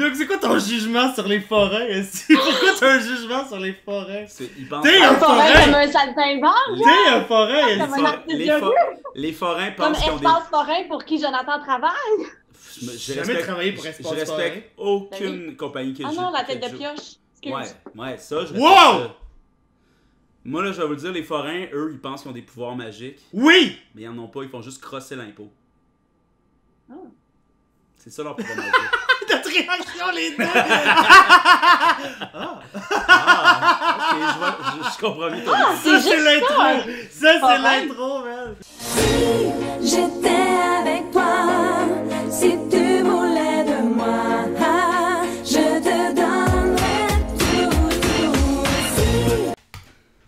Donc, c'est quoi ton jugement sur les forains? Pourquoi t'as un jugement sur les forains? Ils pensent T'es un forain comme forain! un saltimbanque, T'es un forain! comme un artiste de rue. Les forains Comme pensent qu'ils ont des... Espace Forain pour qui Jonathan travaille. J'ai jamais travaillé pour Espace Je respecte aucune compagnie qui Ah non, la tête de pioche. Excuse. Ouais, ça, je respecte Wow! ça. Moi, là, je vais vous le dire, les forains, eux, ils pensent qu'ils ont des pouvoirs magiques. Oui! Mais ils en ont pas, ils font juste crosser l'impôt. Oh. C'est ça leur pouvoir magique. Notre réaction, les deux! Ok, je comprends mieux ton Ah, idée. Ça, c'est l'intro! Ça, c'est Forain. l'intro, man! J'étais avec toi, si tu voulais de moi, je te donnerais tout.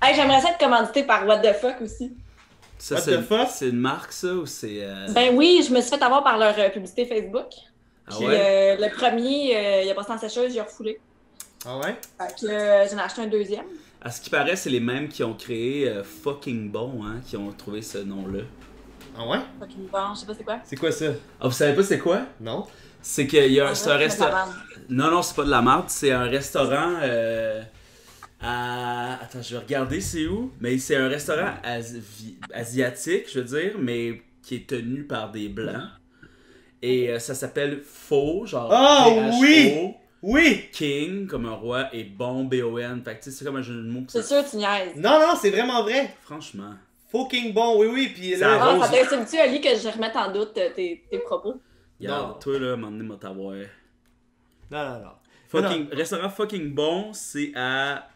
Hey, j'aimerais ça être commandité par What the Fuck aussi. Ça, What the fuck? c'est une marque, ça, ou c'est... Ben oui, je me suis fait avoir par leur publicité Facebook. Ah Puis ouais? le premier, il a passé en sécheuse, il a refoulé. Ah ouais? Fait que j'en ai acheté un deuxième. À ce qui paraît, c'est les mêmes qui ont créé Fucking Bon, hein, qui ont trouvé ce nom-là. Ah ouais? Fucking bon, je sais pas c'est quoi. C'est quoi ça? Ah, vous savez pas c'est quoi? Non? C'est qu'il y a c'est un C'est de la restaurant... merde. Non, c'est pas de la marde, c'est un restaurant à... Attends, je vais regarder c'est où. Mais c'est un restaurant asiatique, je veux dire, mais qui est tenu par des Blancs. Et ça s'appelle Pho, genre Ah P-H-O, oui! Oui! King, comme un roi, et Bon, B-O-N. Fait que tu sais, c'est comme un jeu de mots. C'est sûr, tu niaises. Non, non, c'est vraiment vrai! Franchement. Fucking bon, oui, oui, pis Ça là... Ah, Rose. ça t'insulte-tu, Ali, que je remette en doute tes propos? Regarde, Non. toi là, m'emmener m'a t'avoir. Non, non, non. Fucking, restaurant Fucking Bon, c'est à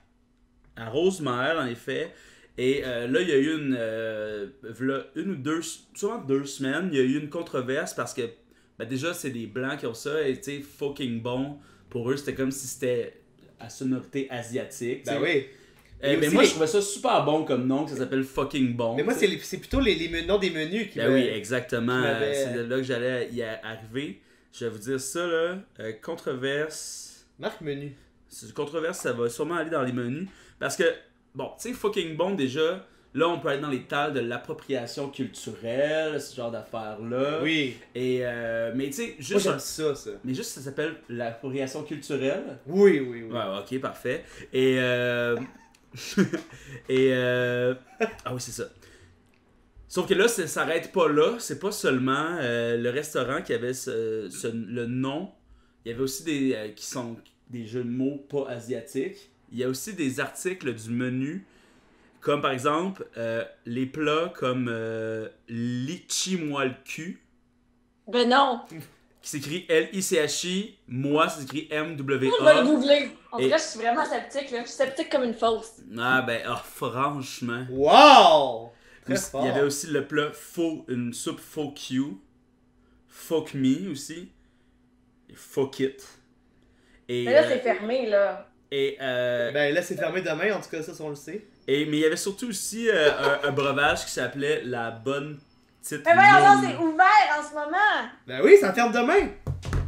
Rosemère, en effet. Et là, il y a eu v'là une ou deux, sûrement 2 semaines, il y a eu une controverse parce que, ben déjà, c'est des Blancs qui ont ça, et tu sais, Fucking Bon, pour eux, c'était comme si c'était à sonorité asiatique. Ben t'sais. oui. Mais aussi moi, les- je trouvais ça super bon comme nom, que ça s'appelle Fucking Bon. Mais moi, t'sais. c'est plutôt les noms des menus qui Ben oui, exactement. qui m'avait- C'est de là que j'allais y arriver. Je vais vous dire ça, là. Controverse. Marque menu. Controverse, ça va sûrement aller dans les menus. Parce que, bon, tu sais, Fucking Bon, déjà, là, on peut être dans les tales de l'appropriation culturelle, ce genre d'affaires-là. Oui. Et, mais tu sais, Moi, juste. j'aime ça. Mais juste, ça s'appelle l'appropriation culturelle. Oui, oui, oui. Ouais, ok, parfait. Et. Ah oui, c'est ça. Sauf que là, ça s'arrête pas là. C'est pas seulement le restaurant qui avait le nom. Il y avait aussi des qui sont des jeux de mots pas asiatiques. Il y a aussi des articles du menu, comme par exemple les plats comme Litchi moi le cul, Ben non! qui s'écrit L-I-C-H-I, moi, ça s'écrit Je vais le M-W-A. googler. En Et- tout cas, je suis vraiment sceptique, là. Je suis sceptique comme une fausse. Ah ben, franchement. Wow! Très Il fort. y avait aussi le plat une soupe fuck you, fuck me aussi, et fuck it. Et, Mais là, c'est fermé, là. Ben là, c'est fermé demain, en tout cas, ça, on le sait. mais il y avait surtout aussi un breuvage qui s'appelait la bonne petite Mais voyons, ça, Moule. c'est ouvert en ce moment! Ben oui, ça ferme demain!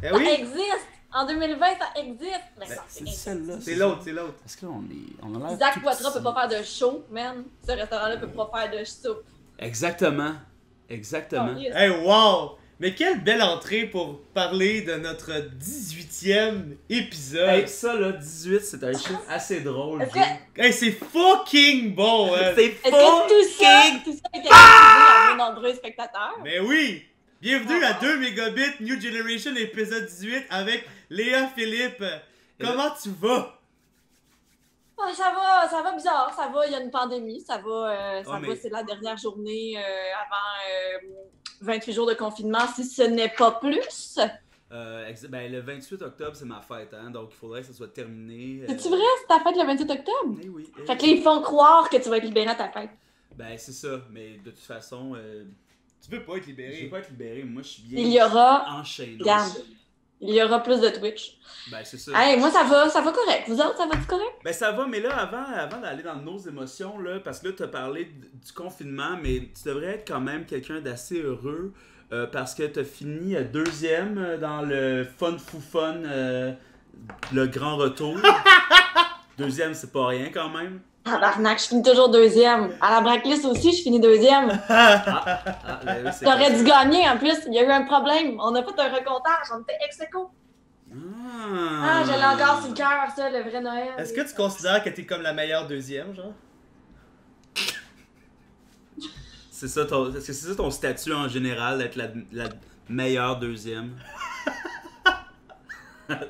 Ben Ça oui! existe! En 2020, ça existe! Mais non, C'est celle-là. C'est l'autre, c'est l'autre. Parce que là, on a l'air Zach tout Poitras peut petit. pas faire de show, man. Ce restaurant-là peut pas faire de soupe. Exactement. Exactement. Oh, yes. Hey, wow! Mais quelle belle entrée pour parler de notre 18e épisode! Hey, ça là, 18, c'est un chiffre assez drôle. Est-ce que, Jim. Hey, c'est fucking bon! Hein. C'est est-ce que tout ça a été diffusé à vos nombreux spectateurs? Mais oui! Bienvenue à 2 Mégabits New Generation épisode 18 avec Léa Philippe. Comment tu vas? Ah, ça va bizarre, ça va, il y a une pandémie, ça va, mais- c'est la dernière journée avant 28 jours de confinement, si ce n'est pas plus. Ben, le 28 octobre, c'est ma fête, hein, donc il faudrait que ça soit terminé. C'est-tu vrai, c'est ta fête le 28 octobre? Eh oui. Fait que là, ils font croire que tu vas être libéré à ta fête. Ben, c'est ça, mais de toute façon, Tu peux pas être je libéré. vais pas être libéré, moi je suis bien Il y aura, enchaîné. regarde, il y aura plus de Twitch. Ben, c'est ça. Hey, moi ça va correct. Vous autres, ça va-tu correct? Ben, ça va, mais là, avant d'aller dans nos émotions, là, parce que là, t'as parlé du confinement, mais tu devrais être quand même quelqu'un d'assez heureux. Parce que t'as fini deuxième dans le Fun Fou Fun, le grand retour. Deuxième, c'est pas rien quand même. Tabarnak, je finis toujours deuxième. À la bracklist aussi, je finis deuxième. Ben oui, c'est T'aurais comme dû gagner en plus, il y a eu un problème. On a fait un recomptage, on était ex aequo. Ah, je l'ai encore sur le cœur, ça, le vrai Noël. Est-ce que tu considères que t'es comme la meilleure deuxième, genre? C'est ça ton, est-ce que c'est ça ton statut en général, d'être la meilleure deuxième?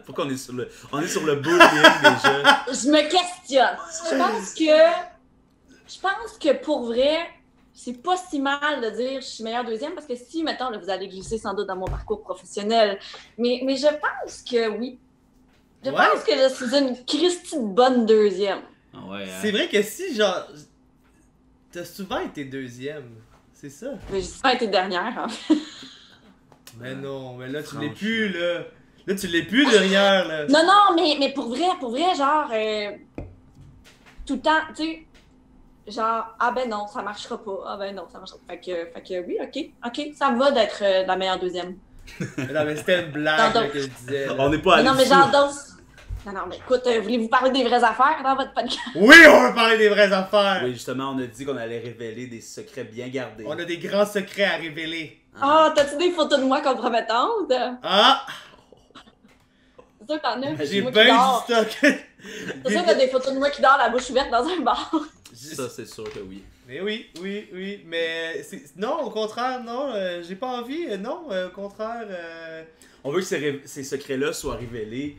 Pourquoi on est sur le bullying déjà? Je me questionne. Je pense que pour vrai, c'est pas si mal de dire je suis meilleure deuxième parce que si, mettons, là, vous allez glisser sans doute dans mon parcours professionnel, mais je pense que oui. Je pense que je suis une Christie de bonne deuxième. Ah ouais, hein. C'est vrai que si, genre, t'as souvent été deuxième, c'est ça? Mais j'ai souvent été dernière, en fait. Mais non, mais là, tu l'es Franchement. plus, là. Là, tu l'es plus derrière, là. Non, mais pour vrai, genre, tout le temps, tu sais, genre, ah ben non, ça marchera pas, ah ben non, ça marchera pas. Fait que oui, ok, ça me va d'être la meilleure deuxième. Non, mais c'était une blague Dans là, que je disais. Là. On n'est pas allé Non, mais dessous. genre, non, mais écoute, voulez-vous parler des vraies affaires dans votre podcast? Oui, on veut parler des vraies affaires. Oui, justement, on a dit qu'on allait révéler des secrets bien gardés. On a des grands secrets à révéler. Ah, t'as-tu des photos de moi compromettantes? Ah! C'est sûr que t'en as, J'ai moi qui bien dors. du stock. C'est sûr que t'as des photos de moi qui dort la bouche ouverte dans un bar. Ça, c'est sûr que oui. Mais oui. Mais non, au contraire, non. J'ai pas envie. Non, au contraire. On veut que ces secrets-là soient révélés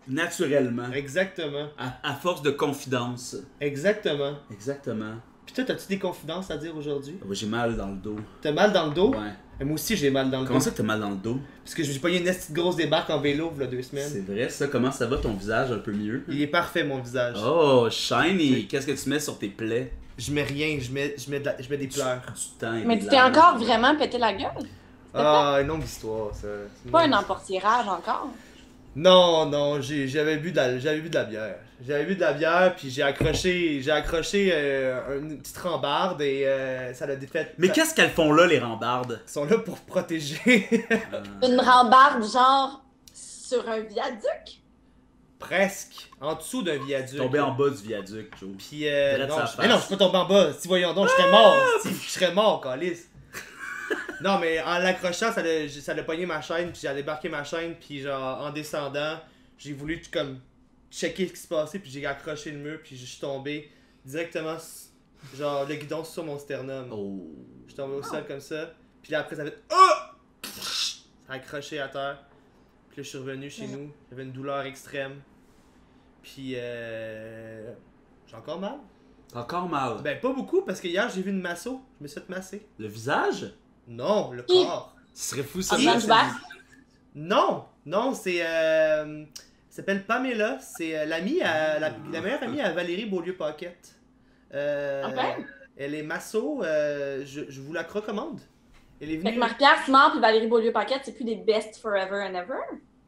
naturellement, Exactement. à force de confidence. Exactement. Exactement. Puis toi, as-tu des confidences à dire aujourd'hui? Ah ouais, j'ai mal dans le dos. T'as mal dans le dos? Ouais. Moi aussi, j'ai mal dans le Comment dos. ça que t'as mal dans le dos? Parce que j'ai pogné une petite grosse débarque en vélo, il y a 2 semaines. C'est vrai, ça. Comment ça va ton visage un peu mieux? Il est parfait, mon visage. Oh, shiny! Qu'est-ce que tu mets sur tes plaies? Je mets rien, je mets des pleurs. Du temps et Mais des tu t'es larmes. encore vraiment pété la gueule? Ah, une longue histoire, ça. C'est Pas une un longue- emportierage encore. Non, j'avais bu de la bière. J'avais bu de la bière, puis j'ai accroché une petite rambarde et ça l'a défaite. Mais qu'est-ce qu'elles font là, les rambardes? Ils sont là pour protéger. Une rambarde, genre, sur un viaduc? Presque. En dessous d'un viaduc. Tombé en bas du viaduc, Joe. Puis Direct non, sa mais face. non, je suis pas tombé en bas. Si voyons donc, je serais mort. Si, je serais mort, calice. Non, mais en l'accrochant, ça l'a pogné ma chaîne, puis j'ai débarqué ma chaîne, puis genre, en descendant, j'ai voulu comme checker ce qui se passait, puis j'ai accroché le mur, puis je suis tombé directement, genre, le guidon sur mon sternum. Oh. Je suis tombé au sol comme ça, puis là après, ça fait oh! Ça a accroché à terre. Puis là, je suis revenu chez nous, j'avais une douleur extrême. Puis j'ai encore mal. Encore mal. Ben, pas beaucoup, parce que hier, j'ai vu une masso. Je me suis fait masser. Le visage? Non, le Qui? corps. Ce serait fou ça. En de bas masser du bac? Non, c'est. Elle s'appelle Pamela. C'est l'amie la meilleure amie à Valérie Beaulieu-Paquette. Ok. Elle est masso. Je vous la recommande. Elle est Fait venue. que Marie-Pierre Simard puis Valérie Beaulieu-Paquette, c'est plus des best forever and ever.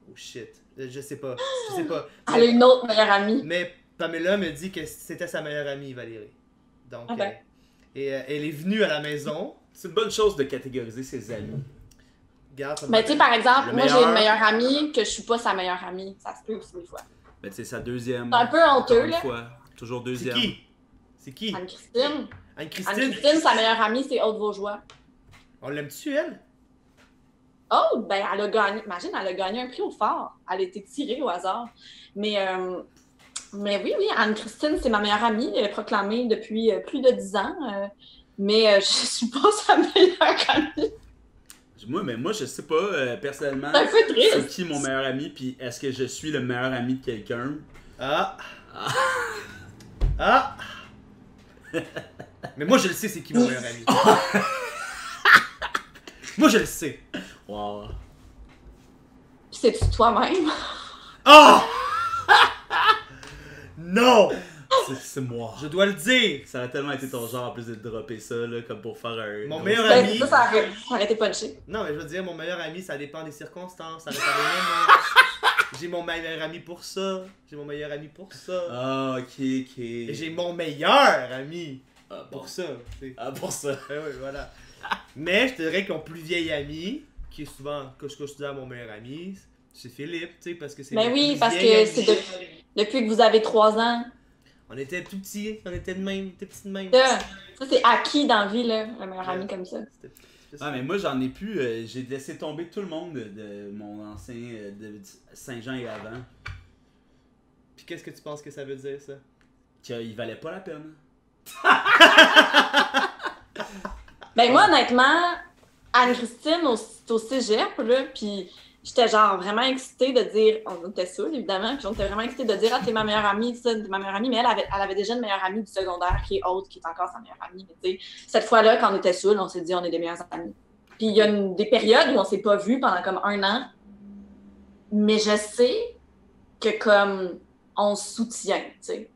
Oh shit. Je sais pas. Je sais pas. Elle a une autre meilleure amie. Mais Pamela me dit que c'était sa meilleure amie, Valérie. Donc. Ok. Elle est venue à la maison. C'est une bonne chose de catégoriser ses amis. Regarde, ça Mais tu sais, par exemple, Le moi j'ai meilleur. une meilleure amie que je suis pas sa meilleure amie. Ça se peut aussi des fois. Ben, tu sais, sa deuxième. C'est un peu honteux, encore une là. fois. Toujours C'est deuxième. qui? C'est qui? Anne-Christine. Anne-Christine? Anne-Christine, sa meilleure amie, c'est Aude Vaugeois. On l'aime-tu, elle? Oh, ben elle a gagné. Imagine, elle a gagné un prix au phare. Elle a été tirée au hasard. Mais oui, Anne-Christine, c'est ma meilleure amie, proclamée depuis plus de 10 ans. Mais je suis pas sa meilleure amie. Moi, je sais pas, personnellement, C'est un peu c'est triste. qui mon meilleur ami, puis est-ce que je suis le meilleur ami de quelqu'un? Ah! Ah! Mais moi, je le sais, c'est qui mon meilleur ami. Moi, je le sais. Wow. Puis c'est-tu toi-même? Oh! Non! C'est moi. Je dois le dire. Ça aurait tellement été ton genre en plus de dropper ça, là, comme pour faire un. Mon gros- meilleur Ben, ami. ça aurait été punché. Non, mais je veux dire, mon meilleur ami, ça dépend des circonstances, ça dépend des moments. J'ai mon meilleur ami pour ça. J'ai mon meilleur ami pour ça. Ah, ok. Et j'ai mon meilleur ami Ah, bon. pour ça. tu sais. Ah, pour ça. Oui, voilà. Mais je te dirais que mon plus vieil ami, qui est souvent, que je considère mon meilleur ami, c'est Philippe, tu sais, parce que c'est Ben mon oui, plus parce vieil que ami. c'est depuis que vous avez 3 ans. On était tout petits, on était de même, on était petits de même. Ça c'est acquis dans la vie, là, un meilleur ami comme ça. Ah, mais moi, j'en ai plus. J'ai laissé tomber tout le monde de mon ancien de Saint-Jean et avant. Puis qu'est-ce que tu penses que ça veut dire, ça? Qu'il valait pas la peine. Ben moi, honnêtement, Anne-Christine au cégep, là, puis j'étais genre vraiment excitée de dire, on était saouls évidemment, puis on était vraiment excitée de dire, ah, t'es ma meilleure amie, ça, t'es ma meilleure amie, mais elle avait déjà une meilleure amie du secondaire qui est haute, qui est encore sa meilleure amie. Mais tu sais, cette fois-là, quand on était saouls, on s'est dit, on est des meilleures amies. Puis il y a des périodes où on s'est pas vus pendant comme 1 an, mais je sais que comme on se soutient, tu sais.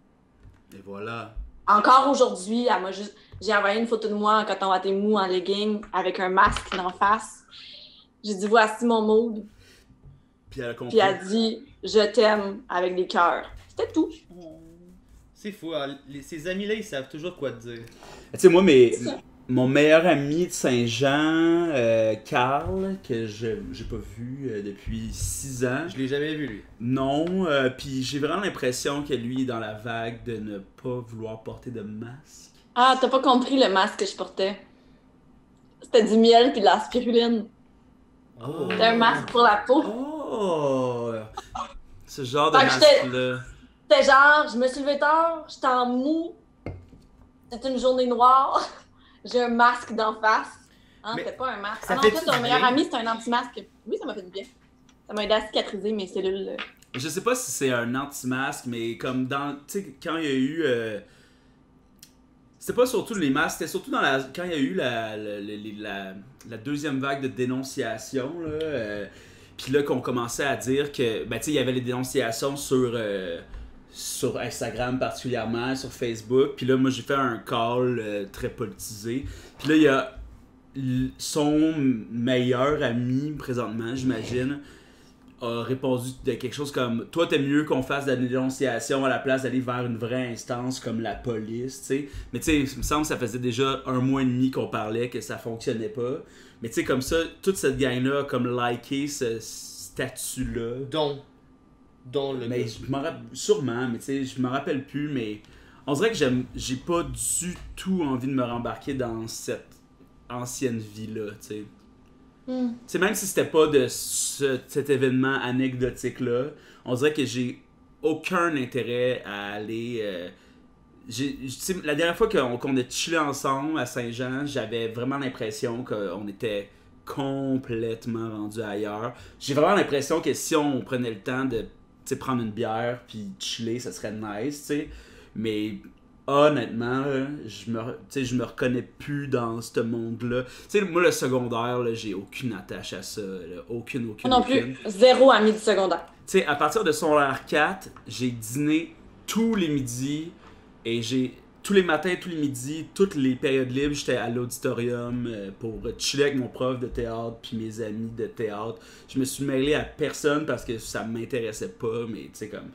Et voilà. Encore aujourd'hui, elle m'a juste... J'ai envoyé une photo de moi en coton watté mou, en legging, avec un masque d'en face. J'ai dit, voici mon mood. Puis elle a compris. Puis elle a dit, je t'aime, avec des cœurs. C'était tout. C'est fou, hein, ces amis-là, ils savent toujours quoi te dire. Tu sais, moi, mon meilleur ami de Saint-Jean, Carl, que j'ai pas vu depuis 6 ans. Je l'ai jamais vu, lui. Non, puis j'ai vraiment l'impression que lui est dans la vague de ne pas vouloir porter de masque. Ah, t'as pas compris le masque que je portais. C'était du miel puis de la spiruline. Oh. C'était un masque pour la peau. Oh! Ce genre de Fait que masque-là. C'était genre, je me suis levée tard, j'étais en mou, c'était une journée noire, j'ai un masque d'en face. Hein, Mais c'était pas un masque. ça Ah non, fait-tu toi, ton du meilleur bien? ami, c'était un anti-masque. Oui, ça m'a fait du bien. Ça m'a aidé à cicatriser mes cellules. Je sais pas si c'est un anti-masque, mais comme dans. Tu sais, quand il y a eu. C'était pas surtout les masques, c'était surtout quand il y a eu la deuxième vague de dénonciation. Puis là, qu'on commençait à dire que. Ben, tu sais, il y avait les dénonciations sur Instagram particulièrement, sur Facebook. Puis là, moi, j'ai fait un call très politisé. Puis là, il y a son meilleur ami, présentement, j'imagine, a répondu de quelque chose comme « Toi, t'es mieux qu'on fasse de la dénonciation à la place d'aller vers une vraie instance comme la police, tu sais. » Mais tu sais, il me semble que ça faisait déjà 1 mois et demi qu'on parlait que ça fonctionnait pas. Mais tu sais, comme ça, toute cette gang-là a comme liké ce statut-là. Dont le Mais gars. je m'en rappelle sûrement, mais tu sais, je me rappelle plus, mais on dirait que j'ai pas du tout envie de me rembarquer dans cette ancienne vie-là, tu sais. Tu sais, même si c'était pas de cet événement anecdotique-là, on dirait que j'ai aucun intérêt à aller... la dernière fois qu'on a chillé ensemble à Saint-Jean, j'avais vraiment l'impression qu'on était complètement rendu ailleurs. J'ai vraiment l'impression que si on prenait le temps de prendre une bière puis chiller, ça serait nice, tu sais. Mais honnêtement, là, je me reconnais plus dans ce monde-là. Tu sais, moi, le secondaire, là, j'ai aucune attache à ça. Là. Aucune. Non plus, 0 ami du secondaire. Tu sais, à partir de secondaire 4, j'ai dîné tous les midis et tous les matins, tous les midis, toutes les périodes libres, j'étais à l'auditorium pour chiller avec mon prof de théâtre puis mes amis de théâtre. Je me suis mêlé à personne parce que ça m'intéressait pas, mais tu sais, comme,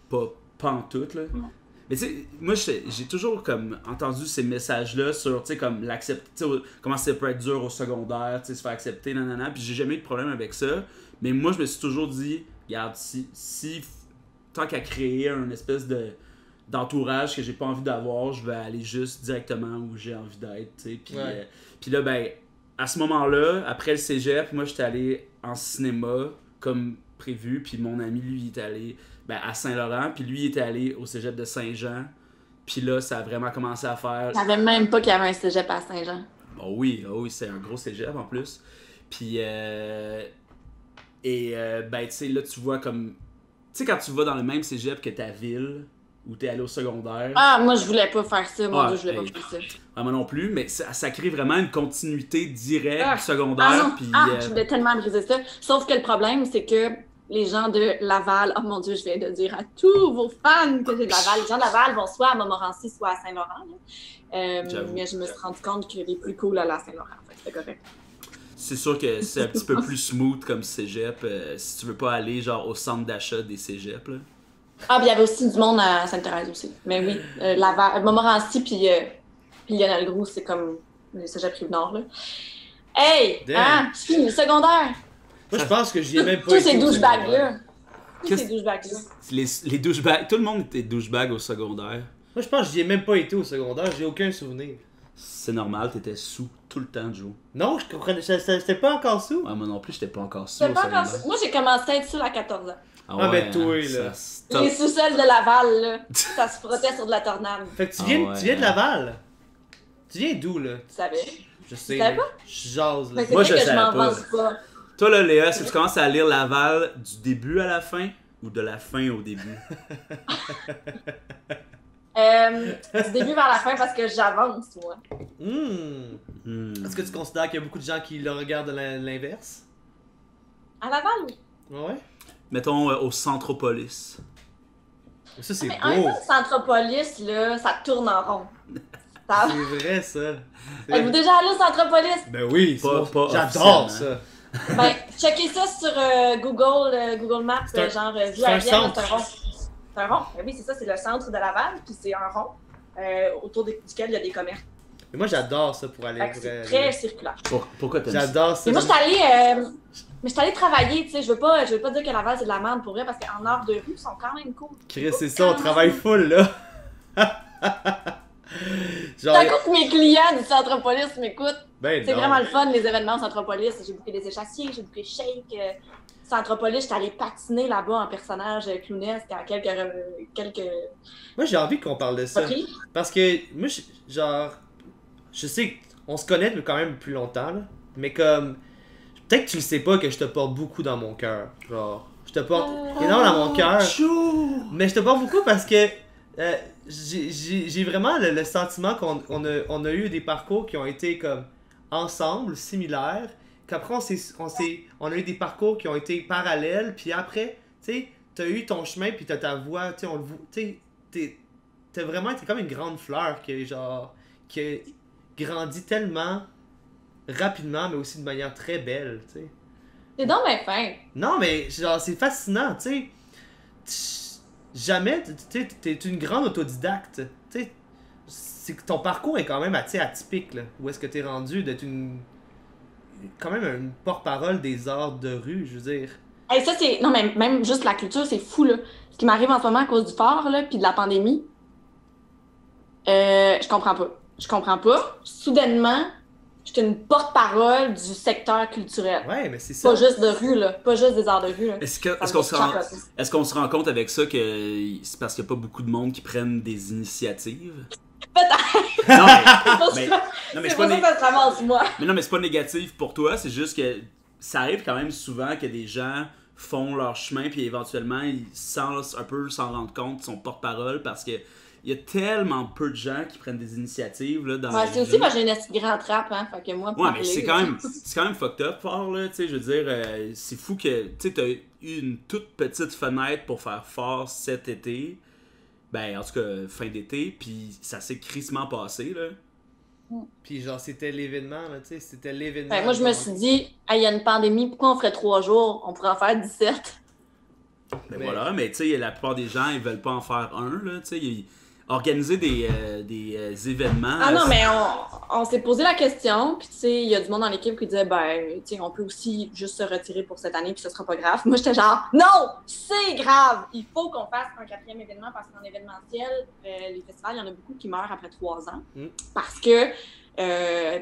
pas en tout, là. Non. Mais tu sais, moi, j'ai toujours comme entendu ces messages-là sur, tu sais, comme l'accepter, comment ça peut être dur au secondaire, tu sais, se faire accepter, nanana, puis j'ai jamais eu de problème avec ça. Mais moi, je me suis toujours dit, regarde, si tant qu'à créer un espèce d'entourage que j'ai pas envie d'avoir, je vais aller juste directement où j'ai envie d'être, tu sais. Puis Ouais. puis là, ben, à ce moment-là, après le cégep, moi, j'étais allé en cinéma, comme prévu, puis mon ami, lui, il était allé à Saint-Laurent, puis lui, il était allé au cégep de Saint-Jean. Puis là, ça a vraiment commencé à faire... Je savais même pas qu'il y avait un cégep à Saint-Jean. Oh oui, c'est un gros cégep en plus. Puis, ben, tu sais, là, tu vois comme... Tu sais, quand tu vas dans le même cégep que ta ville, où t'es allé au secondaire... Ah, moi, je voulais pas faire ça. Mon Dieu, je voulais hey, pas faire ça. Moi non plus, mais ça crée vraiment une continuité directe secondaire. Ah non, Puis, je voulais tellement briser ça. Sauf que le problème, c'est que les gens de Laval, oh mon Dieu, je viens de dire à tous vos fans que j'ai de Laval, les gens de Laval vont soit à Montmorency, soit à Saint-Laurent. Mais je me suis rendu compte que les plus cool allaient à Saint-Laurent. Fait que c'était correct. C'est sûr que c'est un petit peu plus smooth comme cégep, si tu veux pas aller genre au centre d'achat des cégeps, là. Ah, puis il y avait aussi du monde à Sainte-Thérèse aussi. Mais oui, Laval, Montmorency, puis Lionel Groux, c'est comme le cégep Rive-Nord, là. Hey! Damn. Hein? Je finis le secondaire! Moi, je pense que j'y ai même pas Tous été ces au douchebags-là. secondaire. Tous ces douchebags-là. Les douchebags, tout le monde était douchebag au secondaire. Moi, je pense que j'y ai même pas été au secondaire, j'ai aucun souvenir. C'est normal, t'étais sous tout le temps, Joe. Non, je comprenais. J'étais pas encore sous. Ouais, moi non plus, j'étais pas encore sous. J'étais au pas encore secondaire. Moi, j'ai commencé à être saoule à 14 ans. Ah, mais toi, là. Les sous-sols de Laval, là, ça se frottait sur de la tornade. Fait que tu viens de Laval. Tu viens d'où, là? Tu savais? Je sais. savais pas? Je jase, là. Mais c'est Moi, vrai je que je savais m'en pas. vante pas. Toi, là, Léa, si tu commences à lire Laval du début à la fin ou de la fin au début? Du début vers la fin parce que j'avance, moi. Est-ce que tu considères qu'il y a beaucoup de gens qui le regardent de l'inverse? À Laval, oui. Ouais. Mettons au Centropolis. Ça, c'est Mais en même beau. temps, Centropolis, là, ça tourne en rond. Ça- C'est vrai, ça. Êtes-vous déjà allé au Centropolis? Ben oui, Pas j'adore officiellement. ça. Ben, checkez ça sur Google Maps, C'est un- genre vue c'est un aérienne, centre. c'est un rond. C'est un rond. Ben oui, c'est ça, c'est le centre de Laval, puis c'est un rond autour duquel il y a des commerces. Mais moi, j'adore ça pour aller. Fait que c'est très circulaire. Pourquoi t'aimes ça? J'adore ça. Mais moi, je suis allée travailler, tu sais, je veux pas dire que Laval c'est de la merde pour vrai, parce qu'en heure de rue, ils sont quand même cool. Chris, c'est ça, on travaille full, là. Genre, Ça coûte mes clients du Centropolis m'écoutent. ben C'est non. vraiment le fun, les événements au Centropolis. J'ai booké des échassiers, j'ai booké Shake. Centropolis, j'étais allée patiner là-bas en personnage clownesque à quelques Moi, j'ai envie qu'on parle de ça. reprises. Parce que, moi, je sais qu'on se connaît depuis quand même plus longtemps, là. Mais comme, peut-être que tu le sais pas que je te porte beaucoup dans mon cœur. Genre, je te porte énormément dans mon cœur. Mais je te porte beaucoup parce que j'ai vraiment le sentiment qu'on a eu des parcours qui ont été comme ensemble, similaires. Qu'après, on a eu des parcours qui ont été parallèles. Puis après, tu sais, t'as eu ton chemin, puis t'as ta voix. Tu sais, on le voit. Tu sais, t'es comme une grande fleur qui a grandi tellement rapidement, mais aussi de manière très belle, tu sais. C'est donc bien fin. Non, mais genre, c'est fascinant, tu sais. Jamais, tu sais, t'es une grande autodidacte, tu sais. C'est que ton parcours est quand même assez atypique, là. Où est-ce que t'es rendu d'être quand même une porte-parole des arts de rue, je veux dire. Hey, ça, c'est. Non, mais même juste la culture, c'est fou, là. Ce qui m'arrive en ce moment à cause du phare, là, puis de la pandémie. Je comprends pas. Je comprends pas. Soudainement, j'étais une porte-parole du secteur culturel. Ouais, mais c'est ça. Pas juste de rue, là. Pas juste des arts de rue, là. Est-ce qu'on se rend compte avec ça que c'est parce qu'il n'y a pas beaucoup de monde qui prennent des initiatives? Peut-être. Non, C'est mais, pour non, mais ça c'est pas que ça se ramasse, moi. Mais non, mais c'est pas négatif pour toi, c'est juste que ça arrive quand même souvent que des gens font leur chemin puis éventuellement ils s'en rendent compte, ils sont porte-parole parce que il y a tellement peu de gens qui prennent des initiatives là, dans Ouais, la c'est aussi vie. parce que j'ai une petite grande trappe, hein. Fait que moi, Ouais, mais c'est quand même fucked up fort là, tu sais, je veux dire, c'est fou que tu sais, t'as eu une toute petite fenêtre pour faire fort cet été, ben en tout cas fin d'été, puis ça s'est crissement passé là. Puis genre, c'était l'événement, là, tu sais, c'était l'événement. Ben, moi, je me suis dit, il y a une pandémie, pourquoi on ferait 3 jours? On pourrait en faire 17. Ben voilà, mais tu sais, la plupart des gens, ils veulent pas en faire un, là, tu sais, organiser des événements... Ah non, mais on s'est posé la question, puis tu sais, il y a du monde dans l'équipe qui disait, ben, tu sais, on peut aussi juste se retirer pour cette année, puis ce sera pas grave. Moi, j'étais genre, non, c'est grave! Il faut qu'on fasse un 4e événement, parce qu'en événementiel, les festivals, il y en a beaucoup qui meurent après 3 ans, parce que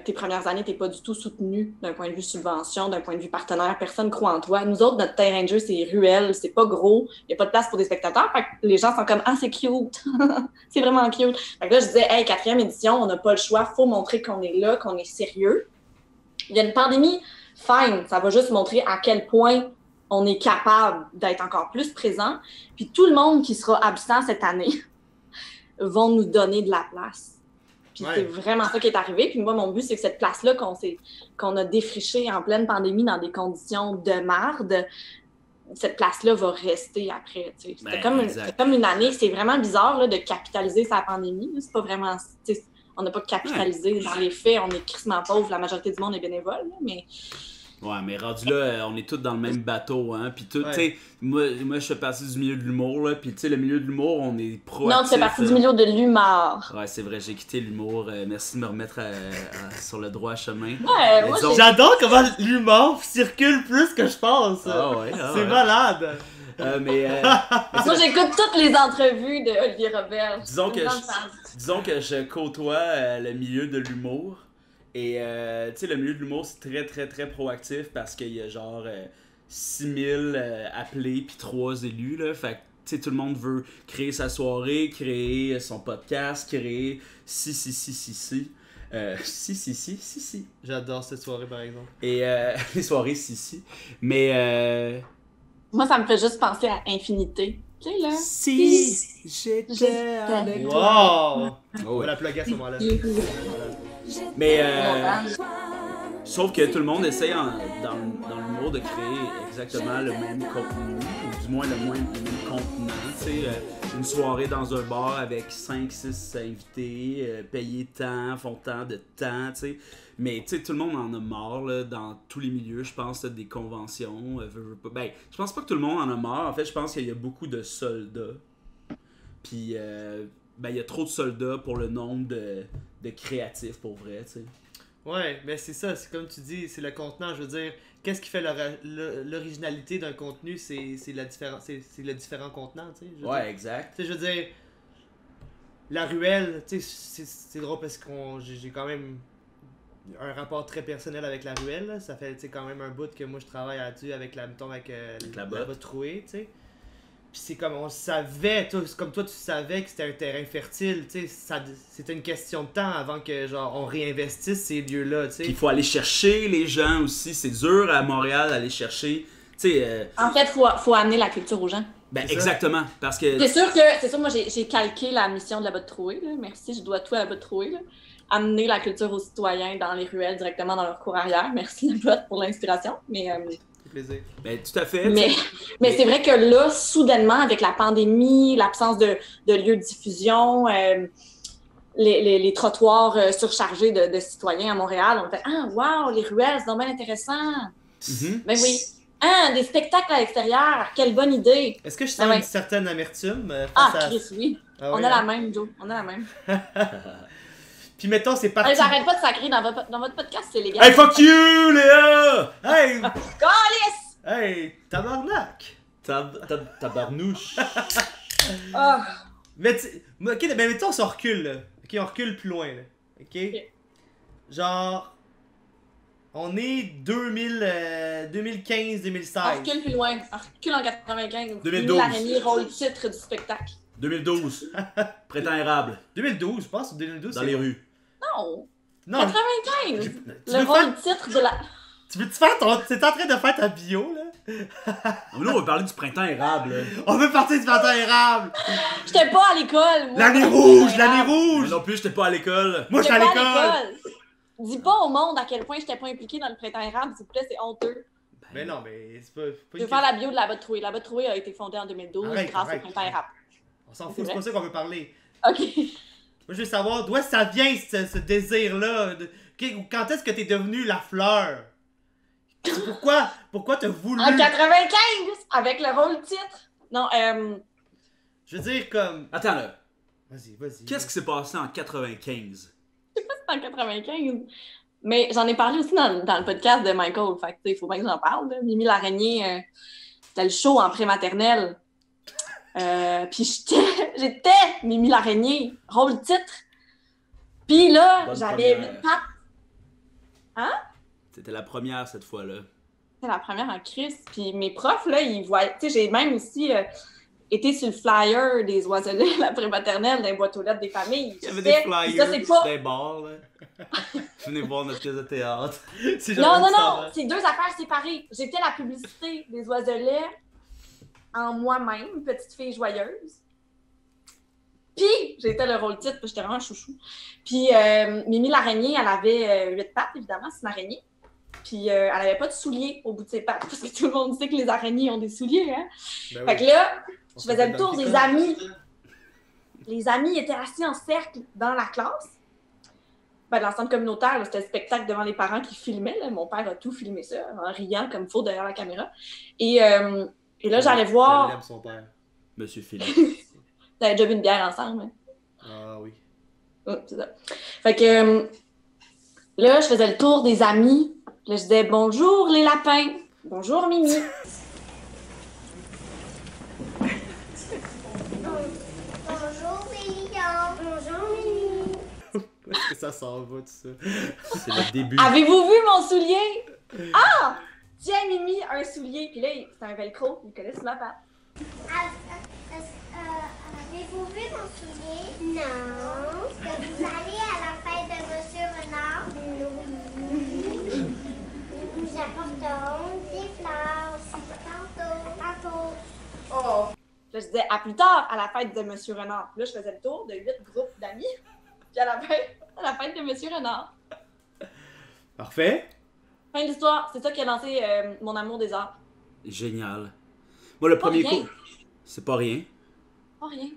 tes premières années, t'es pas du tout soutenu d'un point de vue subvention, d'un point de vue partenaire, personne croit en toi. Nous autres, notre terrain de jeu, c'est ruelle, c'est pas gros, il y a pas de place pour des spectateurs, fait que les gens sont comme, ah, c'est cute, c'est vraiment cute. Fait que là, je disais, hey, 4e édition, on n'a pas le choix, faut montrer qu'on est là, qu'on est sérieux. Il y a une pandémie, fine, ça va juste montrer à quel point on est capable d'être encore plus présent, puis tout le monde qui sera absent cette année vont nous donner de la place. Puis c'est vraiment ça qui est arrivé. Puis moi, mon but, c'est que cette place-là qu'on a défrichée en pleine pandémie dans des conditions de marde, cette place-là va rester après. C'était comme une année. C'est vraiment bizarre là, de capitaliser sa pandémie. C'est pas vraiment... On n'a pas capitalisé dans les faits. On est crissement pauvre. La majorité du monde est bénévole. Là, mais... Ouais, mais rendu là, on est tous dans le même bateau, hein. Puis tout, tu sais, moi, je fais partie du milieu de l'humour, là. Puis tu sais, le milieu de l'humour, on est proactif. Non, tu fais partie du milieu de l'humour. Ouais, c'est vrai, j'ai quitté l'humour. Merci de me remettre sur le droit chemin. Ouais, moi, j'adore comment l'humour circule plus que je pense. Ah ouais, c'est malade. Moi, j'écoute toutes les entrevues de Olivier Robert. Disons que je côtoie le milieu de l'humour. Et tu sais, le milieu de l'humour, c'est très, très, très proactif parce qu'il y a genre 6000 appelés puis 3 élus. Là. Fait que tu sais, tout le monde veut créer sa soirée, créer son podcast, créer si. J'adore cette soirée, par exemple. Et les soirées si. Mais Moi, ça me fait juste penser à Infinité. Tu sais, là. si j'étais avec toi. Wow! Oh, On va ouais. la plugger à ce moment-là. Mais sauf que tout le monde essaye dans l'humour de créer exactement le même contenu, ou du moins le même contenant. Tu sais, une soirée dans un bar avec 5-6 invités, payés tant, font tant de temps, tu sais. Mais tu sais, tout le monde en a marre là, dans tous les milieux, je pense, là, des conventions. Ben, je pense pas que tout le monde en a marre. En fait, je pense qu'il y a beaucoup de soldats. Puis, ben, il y a trop de soldats pour le nombre de créatifs, pour vrai, tu sais. Ouais, mais c'est ça, c'est comme tu dis, c'est le contenant. Je veux dire, qu'est-ce qui fait l'originalité d'un contenu? C'est le différent contenant, tu sais. Ouais, exact. Tu sais, je veux dire, la ruelle, tu sais, c'est drôle parce que j'ai quand même un rapport très personnel avec la ruelle. Là. Ça fait, tu sais, quand même un bout que moi je travaille là-dessus avec la botte trouée, tu sais. Puis c'est comme, on savait, comme toi tu savais que c'était un terrain fertile, tu sais, c'était une question de temps avant que, genre, on réinvestisse ces lieux-là, tu sais. Il faut aller chercher les gens aussi, c'est dur à Montréal d'aller chercher, tu sais... En fait, faut amener la culture aux gens. Ben exactement, parce que... C'est sûr, moi j'ai calqué la mission de la botte trouée, là. Merci, je dois tout à la botte trouée, là. Amener la culture aux citoyens dans les ruelles, directement dans leur cour arrière. Merci la botte pour l'inspiration, mais... Plaisir. Ben, tout à fait. Mais c'est vrai que là, soudainement, avec la pandémie, l'absence de lieux de diffusion, les trottoirs surchargés de citoyens à Montréal, on fait « Ah, wow, les ruelles, c'est donc bien intéressant! Ben oui. Ah, des spectacles à l'extérieur, quelle bonne idée! Est-ce que je sens une certaine amertume face à... Chris, oui. Ah, on a la même, Joe. On a la même. Puis mettons, c'est parti... J'arrête pas de sacrer dans votre podcast, c'est légal. Hey, fuck you, Léa! Hey! Calice! Hey! Tabarnak! Tabarnouche. Mais ok, ben mettons, on recule, là. Ok, on recule plus loin, là. Ok? Genre... On est 2015-2016. On recule plus loin. On recule en 95. 2012. L'araignée rôle titre du spectacle. 2012. Printemps érable. 2012, je pense, ou 2012. Dans les rues. Non. Non. 95. Tu Le veux rôle titre de la... Tu veux-tu faire ton... T'es en train de faire ta bio, là? Nous, on va parler du printemps érable. Là. On veut partir du printemps érable! J'étais pas à l'école. L'année rouge! L'année Moi rouge! non plus, j'étais pas à l'école. Moi, j'étais à l'école! Dis pas au monde à quel point j'étais pas impliquée dans le printemps érable, s'il vous plaît, c'est honteux. Mais non, mais c'est pas Je vais faire la bio de la botte trouée. La botte trouée a été fondée en 2012 grâce au printemps érable. On s'en fout, c'est pas ça qu'on veut parler. Ok. Moi, je veux savoir d'où ça vient, ce désir-là. Quand est-ce que t'es devenue la fleur? Pourquoi t'as voulu... En 95, avec le rôle titre. Non, Je veux dire, comme... Attends là. Vas-y. Qu'est-ce qui s'est passé en 95? c'est en 95. Mais j'en ai parlé aussi dans le podcast de Michael. Fait que, il faut bien que j'en parle. Là. Mimi l'araignée, c'était le show en prématernelle. Puis j'étais Mimi l'araignée, rôle titre. Puis là, Bonne j'avais première. 8 pattes. Hein? C'était la première cette fois-là. C'était la première en crise. Puis mes profs, là, ils voyaient... Tu sais, j'ai même aussi... été sur le flyer des oiselets, la prématernelle, des boîtes aux lettres des familles. Il y avait des flyers, ça, c'est pas... des bars, là. Venez voir notre pièce de théâtre. Non, c'est deux affaires séparées. J'étais la publicité des oiselets en moi-même, petite fille joyeuse. Puis, j'étais le rôle titre, j'étais vraiment chouchou. Puis, Mimi l'araignée, elle avait 8 pattes, évidemment, c'est une araignée. Puis, elle avait pas de souliers au bout de ses pattes, parce que tout le monde sait que les araignées ont des souliers, hein. Ben fait que là, je faisais le tour des amis. Les amis étaient assis en cercle dans la classe. Ben, dans le centre communautaire, là, c'était le spectacle devant les parents qui filmaient. Là. Mon père a tout filmé ça, en riant comme il faut derrière la caméra. Et là, j'allais voir... J'aime son père. Monsieur Philippe. Vous avez déjà bu une bière ensemble, hein? Ah oui. Oh, c'est ça. Fait que là, je faisais le tour des amis. Là, je disais « Bonjour les lapins! Bonjour Mimi! » Bonjour mes lions. Bonjour mes lions. Où est-ce que ça s'en va, tout ça? C'est le début. Avez-vous vu mon soulier? Ah! Tiens, Mimi, un soulier. Puis là, c'est un velcro. Il connaît sur ma patte. Avez-vous vu mon soulier? Non. Est-ce que vous allez à la fête de Monsieur Renard? Non. Nous apporterons des fleurs tantôt. Oh! Là, je disais, à plus tard, à la fête de Monsieur Renard. Puis là, je faisais le tour de 8 groupes d'amis. Puis à la fête de Monsieur Renard. Parfait. Fin de l'histoire. C'est ça qui a lancé mon amour des arts. Génial. Moi, le premier rien. cours, c'est pas rien. Oh, rien.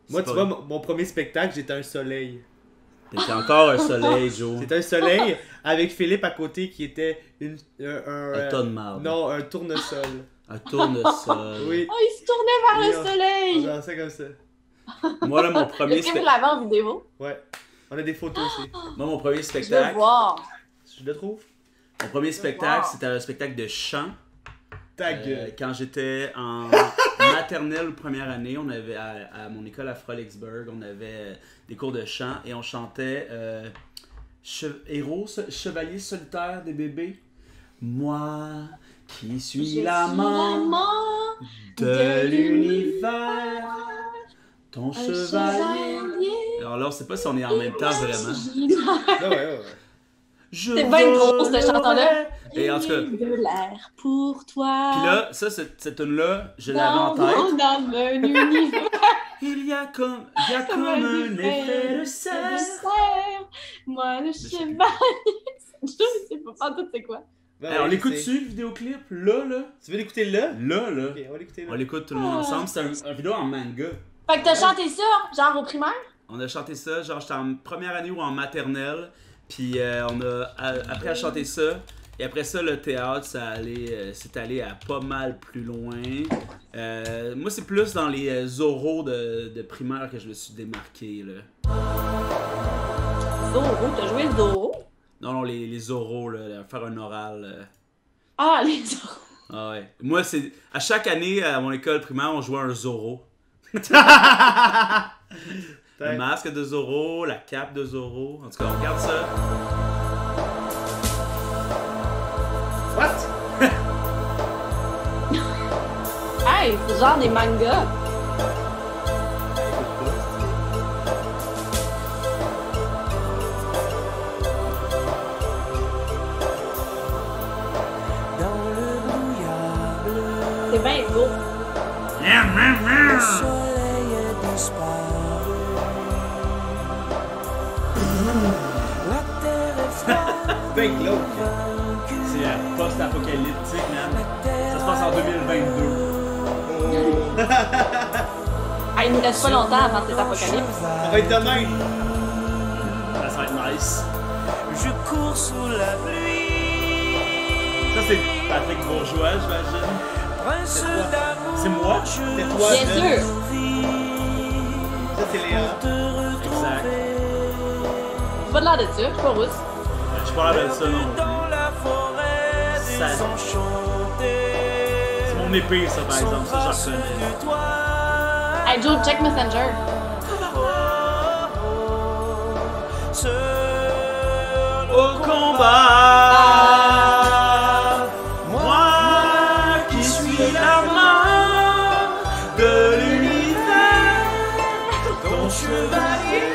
Moi, C'est tu pas vois, mon premier spectacle, j'étais un soleil. T'étais encore un soleil, Joe. C'était un soleil avec Philippe à côté qui était Un tas de marde. Non, un tournesol. Un tournesol. Oui. Oh, il se tournait vers Oui, le on soleil! dansait comme ça. Moi, là, mon premier, Est-ce que vous l'avez en vidéo? Ouais. On a des photos aussi. Moi, mon premier Je veux spectacle. voir. Je le trouve. Mon premier spectacle, Wow. c'était un spectacle de chant. Ta gueule. Quand j'étais en maternelle première année, on avait à mon école à Frolicsburg, on avait des cours de chant et on chantait Chevalier solitaire des bébés. Moi qui suis l'amant de l'univers, ton chevalier. Alors là, on sait pas si on est en même temps vraiment. Ah ouais. Je C'est bien gros, cette volerai. chanson-là. Et en tout cas, De l'air pour toi. puis là, ça, cette tune-là, je l'avais en tête. Dans un univers Il y a comme un effet de serre. Moi, le chevalier. Je sais pas tout c'est quoi. Ben Alors, on ouais, l'écoute-tu, le vidéoclip? Là? Tu veux l'écouter là? Là. Ok, on va l'écouter là. On l'écoute tout le monde ensemble. C'est un vidéo en manga. Fait que t'as chanté ça, genre au primaire? On a chanté ça, genre j'étais en première année ou en maternelle. Puis on a appris à chanter ça. Et après ça, le théâtre, c'est allé à pas mal plus loin. Moi, c'est plus dans les oraux de primaire que je me suis démarqué, là. Zorro, t'as joué Zorro? Non, les oraux, là, faire un oral. Ah, les Zorro. Ah ouais. Moi, c'est à chaque année, à mon école primaire, on jouait un Zorro. Le masque de Zorro, la cape de Zorro. En tout cas, on regarde ça. What? Hey, c'est genre des mangas. C'est bien beau. Le soleil est disparu. La terre est froide. Ben glauque. C'est post-apocalyptique, man. Ça se passe en 2022. Ah, il nous reste pas longtemps avant cet apocalypse. Ça va être demain. Ça va être nice. Je cours sous la pluie. Ça, c'est Patrick Bourgeois, j'imagine. Prince d'amour. C'est moi? je C'est toi, Bien sûr. vis Ça, c'est Léa. te retrouver. J'ai pas de l'air de ça, je suis pas rousse. Je suis pas l'air de ça, non. Dans la forêt Ça- désenchantée. C'est mon épée, ça, par exemple. Ça, j'en reconnais. De toi. Hey Joe, check Messenger. Seul Au combat, moi qui suis l'amant de l'univers, ton chevalier.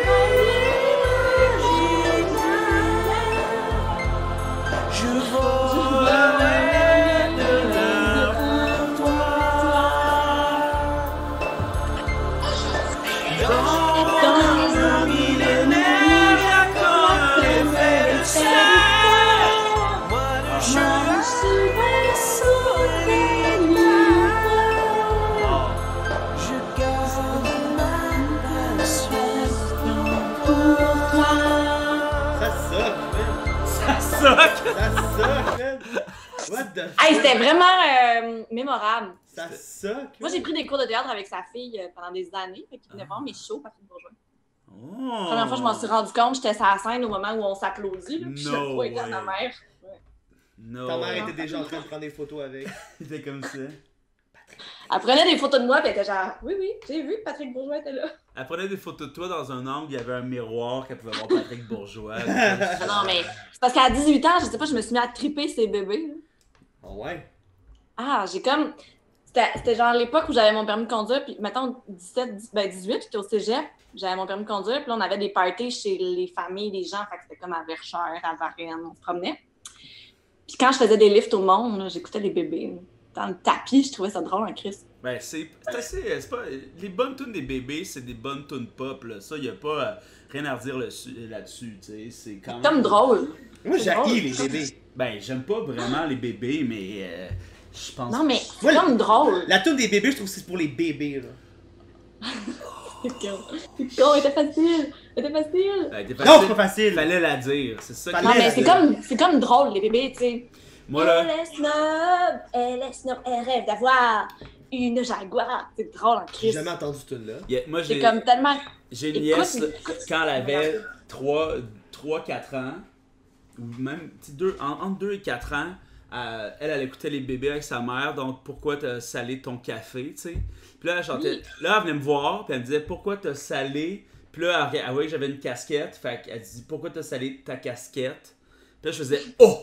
je volerai de l'air pour toi. Dans un millénaire, y a comme un effet de serre. Moi le cheval sous les nuages. Je garde ma passion pour toi. Ça suck, man. Ça soque. Ça suck, man. What the Hey, fuck? c'était vraiment mémorable. Ça suck. Moi, j'ai pris des cours de théâtre avec sa fille pendant des années. Fait qu'il venait voir mes shows, Patrick Bourgeois. Oh. La première fois, je m'en suis rendu compte, j'étais sur la scène au moment où on s'applaudit. Là, puis je No le vois dans way. ma mère. No. Ta mère était déjà en train de prendre des photos avec. C'était comme ça. Elle prenait des photos de moi, puis elle était genre, oui, j'ai vu que Patrick Bourgeois était là. Elle prenait des photos de toi dans un angle, il y avait un miroir qu'elle pouvait voir Patrick Bourgeois. Ah non, mais c'est parce qu'à 18 ans, je sais pas, je me suis mis à triper ces bébés. Là. Oh ouais. Ah, j'ai comme. C'était genre l'époque où j'avais mon permis de conduire, puis mettons 18, j'étais au cégep, j'avais mon permis de conduire, puis là, on avait des parties chez les familles, les gens, fait que c'était comme à Verchères, à Varennes, on se promenait. Puis quand je faisais des lifts au monde, là, j'écoutais les bébés. Là. Dans le tapis, je trouvais ça drôle, hein, Chris. Ben, c'est assez. C'est pas, les bonnes tunes des bébés, c'est des bonnes tunes pop, là. Ça, y a pas rien à redire là-dessus, tu sais. C'est quand même. Comme drôle. Moi, C'est j'haïs drôle. les bébés. Ben, j'aime pas vraiment les bébés, mais je pense. Non, mais c'est Moi, comme drôle. La toune des bébés, je trouve que c'est pour les bébés, là. C'est con, était facile. C'était facile. Ben, t'es Non, c'est pas facile. Fallait la dire, c'est ça. Fallait Non, mais la c'est comme drôle, les bébés, tu sais. Moi, là. Elle est snob, elle rêve d'avoir une jaguar. C'est drôle en J'ai Christ. jamais entendu ce tune là. Moi, C'est comme tellement. j'ai une Écoute, nièce, là, écoute. quand elle avait 3-4 ans, ou même entre 2 et 4 ans, elle écoutait les bébés avec sa mère, donc pourquoi t'as salé ton café, tu sais. Puis là, elle chantait. Oui. Là, elle venait me voir, puis elle me disait pourquoi t'as salé. Puis là, elle voyait que j'avais une casquette, fait qu'elle dit pourquoi t'as salé ta casquette. Puis là, je faisais oh!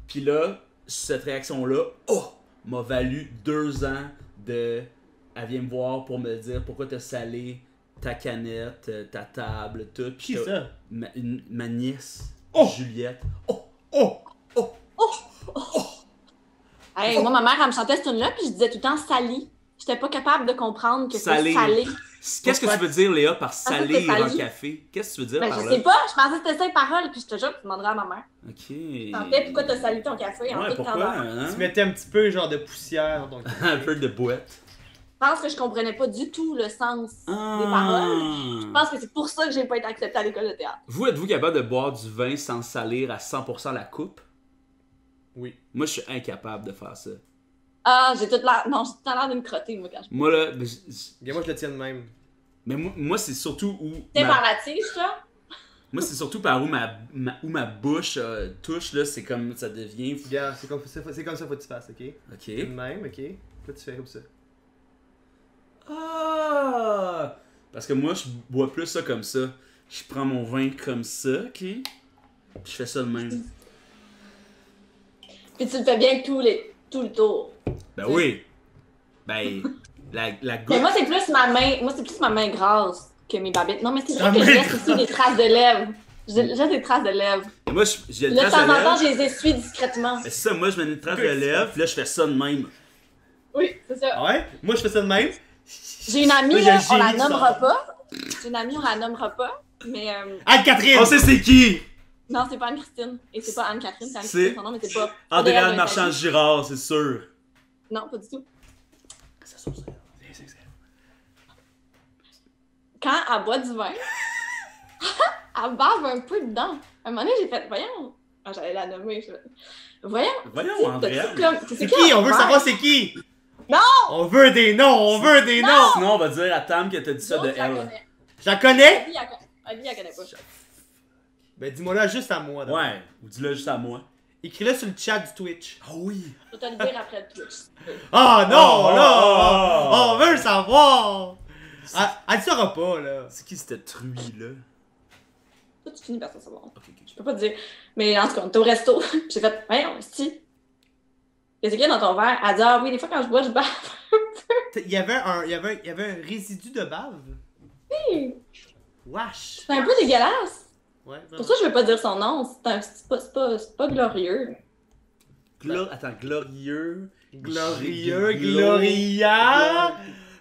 Puis là, cette réaction-là, oh! M'a valu 2 ans de. Elle vient me voir pour me dire pourquoi t'as salé ta canette, ta table, tout. Puis Qui j'étais- ça? ma nièce, Oh! Juliette. Oh! Oh! Hey, moi, ma mère, elle me chantait cette tune-là, puis je disais tout le temps sali. J'étais pas capable de comprendre que c'est Salé. salé. Qu'est-ce que tu veux dire, Léa, par que c'est salir un sali. café? Qu'est-ce que tu veux dire Ben, par je là? sais pas, je pensais que c'était ça les paroles, puis je te jure que tu demanderas à ma mère. Ok. En fait, pourquoi t'as sali ton café en Ouais, toute pourquoi? candeur? Hein? Tu mettais un petit peu genre de poussière, donc. Un peu de boîte. Je pense que je comprenais pas du tout le sens des paroles. Ah. Je pense que c'est pour ça que j'ai pas été acceptée à l'école de théâtre. Vous, êtes-vous capable de boire du vin sans salir à 100% la coupe? Oui. Moi, je suis incapable de faire ça. Ah, j'ai toute l'air. Non, j'ai tout l'air d'une crottée, moi, quand je. Moi, là, Bien, moi, je le tiens de même. mais moi c'est surtout où. T'es ma- par la tige, toi? Moi, c'est surtout par où ma bouche touche, là, c'est comme ça devient. Regarde, c'est comme ça, faut que tu fasses, ok? Ok. De même, ok? Là, tu fais comme ça. Ah! Parce que moi, je bois plus ça comme ça. Je prends mon vin comme ça, ok? Puis je fais ça de même. Puis tu le fais bien tout le tour. Ben oui! Ben, la Mais goutte. moi, c'est plus ma main grasse que mes babites. Non, mais c'est Ta vrai que main je laisse aussi des traces de lèvres. J'ai des traces de lèvres. Et moi, j'ai une Là, de trace temps de en temps, lèvres. je les essuie discrètement. Ben, c'est ça, moi, je mets une trace de Qu'est-ce que lèvres, puis là, je fais ça de même. Oui, c'est ça. Ah ouais? Moi, je fais ça de même. J'ai une amie, Là, il y a là, le on la génie qui nommera sort. pas. J'ai une amie, on la nommera pas. Mais Anne-Catherine! On sait c'est qui? non, c'est pas Anne-Christine. Et c'est pas Anne-Catherine, c'est C'est Anne-Christine. Son nom, mais c'est pas. Andréane Marchand-Girard, c'est sûr. Non, pas du tout. Ça sort ça. Quand elle boit du vin, elle bave un peu dedans. À un moment donné, j'ai fait, voyons. Ah, j'allais la nommer. Voyons. Voyons, t'as-tu Andréane. comme- C'est qui? On veut en savoir verre? c'est qui! Non! On veut des noms! On veut des noms! Sinon, on va dire à Tam que t'as dit ça de L'autre, je la elle. connais. Je la connais? Abby, elle connaît pas. Ben, dis-moi là juste à moi. d'abord. Ouais, ou dis-le juste à moi. Écris-le sur le chat du Twitch. Ah oui! Je vais te le dire après le Twitch. Ah non, Oh, là! oh. On veut savoir! Elle ne saura pas, là. C'est qui cette truie-là? Toi, tu finis par ça savoir. Ok, ok. Je peux pas te dire. Mais en tout cas, on était au resto. J'ai fait, voyons, si. Qu'est-ce qu'il y a dans ton verre? Elle dit, ah oui, des fois quand je bois, je bave. Il y avait un résidu de bave. Oui. Wesh! C'est un peu dégueulasse. Ouais, Pour ça, je veux pas dire son nom. C'est pas glorieux. Attends, glorieux. Glorieux, Glo- Gloria!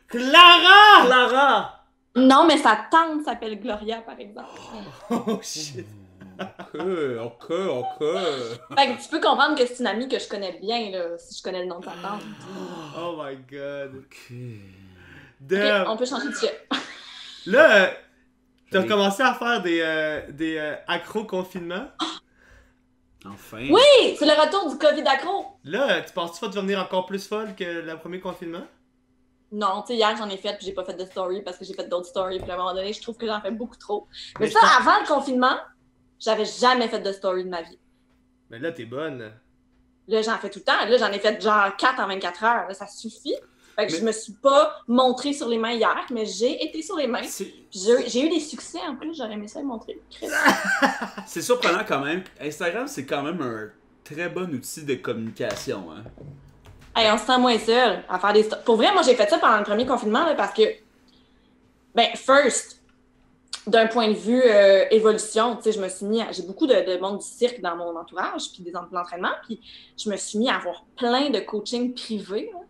Clara! Clara! Non, mais sa tante s'appelle Gloria, par exemple. Oh shit! Ok. Fait que tu peux comprendre que c'est une amie que je connais bien, là, si je connais le nom de sa tante. Oh my god. Ok. Ok, Damn. on peut changer de sujet. Là, t'as J'allais- commencé à faire des accro-confinements. Enfin. Oui, c'est le retour du COVID accro. Là, tu penses que tu vas devenir encore plus folle que le premier confinement? Non, tu sais, hier j'en ai fait, puis j'ai pas fait de story parce que j'ai fait d'autres stories, puis à un moment donné, je trouve que j'en fais beaucoup trop. Mais Mais ça, je pense- avant le confinement, j'avais jamais fait de story de ma vie. Mais là, t'es bonne. Là, j'en fais tout le temps. Là, j'en ai fait genre 4 en 24 heures. Là, ça suffit. Fait que Mais- je me suis pas montrée sur les mains hier, mais j'ai été sur les mains. C'est Puis j'ai eu des succès en plus, j'aurais aimé ça le montrer. Chris. c'est surprenant quand même. Instagram, c'est quand même un très bon outil de communication. Hein. Hey, on se sent moins seul à faire des Pour vrai, moi, j'ai fait ça pendant le premier confinement là, parce que, first, d'un point de vue évolution, tu sais, je me suis mis j'ai beaucoup de monde du cirque dans mon entourage, puis de l'entraînement, puis je me suis mis à avoir plein de coaching privé, là.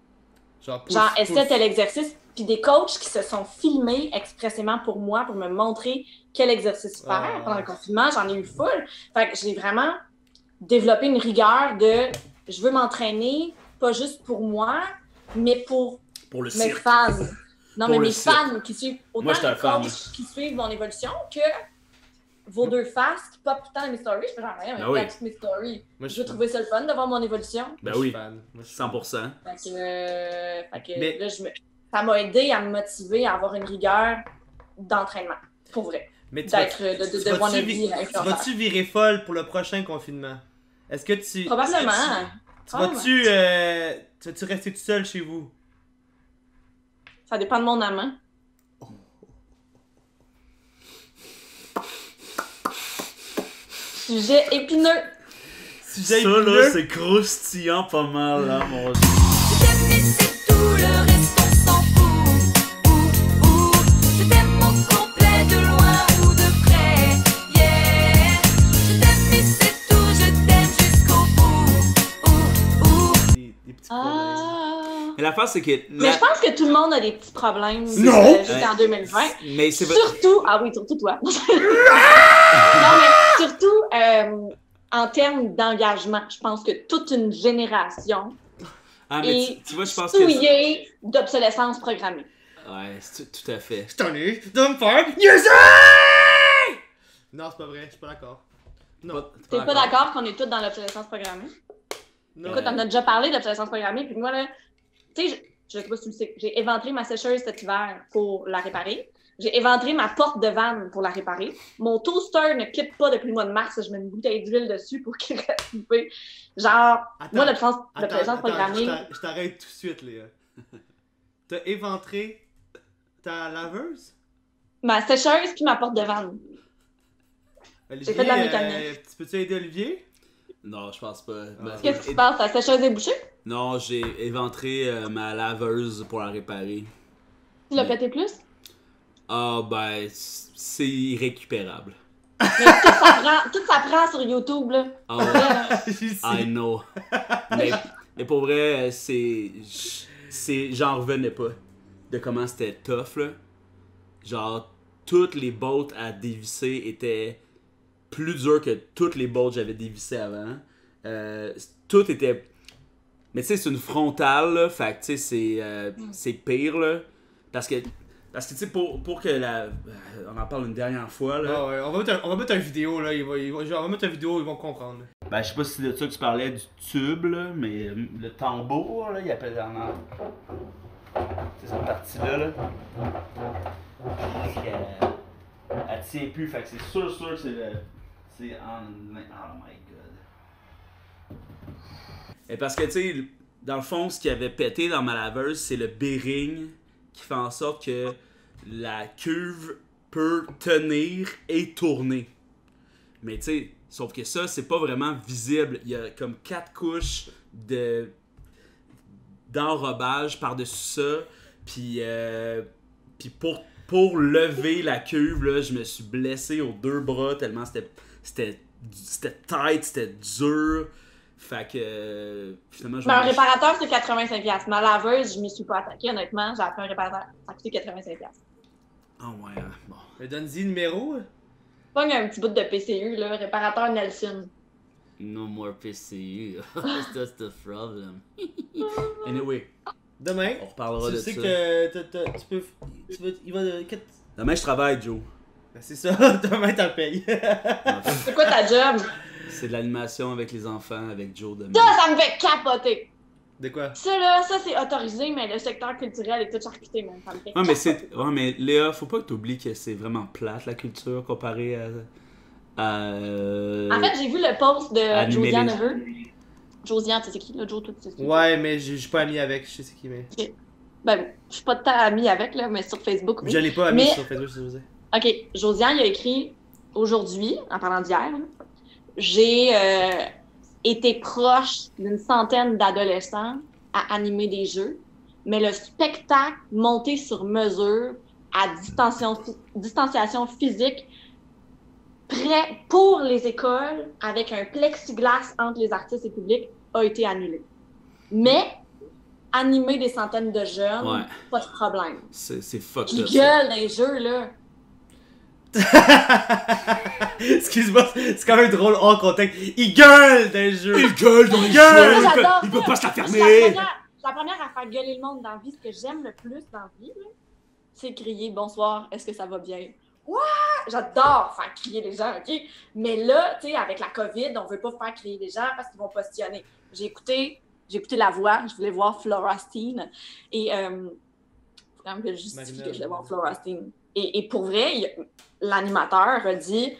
Genre, essaie tel exercice, puis des coachs qui se sont filmés expressément pour moi, pour me montrer quel exercice faire. Pendant le confinement, j'en ai eu full. Fait que j'ai vraiment développé une rigueur de je veux m'entraîner, pas juste pour moi, mais pour Pour le mes cirque. fans. Non, Pour mais le mes cirque. fans qui suivent autant Moi, j'étais un les fan. coachs qui suivent mon évolution que vos deux faces qui pop tout le temps dans mes stories. Je fais genre, rien, mais Ah oui. regarde toutes mes stories. Moi, Je veux trouver ça le fun de voir mon évolution. Ben Moi, je suis oui, fan. Moi, je suis 100%. Fait que Mais- là, ça m'a aidé à me motiver à avoir une rigueur d'entraînement. Pour vrai. Mais tu D'être, vas- de tu voir vas-tu notre vie tu influenceur. vas-tu virer folle pour le prochain confinement? Est-ce que tu... Probablement. Tu vas-tu vas-tu rester tout seul chez vous? Ça dépend de mon amant. Sujet épineux. Sujet Ça, épineux? là, c'est croustillant pas mal, là, mon Dieu. Je t'aime et c'est tout, le reste on s'en fout. Je t'aime au complet, de loin ou de près. Yeah. Je t'aime et c'est tout, je t'aime jusqu'au bout. Des petits problèmes. Mais l'affaire, c'est que... Mais je pense que tout le monde a des petits problèmes Non! jusqu'en 2020. Mais c'est vrai... Surtout, ah oui, surtout toi. Non, mais surtout en termes d'engagement. Je pense que toute une génération Ah, mais est tu vois, je pense que... souillée d'obsolescence programmée. Ouais, tout à fait. Je t'en ai de me faire niaiser! Non, c'est pas vrai, je suis pas d'accord. Non. T'es pas d'accord qu'on est tous dans l'obsolescence programmée? Non. Écoute, on a déjà parlé d'obsolescence programmée, puis moi, là, tu sais, je sais pas si tu le sais, j'ai éventré ma sécheuse cet hiver pour la réparer. J'ai éventré ma porte de vanne pour la réparer. Mon toaster ne quitte pas depuis le mois de mars. Je mets une bouteille d'huile dessus pour qu'il reste coupé. Genre, Attends, moi, l'obsolescence programmée... je t'arrête tout de suite, Léa. T'as éventré ta laveuse? Ma sécheuse puis ma porte de vanne. Olivier, fait de la mécanique. Tu peux-tu aider Olivier? Non, je pense pas. Qu'est-ce qui se passe? Ta sécheuse est bouchée? Non, j'ai éventré ma laveuse pour la réparer. Tu l'as pété plus? Ah, ben, c'est irrécupérable. Mais tout ça prend sur YouTube, là. Ah, Vrai, là. I know. mais pour vrai, j'en revenais pas de comment c'était tough, là. Genre, toutes les bolts à dévisser étaient plus durs que toutes les bolts que j'avais dévissées avant. Tout était... Mais tu sais, c'est une frontale, là. Fait que, tu sais, c'est pire, là. Parce que tu sais, pour que la... on en parle une dernière fois, là. Ah ouais, on va mettre une vidéo, là. On va mettre une vidéo, ils vont comprendre. là. Ben, je sais pas si c'est de ça que tu parlais, du tube, là, mais le tambour, là, il appelle c'est cette partie-là, là. Elle tient plus, fait que c'est sûr que c'est en... Oh my god. Et parce que, tu sais, dans le fond, ce qui avait pété dans ma laveuse, c'est le bearing qui fait en sorte que la cuve peut tenir et tourner. Mais tu sais, sauf que ça, c'est pas vraiment visible. Il y a comme 4 couches d'enrobage par-dessus ça. Puis pour lever la cuve, là, je me suis blessé aux 2 bras tellement c'était tight, c'était dur. Fait que finalement, je Mais un réparateur, c'est 85$. Ma laveuse, je m'y suis pas attaquée, honnêtement. J'ai appelé un réparateur. Ça a coûté 85$. Ah ouais, bon. Mais donne-y le numéro. Pogne un petit bout de PCU, là. Réparateur Nelson. No more PCU. That's the problem. Anyway, Demain, on reparlera tu de sais ça. que tu peux... il va... Demain, je travaille, Joe. Ben, c'est ça, demain t'en payes. C'est quoi ta job? C'est de l'animation avec les enfants, avec Joe demain. Ça me fait capoter. De quoi? Ça, là, ça, c'est autorisé, mais le secteur culturel est tout charcuté, même. Ça me fait capoter. Ouais, mais Léa, faut pas que t'oublies que c'est vraiment plate, la culture, comparée à En fait, j'ai vu le post de Animer Josiane les- Neveu. Josiane, tu sais qui, là? Joe, tout, tu sais qui. Ouais, mais je suis pas ami avec, je sais c'est qui, mais... Ben, je suis pas tant amie avec, là, mais sur Facebook, oui. Je l'ai pas mis Mais- sur Facebook, je vous ai. OK, Josiane, il a écrit aujourd'hui, en parlant d'hier, là, j'ai été proche d'une centaine d'adolescents à animer des jeux, mais le spectacle monté sur mesure à distanciation physique, prêt pour les écoles, avec un plexiglas entre les artistes et le public, a été annulé. Mais animer des centaines de jeunes, Ouais. pas de problème. C'est fucked Ils up. ça. gueulent dans les jeux, là. Excuse-moi, c'est quand même drôle hors contexte. Il gueule dans les jeux. Il gueule dans les gueule! jeux! Moi, j'adore Il peut ça. pas se la Moi, fermer! la première à faire gueuler le monde dans la vie, ce que j'aime le plus dans la vie, là, c'est crier bonsoir, est-ce que ça va bien? Ouais! J'adore faire crier les gens, OK? Mais là, tu sais, avec la COVID, on veut pas faire crier les gens parce qu'ils vont postionner. J'ai écouté La Voix, je voulais voir Flora Steen. Et, faut quand même que je justifie que je voulais voir Flora Steen. Et pour vrai, l'animateur a dit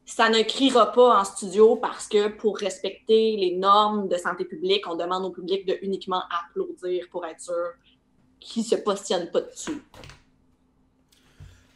ça ne criera pas en studio parce que pour respecter les normes de santé publique, on demande au public de uniquement applaudir pour être sûr qu'ils se positionnent pas dessus.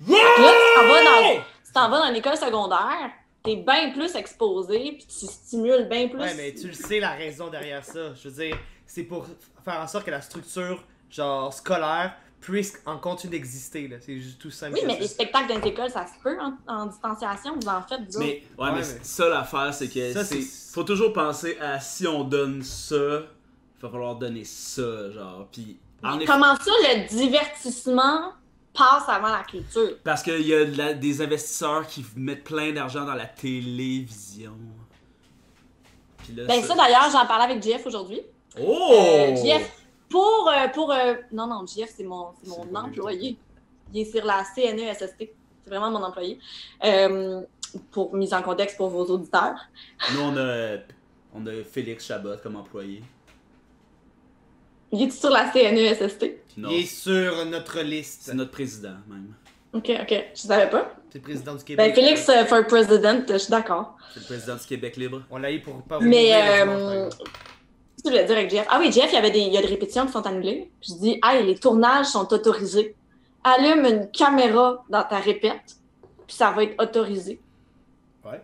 Fait que là, tu t'en vas dans l'école secondaire, t'es bien plus exposé, puis tu stimules bien plus. Ouais, mais tu le sais la raison derrière ça. Je veux dire, c'est pour faire en sorte que la structure, genre scolaire, puisse en continuer d'exister. Là. C'est juste tout simple. Oui, que mais ça. les spectacles dans les écoles, ça se peut en distanciation, vous en faites, vous autres. Mais, ouais, Ouais, mais mais- ça, l'affaire, c'est que Ça, c'est... c'est- faut toujours penser à si on donne ça, il va falloir donner ça, genre. Puis, en effet, Comment ça, le divertissement passe avant la culture? parce qu'il y a des investisseurs qui mettent plein d'argent dans la télévision. Puis là, Ben ça, d'ailleurs, j'en parlais avec Jeff aujourd'hui. Oh! Jeff, non, Jeff, c'est mon employé. Il est sur la CNESST. C'est vraiment mon employé. Pour mise en contexte pour vos auditeurs. Nous, on a Félix Chabot comme employé. Il est sur la CNESST. Non, Il est sur notre liste. c'est notre président, même. OK. Je savais pas. C'est le président du Ben, Québec. Félix, for president, je suis d'accord. C'est le président du Québec libre. On l'a eu pour pas Mais, ouvrir les dimanches, par exemple. qu'est-ce que je voulais dire avec Jeff? Ah oui, Jeff, il y a des répétitions qui sont annulées. Puis je dis, hey, les tournages sont autorisés. Allume une caméra dans ta répète, puis ça va être autorisé. Ouais.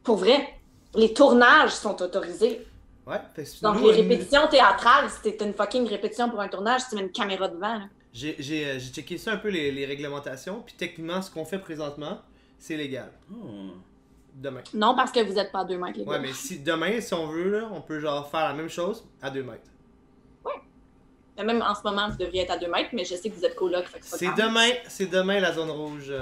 Pour vrai, les tournages sont autorisés. Ouais. Fait que Donc, nous, les répétitions théâtrales, si t'es une fucking répétition pour un tournage, tu mets une caméra devant. Là. J'ai checké ça un peu les réglementations. Puis techniquement, ce qu'on fait présentement, c'est légal. Oh. Demain. Non, parce que vous n'êtes pas à 2 mètres, les gars. Ouais, mais si demain, si on veut, là, on peut genre faire la même chose à 2 mètres. Même en ce moment, vous devriez être à 2 mètres, mais je sais que vous êtes coloc. Fait que C'est pas grave. demain la zone rouge.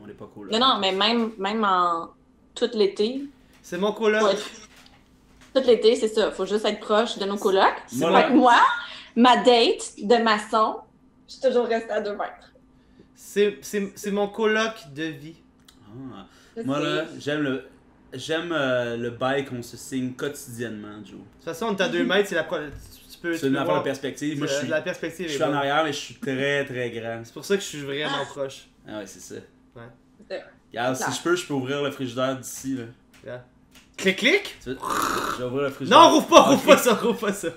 On est pas cool. Non, mais même en tout l'été, C'est mon coloc. faut être- tout l'été, c'est ça. Faut juste être proche de nos colocs. Voilà. Fait que moi, ma date de maçon, je suis toujours restée à 2 mètres. C'est mon coloc de vie. Ah. Je Moi, sais. là, j'aime le bail qu'on se signe quotidiennement, Joe. De toute façon, on est à 2 mètres, c'est la tu peux C'est une voir. affaire de perspective. Moi, je suis, La perspective je est suis en bonne. arrière, mais je suis très, très grand. C'est pour ça que je suis vraiment proche. Ah ouais, c'est ça. C'est- Regarde, Claire. si je peux ouvrir le frigidaire d'ici, là. Clic, clic! Tu veux- Je vais ouvrir le frigidaire. Non, rouvre pas Ok. ça, rouvre pas ça.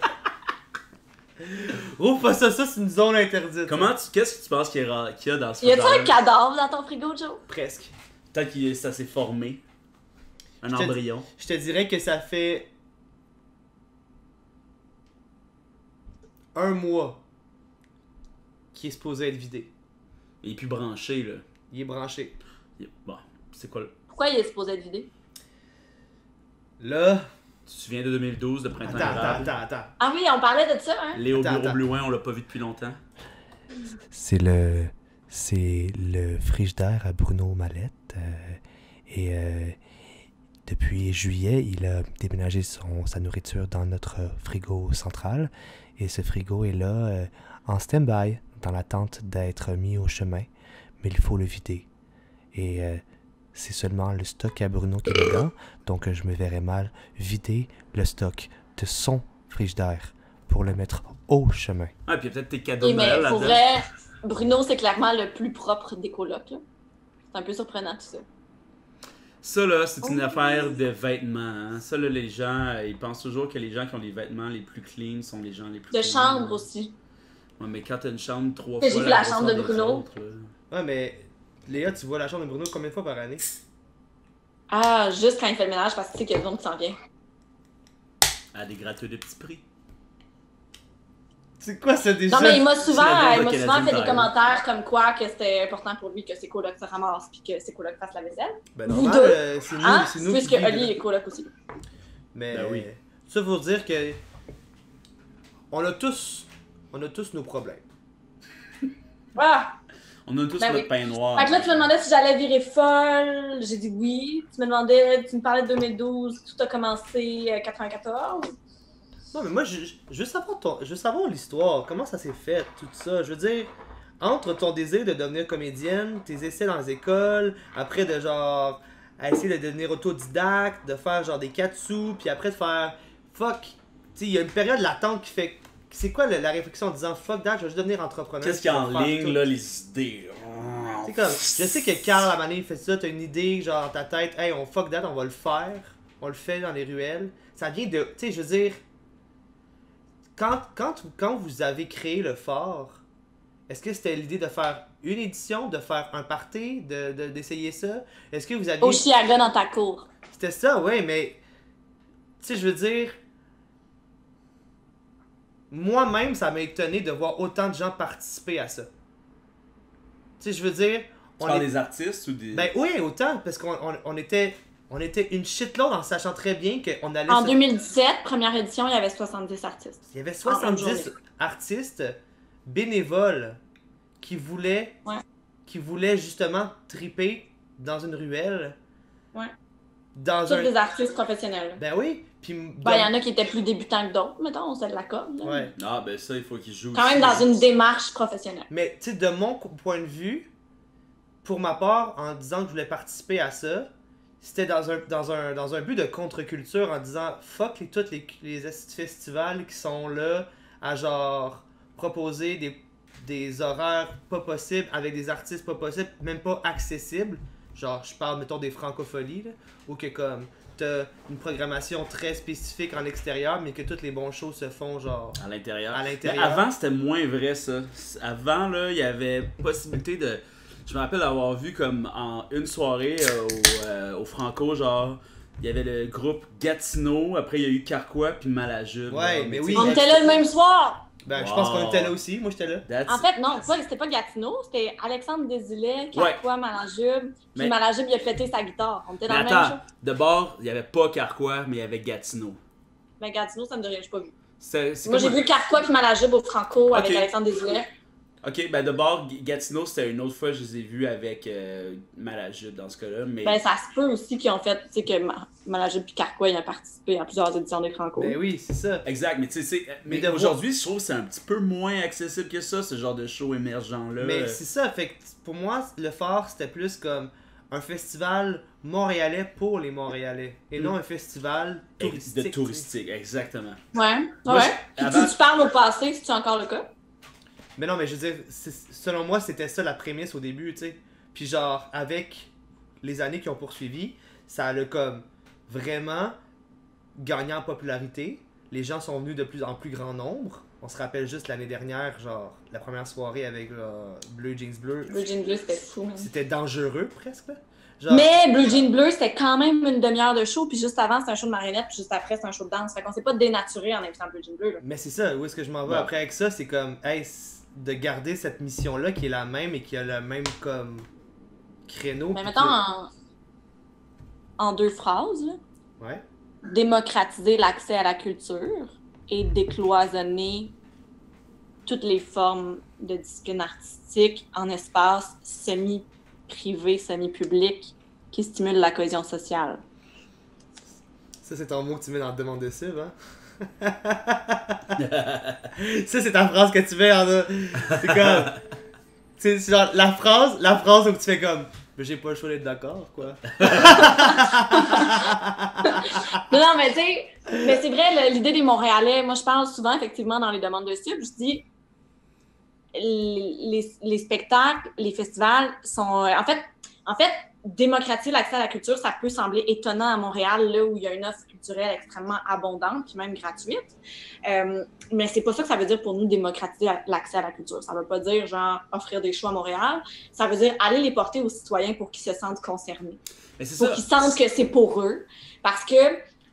Rouvre pas ça, c'est une zone interdite. Qu'est-ce que tu penses qu'il y a dans ce Y a-tu un frigidaire? cadavre dans ton frigo, Joe? Presque. Peut-être que ça s'est formé. Un Je te- embryon. Je te dirais que ça fait 1 mois qui est supposé être vidé. Il est plus branché, là. Il est branché. Bon, c'est quoi le... Pourquoi il est supposé être vidé? Là. Tu te souviens de 2012, de Printemps Attends, érable? attends. Ah oui, on parlait de ça, hein? Léo Attends, Bureau attends. Blouin, on l'a pas vu depuis longtemps. C'est le frigidaire à Bruno Mallette. Depuis juillet, il a déménagé sa nourriture dans notre frigo central. Et ce frigo est là en stand-by, dans l'attente d'être mis au chemin. Mais il faut le vider. Et c'est seulement le stock à Bruno qui est dedans. Donc je me verrais mal vider le stock de son frigidaire pour le mettre au chemin. Ah, puis il y a peut-être tes cadeaux Et de mais Noël pour là-dedans. vrai, Bruno, c'est clairement le plus propre des colocs. Là. C'est un peu surprenant tout ça. Ça, là, c'est une Oh. affaire de vêtements. Hein. Ça, là, les gens, ils pensent toujours que les gens qui ont les vêtements les plus clean sont les gens les plus De clean. chambre aussi. Ouais, mais quand t'as une chambre 3 J'ai fois vu la grosseur chambre de des Bruno. autres, là. Ouais, mais Léa, tu vois la chambre de Bruno combien de fois par année? Ah, juste quand il fait le ménage parce que tu sais qu'il y a du monde qui s'en vient. À des gratteux de petits prix. C'est quoi ça déjà? Non, mais il m'a souvent, la bourse de il m'a souvent Canadian fait des Tire. commentaires comme quoi que c'était important pour lui que ses colocs se ramassent puis que ses colocs fassent la vaisselle. Ben Vous normal, deux. c'est nous, Hein? c'est nous Puisque qui vivons Oli dedans. est coloc aussi. Mais Ben oui. ça pour dire que on a tous nos problèmes. Ah! On a tous Ben notre oui. pain noir. Fait que là, tu me demandais si j'allais virer folle. J'ai dit oui. Tu me parlais de 2012, tout a commencé 94. Non, mais moi, je veux savoir l'histoire. Comment ça s'est fait, tout ça. Je veux dire, entre ton désir de devenir comédienne, tes essais dans les écoles, après de genre, à essayer de devenir autodidacte, de faire genre des katsu, puis après de faire fuck. Tu sais, il y a une période latente qui fait. C'est quoi la réflexion en disant fuck that, je vais juste devenir entrepreneur. Qu'est-ce qu'il y a en je vais faire ligne, tout. là, les idées? C'est comme, je sais que Carl à Mané fait ça, t'as une idée, genre dans ta tête, hey, on fuck that, on va le faire, on le fait dans les ruelles. Ça vient de, tu sais, je veux dire, quand vous avez créé le fort, est-ce que c'était l'idée de faire une édition, de faire un party, d'essayer ça? Est-ce que vous aviez... Au Chiaga dans ta cour. C'était ça, ouais, mais, tu sais, je veux dire, moi-même, ça m'a étonné de voir autant de gens participer à ça. Tu sais, je veux dire... Tu parles des artistes ou des... Ben oui, autant, parce qu'on était une shitload en sachant très bien qu'on allait... En 2017, première édition, il y avait 70 artistes. Il y avait En une 70 artistes bénévoles qui voulaient justement triper dans une ruelle. Ouais. Dans Tous un... des artistes professionnels. Ben oui, puis... Ben, il y en a qui étaient plus débutants que d'autres, mettons, on se l'accorde. là. Ouais. Ah, ben ça, il faut qu'ils jouent. Quand même dans une démarche professionnelle. Mais tu sais, de mon point de vue, pour ma part, en disant que je voulais participer à ça, c'était dans un but de contre-culture, en disant fuck tous les festivals qui sont là à genre proposer des horaires pas possibles avec des artistes pas possibles, même pas accessibles. Genre, je parle, mettons, des francopholies, là, où que comme t'as une programmation très spécifique en extérieur, mais que tous les bons shows se font genre À l'intérieur. à Mais l'intérieur. avant, c'était moins vrai, ça. Avant, là, il y avait possibilité de... Je me rappelle avoir vu comme en une soirée au Franco, genre, il y avait le groupe Gatineau, après il y a eu Carquois, puis Malajube. Ouais, genre, mais tu oui. sais, On était là le même soir! Ben, je Wow. pense qu'on était là aussi, moi j'étais là. that's- En fait, non, c'était pas Gatineau, c'était Alexandre Desilets, Carquois, Malajube. Puis Mais- Malajube, il a pété sa guitare. On était dans Mais le même show. attends, de bord, il n'y avait pas Carquois, mais il y avait Gatineau. Mais Gatineau, ça me dit rien, j'ai pas vu. C'est Moi, j'ai comme- vu Carquois puis Malajube au Franco avec Ok. Alexandre Desilets. Ok, ben de bord, Gatineau, c'était une autre fois, je les ai vus avec Malajube dans ce cas-là, mais... Ben, ça se peut aussi qu'ils ont fait, tu sais, que Malajube puis Carquois, ils ont participé à plusieurs éditions des Franco. Ben oui, c'est ça. Exact, mais tu sais, mais de aujourd'hui, je trouve que c'est un petit peu moins accessible que ça, ce genre de show émergent-là. Mais c'est ça, fait que pour moi, le phare c'était plus comme un festival montréalais pour les Montréalais et non un festival touristique. De touristique, exactement. Ouais, Moi, ouais. Puis avant- tu parles au passé, c'est-tu encore le cas? Mais non, mais je veux dire, selon moi, c'était ça la prémisse au début, tu sais. Puis genre, avec les années qui ont poursuivi, ça a comme vraiment gagné en popularité. Les gens sont venus de plus en plus grand nombre. On se rappelle juste l'année dernière, genre, la première soirée avec Bleu Jeans Bleu. Blue Jean Bleu, c'était fou, man. C'était dangereux, presque, là. Genre, Mais Blue Jean Bleu, c'était quand même une demi-heure de show, puis juste avant, c'était un show de marionnette, puis juste après, c'était un show de danse. Fait qu'on s'est pas dénaturé en invitant Blue Jean Bleu, là. Mais c'est ça, où est-ce que je m'en vais Ouais. après avec ça, c'est comme, hey, de garder cette mission-là qui est la même et qui a le même, comme, créneau. Mais puis mettons en deux phrases, là. Ouais. Démocratiser l'accès à la culture et décloisonner toutes les formes de discipline artistique en espace semi-privé, semi-public qui stimule la cohésion sociale. Ça, c'est ton mot que tu mets dans la demande de sub, hein? Ça, c'est ta phrase que tu mets en... C'est comme... C'est genre la phrase où tu fais comme... Mais j'ai pas le choix d'être d'accord, quoi. Non, mais tu sais, mais c'est vrai, l'idée des Montréalais, moi je parle souvent effectivement dans les demandes de sub, je dis les spectacles, les festivals sont... En fait, démocratiser l'accès à la culture, ça peut sembler étonnant à Montréal, là où il y a une offre culturelle extrêmement abondante, puis même gratuite. Mais c'est pas ça que ça veut dire pour nous, démocratiser l'accès à la culture. Ça veut pas dire, genre, offrir des choix à Montréal. Ça veut dire aller les porter aux citoyens pour qu'ils se sentent concernés. Mais c'est Pour ça. qu'ils sentent que c'est pour eux. Parce que,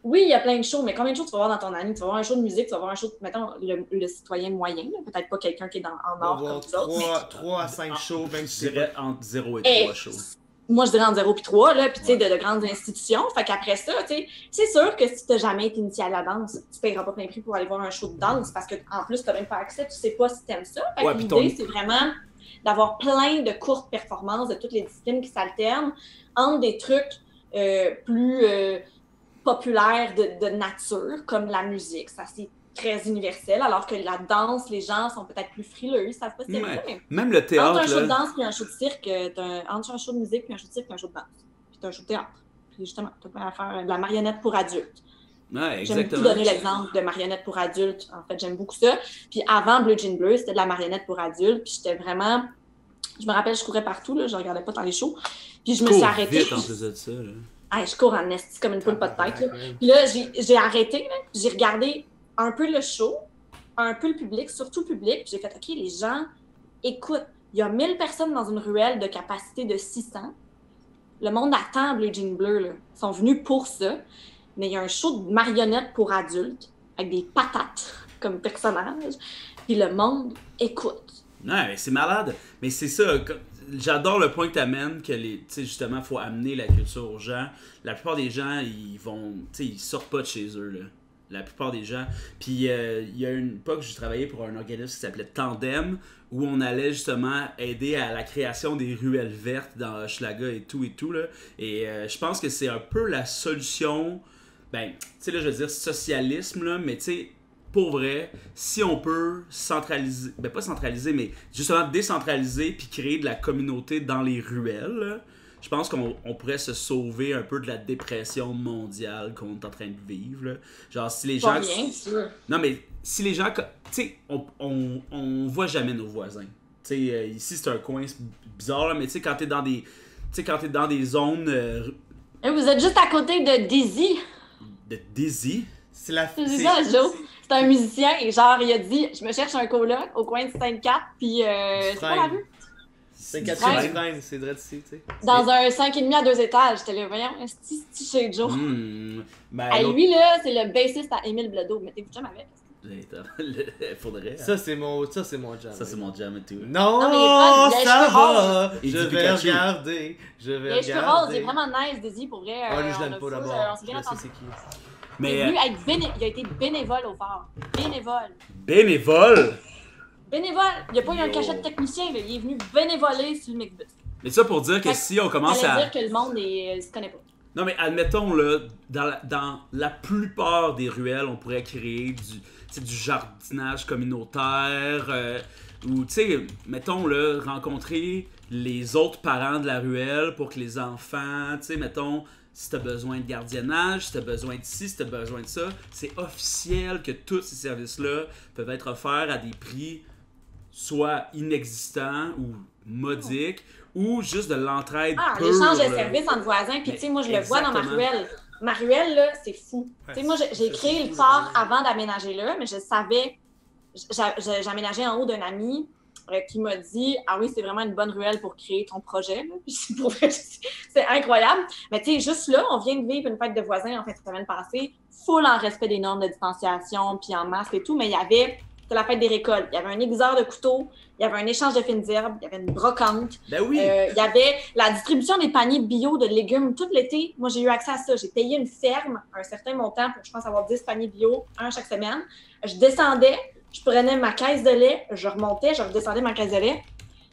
oui, il y a plein de shows, mais combien de shows tu vas voir dans ton année? Tu vas voir un show de musique, tu vas voir un show, mettons, le citoyen moyen, là, peut-être pas quelqu'un qui est en or comme vous autres. 3 à 5 shows, même Je si c'est dirais entre 0 et Eh, 3 shows. Moi, je dirais entre 0 et 3, là, puis tu sais, de grandes institutions. Fait qu'après ça, tu sais, c'est sûr que si tu n'as jamais été initié à la danse, tu ne paieras pas plein prix pour aller voir un show de danse parce qu'en plus, tu n'as même pas accès, tu sais pas si tu aimes ça. Fait Ouais, que puis l'idée, c'est vraiment d'avoir plein de courtes performances de toutes les disciplines qui s'alternent entre des trucs plus populaires de nature, comme la musique. Ça, c'est très universel, alors que la danse, les gens sont peut-être plus frileux, ils savent pas si c'est Ouais. ça, mais Même le entre théâtre, un show de là. danse puis un show de cirque, entre un show de musique puis un show de cirque puis un show de danse. Puis t'as un show de théâtre. Puis justement, t'as pas à faire de la marionnette pour adultes. Ouais, J'aime beaucoup exactement. donner l'exemple de marionnette pour adultes. En fait, j'aime beaucoup ça. Puis avant Blue Jean Bleu, c'était de la marionnette pour adultes. Puis j'étais vraiment... Je me rappelle, je courais partout, là, je regardais pas dans les shows. Puis je me suis Cours arrêtée. vite en plus de ça, là. Hey, je cours en esti comme une poule pas de tête. Là. Puis là, j'ai arrêté, là, j'ai regardé un peu le show, un peu le public, surtout le public, puis j'ai fait, OK, les gens écoutent. Il y a 1000 personnes dans une ruelle de capacité de 600. Le monde attend Blue Jean Bleu, là. Ils sont venus pour ça. Mais il y a un show de marionnettes pour adultes, avec des patates comme personnages, puis le monde écoute. Ouais, mais c'est malade. Mais c'est ça. J'adore le point que tu amènes, que justement, il faut amener la culture aux gens. La plupart des gens, ils sortent pas de chez eux, là. La plupart des gens. Puis il y a une époque, j'ai travaillé pour un organisme qui s'appelait Tandem, où on allait justement aider à la création des ruelles vertes dans Hochelaga et tout, là. Et je pense que c'est un peu la solution, ben, tu sais, là, je veux dire socialisme, là, mais tu sais, pour vrai, si on peut centraliser, ben pas centraliser, mais justement décentraliser puis créer de la communauté dans les ruelles, là, je pense qu'on pourrait se sauver un peu de la dépression mondiale qu'on est en train de vivre, là. Genre, si les gens... Pas rien, sûr. Non, mais si les gens... Tu sais, on voit jamais nos voisins. Tu sais, ici, c'est un coin bizarre, là, mais tu sais, quand t'es dans des... Tu sais, quand t'es dans des zones... Et vous êtes juste à côté de Dizzy. de Dizzy. C'est la C'est ça, Joe. C'est un musicien et genre, il a dit, je me cherche un coloc au coin de Sainte-Cat, puis c'est pas la rue. C'est Ouais. 4 freines, c'est vrai ici, tu sais. Dans un 5,5 à 2 étages. J'étais là, voyons, c'est chez Joe. Ben, Hey, l'autre- lui, là, c'est le bassiste à Émile Bledo. Mettez-vous jamais avec. Faudrait. Ça, c'est mon jam. Ça, c'est mon jam et tout. Non, Non, mais il est fun, il a les ça cheveux va. Il Je dit vais Pikachu. regarder. Je vais Il a les cheveux roses, il regarder. est vraiment nice, Dizzy, pour vrai. Ah, lui, je on l'aime a pas full, d'abord. on s'est Je bien sais entendu. c'est qui. Il est Mais venu être il a été bénévole au phare. Bénévole. bénévole! Bénévole. Il a pas eu un cachet de technicien, là. Il est venu bénévoler sur le Mixbus. Mais ça pour dire que Fait- si on commence Ça veut à... dire que le monde se connaît pas. Non, mais admettons, là, dans la plupart des ruelles, on pourrait créer du jardinage communautaire, ou, tu sais, mettons, là, rencontrer les autres parents de la ruelle pour que les enfants, tu sais, mettons, si t'as besoin de gardiennage, si t'as besoin de ci, si t'as besoin de ça, c'est officiel que tous ces services-là peuvent être offerts à des prix soit inexistants ou modiques, ou juste de l'entraide Ah, pure, l'échange de là. services entre voisins. Puis, Mais tu sais, moi, je le vois dans ma exactement. ruelle. Ma ruelle, là, c'est fou. Ouais, Tu sais, moi, j'ai ça, créé c'est le fou, phare là. avant d'aménager là, mais je savais. J'aménageais en haut d'un ami qui m'a dit « Ah oui, c'est vraiment une bonne ruelle pour créer ton projet. » Puis pour vrai, c'est incroyable. Mais tu sais, juste là, on vient de vivre une fête de voisins en fin de semaine passée, full en respect des normes de distanciation, puis en masque et tout, mais il y avait... C'était la fête des récoltes. Il y avait un aiguiseur de couteaux, il y avait un échange de fines herbes, il y avait une brocante. Ben oui! Il y avait la distribution des paniers bio de légumes tout l'été. Moi, j'ai eu accès à ça. J'ai payé une ferme un certain montant pour, je pense, avoir 10 paniers bio, un chaque semaine. Je descendais, je prenais ma caisse de lait, je remontais, je redescendais ma caisse de lait.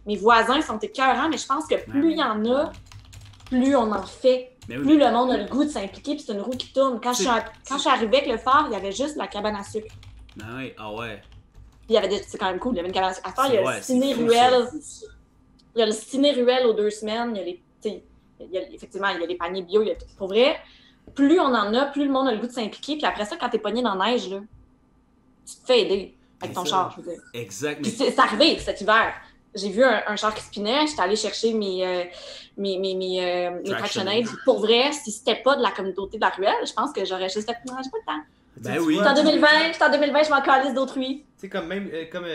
Mes voisins sont écœurants, mais je pense que plus il y en a, plus on en fait. Ben oui. Plus le monde a le goût de s'impliquer, puis c'est une roue qui tourne. Quand je suis arrivée avec le phare, il y avait juste la cabane à sucre. Ben oui, ah ouais. Puis il y avait c'est quand même cool, il y avait une cabane à sucre. À faire, il y a Ouais, le c'est ciné-ruelle. Il y a le ciné-ruelle aux 2 semaines. Il y a les, tu sais, effectivement, il y a les paniers bio. Pour vrai, plus on en a, plus le monde a le goût de s'impliquer. Puis après ça, quand t'es pogné dans la neige, là, tu te fais aider avec ton C'est char, ça. je veux dire. Exact. Puis Mais c'est arrivé cet hiver. j'ai vu un char qui spinait, j'étais allée chercher mes Traction Aid. Pour vrai, si c'était pas de la communauté de la ruelle, je pense que j'aurais juste fait « Non, j'ai pas le temps. Ben Tu oui. vois, J'étais en 2020, je m'en calisse d'autrui. » Tu sais, comme même, comme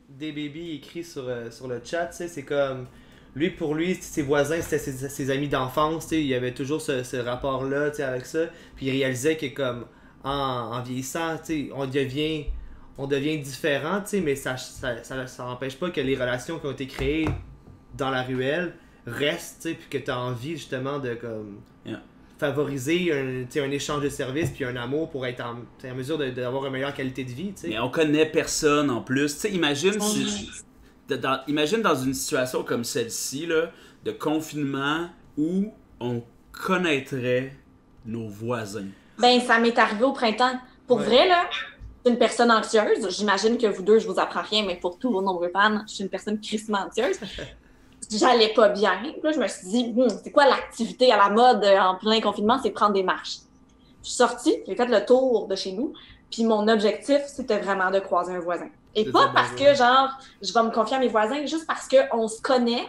D-Baby écrit sur le chat, tu sais, c'est comme, lui, pour lui, ses voisins, c'était ses amis d'enfance, tu sais, il y avait toujours ce rapport-là, tu sais, avec ça, puis il réalisait que, comme, en vieillissant, tu sais, on devient différent, tu sais, mais ça n'empêche pas que les relations qui ont été créées dans la ruelle restent, tu sais, puis que tu as envie, justement, de, comme... Yeah. favoriser un échange de services puis un amour pour être en mesure d'avoir une meilleure qualité de vie, tu sais. Mais on connaît personne en plus. Tu sais, imagine dans une situation comme celle-ci, là, de confinement où on connaîtrait nos voisins. Ben, ça m'est arrivé au printemps. Pour vrai, là, je suis une personne anxieuse. J'imagine que vous deux, je vous apprends rien, mais pour tous vos nombreux fans, je suis une personne crissement anxieuse. J'allais pas bien. Puis là, je me suis dit, c'est quoi l'activité à la mode en plein confinement? C'est prendre des marches. Je suis sortie, j'ai fait le tour de chez nous, puis mon objectif, c'était vraiment de croiser un voisin. Et pas parce que, genre, je vais me confier à mes voisins, juste parce qu'on se connaît,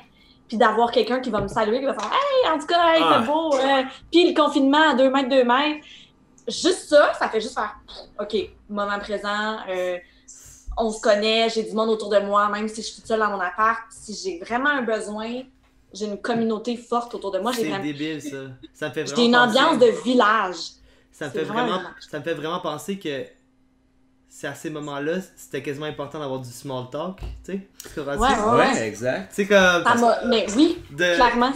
puis d'avoir quelqu'un qui va me saluer, qui va faire « Hey, en tout cas, hey, c'est beau! Puis le confinement à 2 mètres, 2 mètres. Juste ça fait juste faire « OK, moment présent, on se connaît, j'ai du monde autour de moi, même si je suis toute seule dans mon appart. Si j'ai vraiment un besoin, j'ai une communauté forte autour de moi. C'est débile, ça. Ça me fait vraiment j'ai une ambiance de village. Ça me fait vraiment penser que c'est à ces moments-là, c'était quasiment important d'avoir du small talk, tu sais. Ouais, exact. C'est comme... Mais oui, clairement.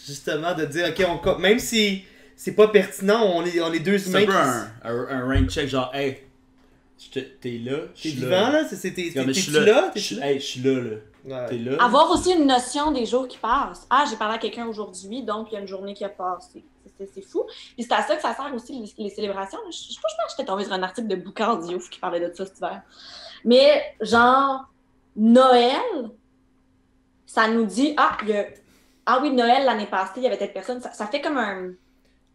Justement, de dire, OK, même si c'est pas pertinent, on est deux humains. C'est un peu un rain check, genre, hey, t'es là, t'es vivant, là? T'es-tu là? Hey, je suis là, là. Ouais. T'es là. Avoir aussi une notion des jours qui passent. Ah, j'ai parlé à quelqu'un aujourd'hui, donc il y a une journée qui a passé. C'est fou. Puis c'est à ça que ça sert aussi les célébrations. Je pense que j'étais tombée sur un article de Boucard Diouf qui parlait de ça cet hiver. Mais genre, Noël, ça nous dit, ah oui, Noël l'année passée, il y avait telle personne. Ça fait comme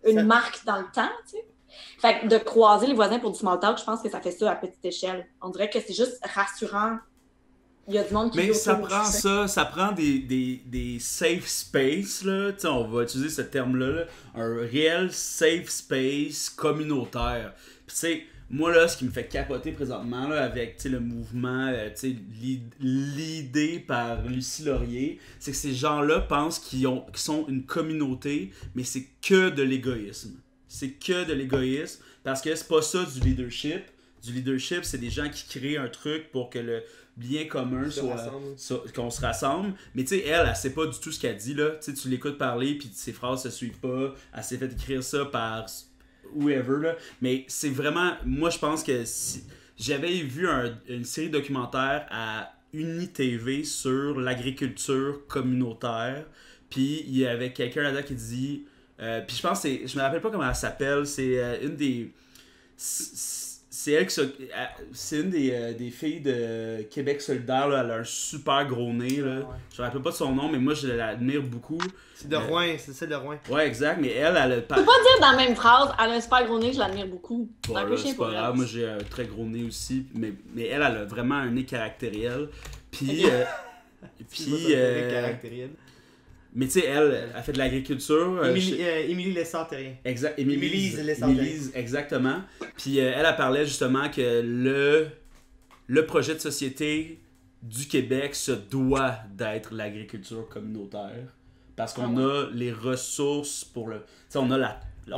une marque dans le temps, tu sais. Fait que de croiser les voisins pour du small talk, je pense que ça fait ça à petite échelle. On dirait que c'est juste rassurant. Il y a du monde qui... Mais ça prend des safe space, là. Tu sais, on va utiliser ce terme-là, là. Un réel safe space communautaire. Puis tu sais, moi, là, ce qui me fait capoter présentement, là, avec, tu sais, le mouvement, tu sais, l'idée par Lucie Laurier, c'est que ces gens-là pensent qu'ils sont une communauté, mais c'est que de l'égoïsme. C'est que de l'égoïsme, parce que c'est pas ça du leadership. Du leadership, c'est des gens qui créent un truc pour que le bien commun qu'on se rassemble. Mais tu sais, elle sait pas du tout ce qu'elle dit, là. Tu sais, tu l'écoutes parler, puis ses phrases se suivent pas. Elle s'est fait écrire ça par whoever, là. Mais c'est vraiment... Moi, je pense que si j'avais vu une série documentaire à UniTV sur l'agriculture communautaire, puis il y avait quelqu'un là-dedans qui dit... puis je pense que je me rappelle pas comment elle s'appelle, c'est une des... C'est elle c'est une des filles de Québec solidaire, là. Elle a un super gros nez, là. Ouais. Je me rappelle pas de son nom, mais moi je l'admire beaucoup. C'est de Rouen, c'est celle de Rouen. Ouais, exact, mais elle a... Tu peux pas dire dans la même phrase, elle a un super gros nez, je l'admire beaucoup. Bon, là, c'est pas grave, moi j'ai un très gros nez aussi, mais elle a vraiment un nez caractériel. Puis... caractériel. Mais tu sais, elle fait de l'agriculture. Émilie Lessard-Terrien. Exact. Émilie Lessard-Terrien. Exactement. Puis elle parlait justement que le projet de société du Québec se doit d'être l'agriculture communautaire. Parce qu'on a les ressources pour le... Tu sais, on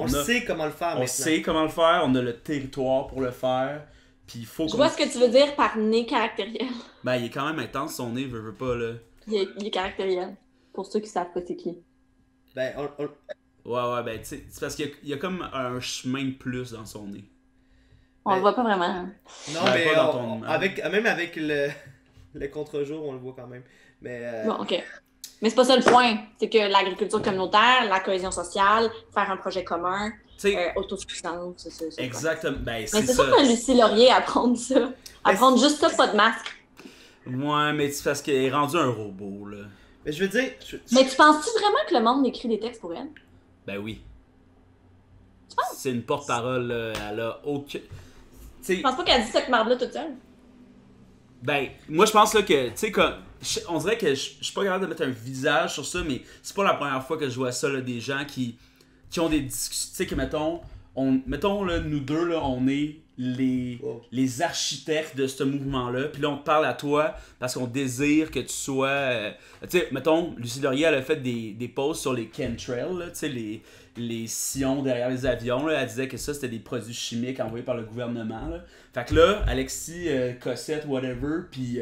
sait comment le faire. On sait comment le faire, on a le territoire pour le faire. Puis il faut... Je vois ce que tu veux dire par nez caractériel. Ben, il est quand même intense, son nez, veut pas, là. Il est caractériel. Pour ceux qui savent pas c'est qui. Ben, Ouais, ben, tu sais, c'est parce qu'il y a comme un chemin de plus dans son nez. On le voit pas vraiment. Non, mais même avec le contre-jour, on le voit quand même. Mais, Bon, ok. Mais c'est pas ça le point. C'est que l'agriculture communautaire, la cohésion sociale, faire un projet commun, autosuffisance, c'est exactement. Ben, mais c'est sûr que Lucie Laurier apprendre ça. Apprendre juste ça, pas de masque. Ouais, mais c'est parce qu'elle est rendue un robot, là. Mais je veux dire... Mais tu penses-tu vraiment que le monde écrit des textes pour elle? Ben oui. Tu penses? C'est une porte-parole, elle a aucun... Tu penses pas qu'elle dit cette marde-là toute seule? Ben, moi je pense là que, tu sais, on dirait que je suis pas capable de mettre un visage sur ça, mais c'est pas la première fois que je vois ça, là, des gens qui ont des discussions, tu sais, que mettons là, nous deux, là, on est les architectes de ce mouvement-là, puis là on te parle à toi parce qu'on désire que tu sois, tu sais, mettons, Lucie Laurier, elle a fait des posts sur les chemtrails, là, tu sais, les sillons derrière les avions, là, elle disait que ça c'était des produits chimiques envoyés par le gouvernement, là. Fait que là, Alexis Cossette, whatever, puis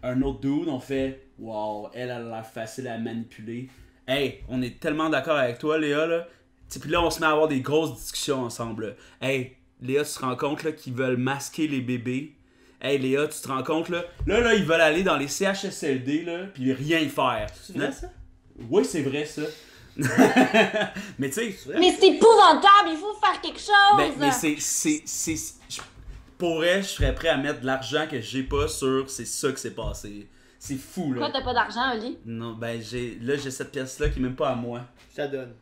un autre dude, on fait « Wow, elle a l'air facile à manipuler. » Hey, on est tellement d'accord avec toi, Léa, là. Puis là, on se met à avoir des grosses discussions ensemble, là. Hey, Léa, tu te rends compte là, qu'ils veulent masquer les bébés? Hey, Léa, tu te rends compte, là, ils veulent aller dans les CHSLD, là, puis rien y faire. C'est vrai, ça? Oui, c'est vrai, ça. Mais tu sais... Mais c'est épouvantable, il faut faire quelque chose! Mais pour vrai, je serais prêt à mettre de l'argent que j'ai pas sur c'est ça qui s'est passé. C'est fou, là. Pourquoi t'as pas d'argent, Oli? Non, ben j'ai cette pièce-là qui est même pas à moi. Je te la donne.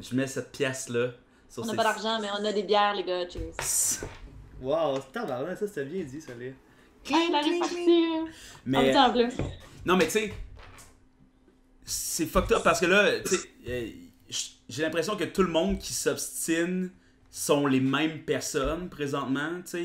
Je mets cette pièce-là sur On n'a pas d'argent, mais on a des bières, les gars, cheers. Wow, c'est tabarnak, ça c'était bien dit, ça, Léa. Hey, là, elle est partie. Mais, En plus. non, mais tu sais, c'est fucked up parce que là, tu sais, j'ai l'impression que tout le monde qui s'obstine sont les mêmes personnes présentement. Tu sais,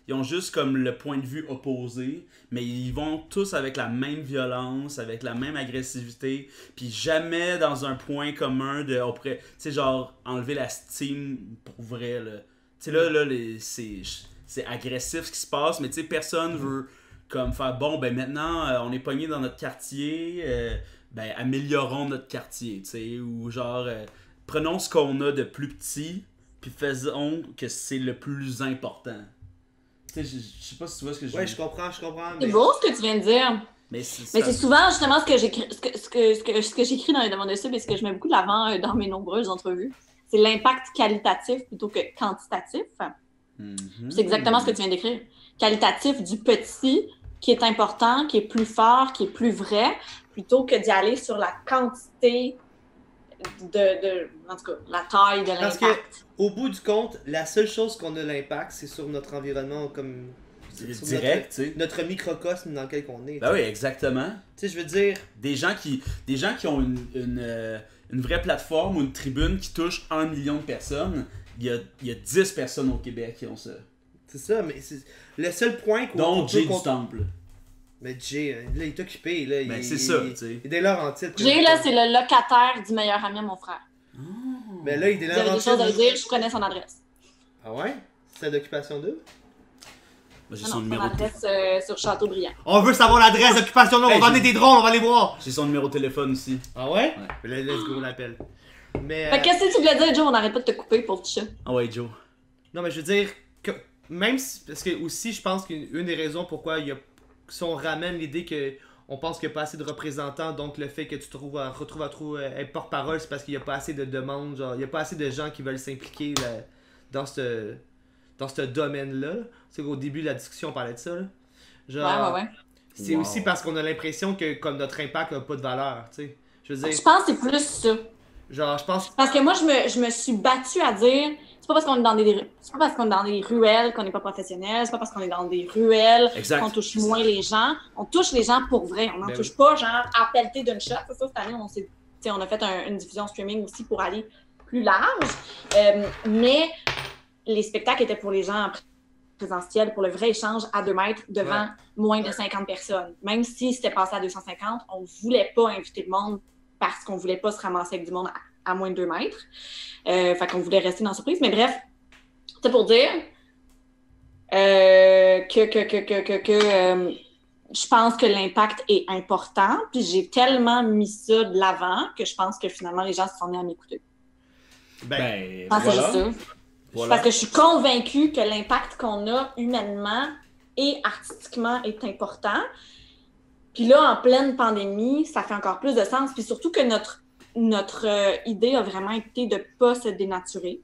ils ont juste comme le point de vue opposé, mais ils vont tous avec la même violence, avec la même agressivité, puis jamais dans un point commun de, on pourrait, tu sais, genre, enlever la steam pour vrai, là. Tu sais, là c'est agressif ce qui se passe, mais tu sais, personne veut comme faire, bon, ben maintenant, on est pogné dans notre quartier, ben améliorons notre quartier, tu sais, ou genre, prenons ce qu'on a de plus petit, puis faisons que c'est le plus important. Tu sais, je sais pas si tu vois ce que je veux Ouais, dire. je comprends. C'est beau ce que tu viens de dire. Mais c'est souvent justement ce que j'écris dans les demandes de sub et ce que je mets beaucoup de l'avant dans mes nombreuses entrevues. C'est l'impact qualitatif plutôt que quantitatif. C'est exactement ce que tu viens d'écrire. Qualitatif du petit qui est important, qui est plus fort, qui est plus vrai, plutôt que d'y aller sur la quantité en tout cas, la taille de Parce l'impact. que, au bout du compte, la seule chose qu'on a l'impact, c'est sur notre environnement, comme sur direct, tu sais. notre microcosme dans lequel on est. Ben oui, exactement. Tu sais, je veux dire, Des gens qui ont une vraie plateforme ou une tribune qui touche 1 million de personnes, il y a 10 personnes au Québec qui ont ça. c'est ça, mais c'est le seul point qu'on Donc Jay du qu'on- Temple. Mais Jay, là, il est occupé, là. Ben, il, c'est ça, tu sais. Il est dès l'heure en titre. Jay, là, c'est le locataire du meilleur ami à mon frère. Mais là, il est dès Vous avez l'heure en des choses à titre. dire, je connais son adresse. Ah ouais? C'est d'occupation 2? Moi, j'ai Ah son non, numéro son adresse sur Châteaubriand. On veut savoir l'adresse d'occupation 2, Hey, on va amener des drones, on va les voir! J'ai son numéro de téléphone aussi. Ah ouais? Ouais. Mais là, let's go, on l'appelle. Mais. Fait que qu'est-ce que tu voulais dire, Joe? On n'arrête pas de te couper pour le chat. Ah ouais, Joe. Non, mais je veux dire, que même si. Parce que aussi, je pense qu'une des raisons pourquoi il y a. Si on ramène l'idée que. On pense qu'il n'y a pas assez de représentants, donc le fait que tu te retrouves à trop être porte-parole, c'est parce qu'il n'y a pas assez de demandes, genre, il n'y a pas assez de gens qui veulent s'impliquer là, dans ce domaine-là. Tu sais qu'au début de la discussion, on parlait de ça. Là. Genre, Ouais. c'est Wow. aussi parce qu'on a l'impression que comme notre impact n'a pas de valeur, tu sais. Je veux Je dire, pense que c'est plus ça. genre, je pense. Parce que moi, je me suis battue à dire, c'est pas parce qu'on est dans des ruelles qu'on n'est pas professionnel, c'est pas parce qu'on est dans des ruelles Exact. qu'on touche moins les gens. On touche les gens pour vrai. On n'en Ben touche pas, genre, à pelleter d'une shot. C'est ça, cette année, on a fait une diffusion streaming aussi pour aller plus large. Mais les spectacles étaient pour les gens en présentiel, pour le vrai échange à 2 mètres devant moins de 50 personnes. Même si c'était passé à 250, on voulait pas inviter le monde parce qu'on voulait pas se ramasser avec du monde à moins de 2 mètres. Fait qu'on voulait rester dans la surprise. Mais bref, c'est pour dire je pense que l'impact est important. Puis j'ai tellement mis ça de l'avant que je pense que finalement les gens se sont mis à m'écouter. Ben, Je pense que c'est juste ça. Voilà. Parce que je suis convaincue que l'impact qu'on a humainement et artistiquement est important. Puis là, en pleine pandémie, ça fait encore plus de sens. Puis surtout que notre idée a vraiment été de ne pas se dénaturer.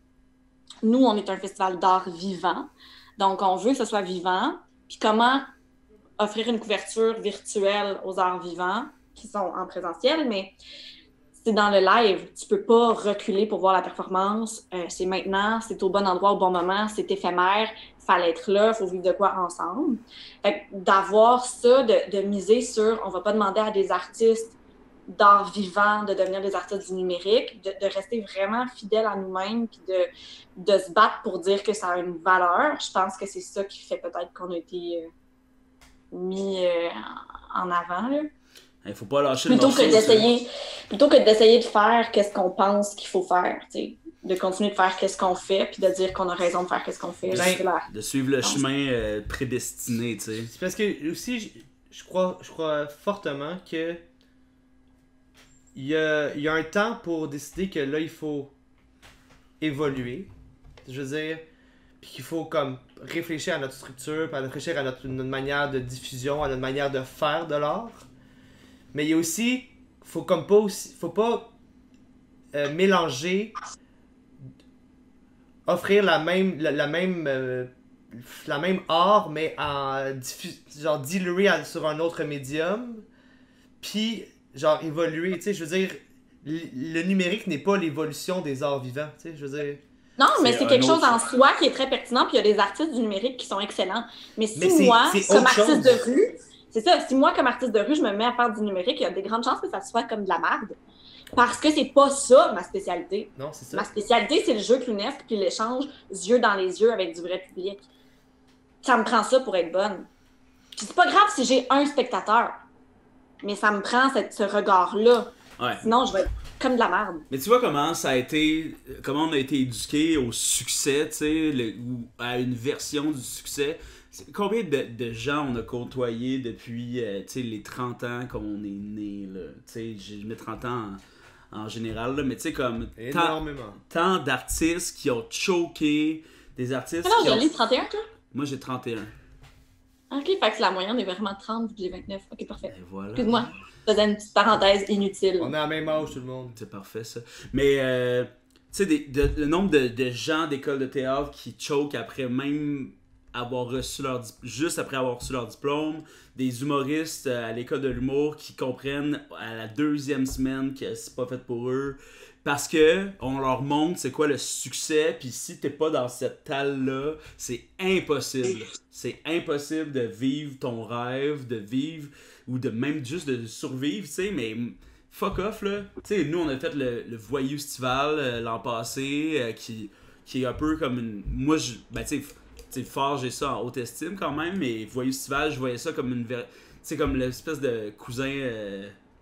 Nous, on est un festival d'art vivant. Donc, on veut que ce soit vivant. Puis comment offrir une couverture virtuelle aux arts vivants qui sont en présentiel, mais c'est dans le live. Tu peux pas reculer pour voir la performance. C'est maintenant, c'est au bon endroit, au bon moment, c'est éphémère. Fallait être là, faut vivre de quoi ensemble. Fait que d'avoir ça, de miser sur, on va pas demander à des artistes d'art vivant de devenir des artistes du numérique, de rester vraiment fidèles à nous-mêmes, puis de se battre pour dire que ça a une valeur. Je pense que c'est ça qui fait peut-être qu'on a été mis en avant, là. Il faut pas lâcher Plutôt le morceau. que d'essayer de faire qu'est-ce qu'on pense qu'il faut faire, tu sais. De continuer de faire qu'est-ce qu'on fait, puis de dire qu'on a raison de faire qu'est-ce qu'on fait. Ben, C'est là. De suivre le chemin prédestiné, tu sais. C'est parce que aussi, je crois fortement que il y a un temps pour décider que là, il faut évoluer. Je veux dire, puis qu'il faut comme réfléchir à notre structure, puis à réfléchir à notre manière de diffusion, à notre manière de faire de l'art. Mais il y a aussi, faut pas mélanger, offrir la même art, mais genre dilué sur un autre médium, puis genre évoluer, tu sais, je veux dire, le numérique n'est pas l'évolution des arts vivants, tu sais, je veux dire. Non, mais c'est quelque un chose en soi qui est très pertinent, puis il y a des artistes du numérique qui sont excellents. Mais si Mais moi, c'est comme autre artiste chose. de rue, c'est ça, si moi, comme artiste de rue, je me mets à faire du numérique, il y a des grandes chances que ça soit comme de la merde. Parce que c'est pas ça, ma spécialité. Non, c'est ça. Ma spécialité, c'est le jeu clownesque puis l'échange yeux dans les yeux avec du vrai public. Ça me prend ça pour être bonne. Puis c'est pas grave si j'ai un spectateur, mais ça me prend ce regard-là. Ouais. Sinon, je vais être comme de la merde. Mais tu vois comment on a été éduqué au succès, tu sais, ou à une version du succès. Combien de gens on a côtoyé depuis tu sais, les 30 ans qu'on est né, là. Tu sais, j'ai mis 30 ans en général, là, mais tu sais, comme Énormément. tant d'artistes qui ont choqué, des artistes Alors, qui ont... j'ai 31, toi? Moi, j'ai 31. Ok, fait que la moyenne est vraiment 30, puis j'ai 29. Ok, parfait. Et voilà. Excuse-moi, je faisais une petite parenthèse inutile. On est à la même âge, tout le monde. C'est parfait, ça. Mais, tu sais, le nombre de gens d'école de théâtre qui choquent après même avoir reçu juste après avoir reçu leur diplôme, des humoristes à l'école de l'humour qui comprennent à la 2e semaine que c'est pas fait pour eux, parce que on leur montre c'est quoi le succès, puis si t'es pas dans cette talle-là, c'est impossible. C'est impossible de vivre ton rêve, de vivre, ou de même juste de survivre, tu sais, mais... Fuck off, là. Tu sais, nous, on a fait le Voyou Estival l'an passé, qui est un peu comme une... Moi, ben, tu sais, fort, j'ai ça en haute estime quand même, mais Voyou Estival, je voyais ça comme une... Tu sais, comme l'espèce de cousin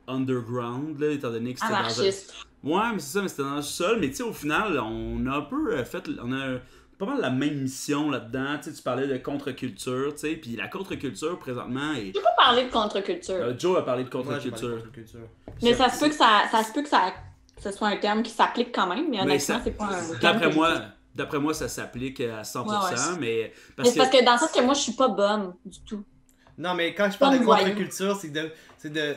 underground, là, étant donné que c'était Anarchiste. Ouais, mais c'est ça, mais c'était dans le sol. Mais tu sais, au final, on a un peu on a pas mal la même mission là-dedans. Tu sais, tu parlais de contre-culture, tu sais, puis la contre-culture, présentement, est... Je peux pas parler de contre-culture. Joe a parlé de Moi, j'ai contre-culture. parlé de contre-culture. Mais ça se peut que ça soit un terme qui s'applique quand même, mais honnêtement, ça- c'est pas un terme. D'après moi, ça s'applique à 100%, Ouais. mais... Mais c'est parce que dans le sens que moi, je suis pas bonne du tout. Non, mais quand je parle de Comme voyou. contre-culture, c'est de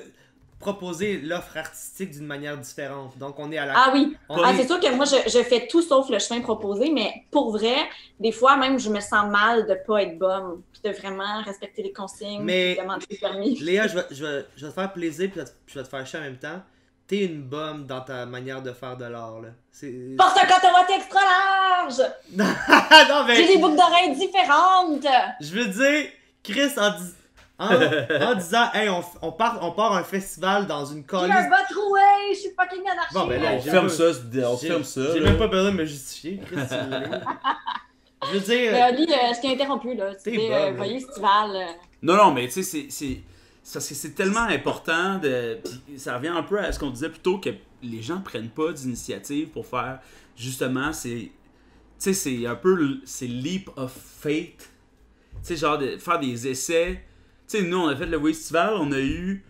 proposer l'offre artistique d'une manière différente. Donc, on est à la... Ah oui. on Ah, est- c'est sûr que moi, je fais tout sauf le chemin proposé, mais pour vrai, des fois, même, je me sens mal de pas être bonne, puis de vraiment respecter les consignes, Mais- puis demander des permis. Léa, je vais te faire plaisir, puis je vais te faire chier en même temps. T'es une bombe dans ta manière de faire de l'art, là. C'est... Porte un coton ouaté extra large! non, mais... J'ai des boucles d'oreilles différentes! Je veux dire, Chris, en disant, hey, on part un festival dans une J'ai colline. un bas troué! Je suis fucking anarchiste! Bon, ben là, On j'ai ferme pas- ça, on ferme ça. J'ai là. même pas besoin de me justifier, Chris, si vous voulez. Je veux dire, Mais Oli, je t'ai interrompu, là. Tu T'es disais, bonne, voyez, festival. Non, mais tu sais, c'est parce que c'est tellement important de... Puis ça revient un peu à ce qu'on disait plus tôt, que les gens prennent pas d'initiative pour faire, justement, c'est... Tu sais, c'est un peu... C'est leap of faith. Tu sais, genre de faire des essais. Tu sais, nous, on a fait le Festival, on a eu...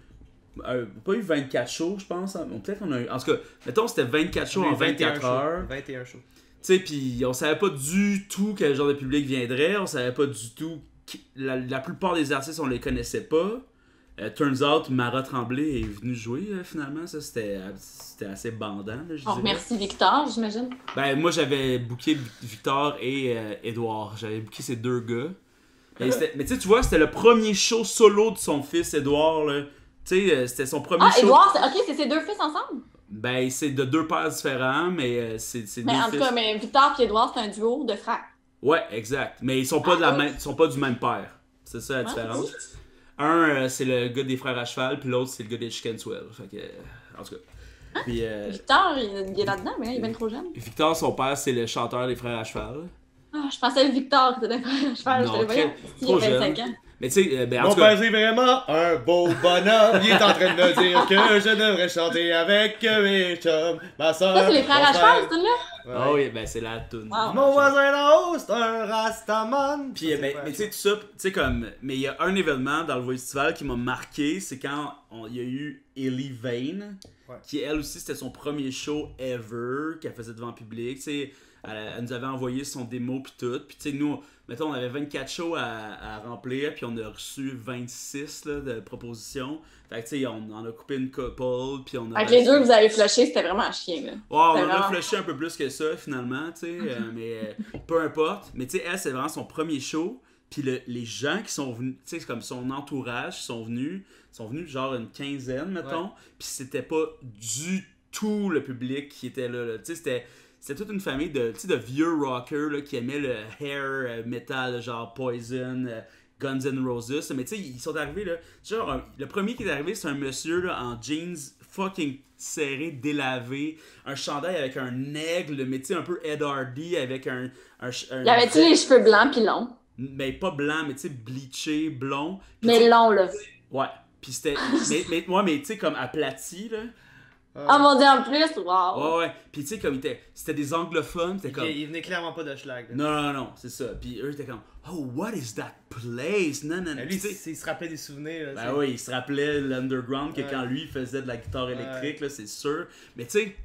pas eu 24 shows, je pense. Peut-être qu'on a eu... En tout cas, mettons, c'était 24 shows en 24 heures. 21 shows. Tu sais, puis on savait pas du tout quel genre de public viendrait, on savait pas du tout... La plupart des artistes, on les connaissait pas. Turns out, Mara Tremblay est venue jouer, finalement. Ça, c'était assez bandant, là, je On dirais. remercie Victor, j'imagine. Ben, moi, j'avais booké Victor et Edouard. J'avais booké ces deux gars. Mais tu sais, tu vois, c'était le premier show solo de son fils, Edouard, là. Tu sais, c'était son premier Ah, show. Edouard, ok, c'est ses deux fils ensemble? Ben, c'est de 2 pères différents, mais c'est Mais deux en tout fils. cas, mais Victor et Edouard, c'est un duo de frères. Ouais, exact. Mais ils sont pas, ils sont pas du même père. C'est ça la différence. Un, c'est le gars des frères à cheval, puis l'autre, c'est le gars des Chicken Swell. Fait que, en tout cas. Puis, Victor, il est là-dedans, mais là, il est bien trop jeune. Victor, son père, c'est le chanteur des frères à cheval. Ah, je pensais que Victor était d'un frère à cheval. Non, Je te voyais. Il trop a 25 jeune. ans. Mais tu sais, ben, en Mon tout cas, père, c'est vraiment un beau bonhomme. Il est en train de me dire que je devrais chanter avec mes chums. Ma soeur. Ça, c'est les frères à cheval, c'est là? ah oui, ben c'est la toune. Wow. Mon voisin d'en haut, c'est un Rastaman. Puis, ben, mais tu sais, tout ça, tu sais, comme. Mais il y a un événement dans le Voix Festival qui m'a marqué, c'est quand il y a eu Ellie Vane, qui elle aussi, c'était son premier show ever, qu'elle faisait devant le public. Tu sais, elle nous avait envoyé son démo, puis tout. Puis, tu sais, nous, mettons, on avait 24 shows à remplir, puis on a reçu 26 là, de propositions. Fait que, tu sais, on en a coupé une couple, puis on a. Avec les deux que vous avez flushé, c'était vraiment un chien, là. Ouais, on C'est a vraiment- réfléchi un peu plus que ça, finalement, tu sais, mais peu importe. Mais tu sais, elle, c'est vraiment son premier show. Puis les gens qui sont venus, tu sais, comme son entourage, sont venus genre une quinzaine, mettons. Puis c'était pas du tout le public qui était là. Tu sais, c'était toute une famille de vieux rockers là, qui aimaient le hair metal, genre Poison, Guns N' Roses. Mais tu sais, ils sont arrivés là. Genre, le premier qui est arrivé, c'est un monsieur là, en jeans fucking serré, délavé, un chandail avec un aigle, mais tu sais, un peu Ed Hardy avec un Il avait-tu les cheveux blancs pis longs? mais pas blanc, mais tu sais, bleaché, blond. Puis, Mais tu sais, longs, là. ouais. Puis c'était. mais tu sais, comme aplati, là. Ah mon dieu, en plus, wow! Ouais. Puis tu sais, comme c'était des anglophones, c'était comme. Il venait clairement pas de Schlag. là. Non, c'est ça. Puis eux, étaient comme, oh, what is that place? Non. Lui, Puis, tu sais, il se rappelait des souvenirs. là, ben oui, il se rappelait l'underground que Ouais. quand lui il faisait de la guitare électrique, là, c'est sûr. Mais tu sais,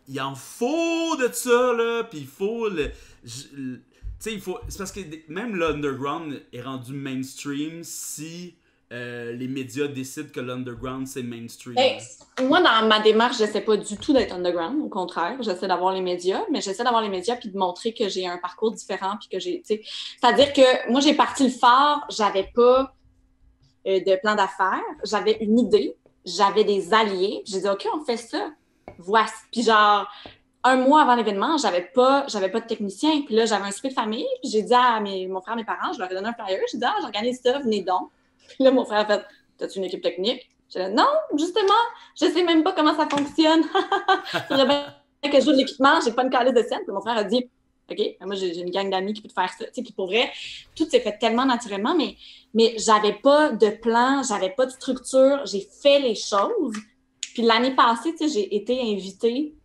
il en faut de ça, là. Puis il faut le. Tu sais, il faut. C'est parce que même l'underground est rendu mainstream si les médias décident que l'underground c'est mainstream. Hey, moi, dans ma démarche, j'essaie pas du tout d'être underground. Au contraire, j'essaie d'avoir les médias, mais j'essaie d'avoir les médias puis de montrer que j'ai un parcours différent puis que j'ai, tu sais, c'est-à-dire que moi, j'ai parti le phare, j'avais pas de plan d'affaires, j'avais une idée, j'avais des alliés, puis j'ai dit OK, on fait ça. Voici. Puis genre, un mois avant l'événement, j'avais pas de technicien. Puis là, j'avais un souper de famille. Puis j'ai dit à mon frère, mes parents, je leur ai donné un flyer. J'ai dit, j'organise ça, venez donc. Puis là, mon frère a fait, t'as-tu une équipe technique? J'ai dit, non, justement, je sais même pas comment ça fonctionne. Faudrait bien que je joue de l'équipement, j'ai pas une calice de scène. Puis mon frère a dit, OK, moi, j'ai une gang d'amis qui peut te faire ça. Tu sais, puis pour vrai, tout s'est fait tellement naturellement, mais j'avais pas de plan, j'avais pas de structure. J'ai fait les choses. Puis l'année passée, tu sais, j'ai été invitée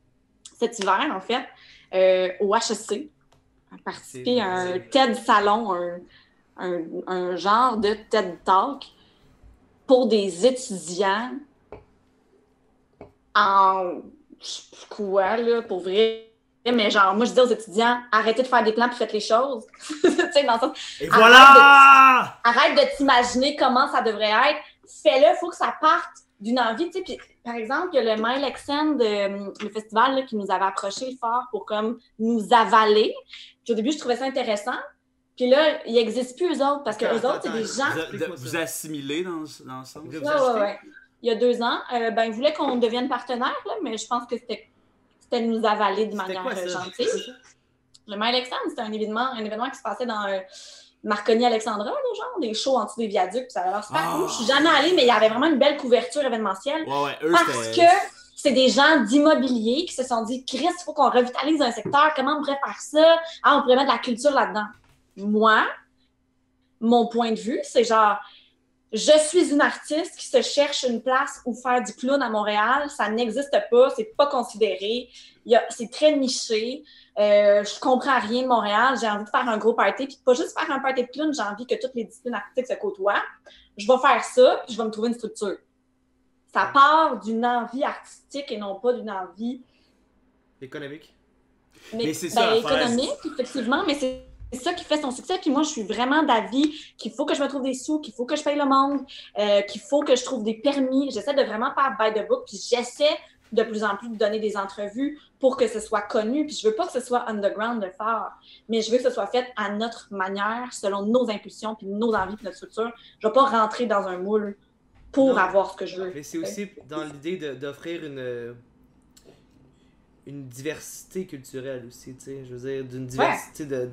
cet hiver, en fait, au HEC, à participer à un TED Salon, un genre de TED Talk pour des étudiants en je sais plus quoi, là, pour vrai. Mais genre, moi, je dis aux étudiants, arrêtez de faire des plans puis faites les choses. Tu sais, dans le sens, Et voilà! arrête de t'imaginer comment ça devrait être. Fais-le, il faut que ça parte d'une envie, tu sais. Puis, par exemple, il y a le Mile Exen, le festival là, qui nous avait approché fort pour comme nous avaler. Puis au début, je trouvais ça intéressant. Puis là, ils n'existent plus eux autres parce que eux autres, c'est des gens. Vous assimilez dans le sens? Ouais. Il y a 2 ans, ils voulaient qu'on devienne partenaire, là, mais je pense que c'était de nous avaler de manière gentille. Le Mile Exen, c'était un événement qui se passait dans Marconi-Alexandra, là, genre, des shows en dessous des viaducs, puis ça avait l'air super cool. Je suis jamais allée, mais il y avait vraiment une belle couverture événementielle. Eux, parce que c'est des gens d'immobilier qui se sont dit, Chris, il faut qu'on revitalise un secteur, comment on pourrait faire ça? Ah, on pourrait mettre de la culture là-dedans. Moi, mon point de vue, c'est genre, je suis une artiste qui se cherche une place où faire du clown à Montréal, ça n'existe pas, c'est pas considéré, c'est très niché. Je comprends rien de Montréal, j'ai envie de faire un gros party, puis pas juste faire un party de clown, j'ai envie que toutes les disciplines artistiques se côtoient. Je vais faire ça, puis je vais me trouver une structure. Ça part d'une envie artistique et non pas d'une envie économique. Mais c'est ça, économique, effectivement, mais c'est ça qui fait son succès. Puis moi, je suis vraiment d'avis qu'il faut que je me trouve des sous, qu'il faut que je paye le monde, qu'il faut que je trouve des permis. J'essaie de vraiment faire by the book, puis j'essaie de plus en plus de donner des entrevues pour que ce soit connu. Puis je veux pas que ce soit underground de faire, mais je veux que ce soit fait à notre manière, selon nos impulsions, puis nos envies, puis notre structure. Je vais pas rentrer dans un moule pour avoir ce que je veux. Mais c'est aussi dans l'idée d'offrir une diversité culturelle aussi, tu sais. Je veux dire, d'une diversité de.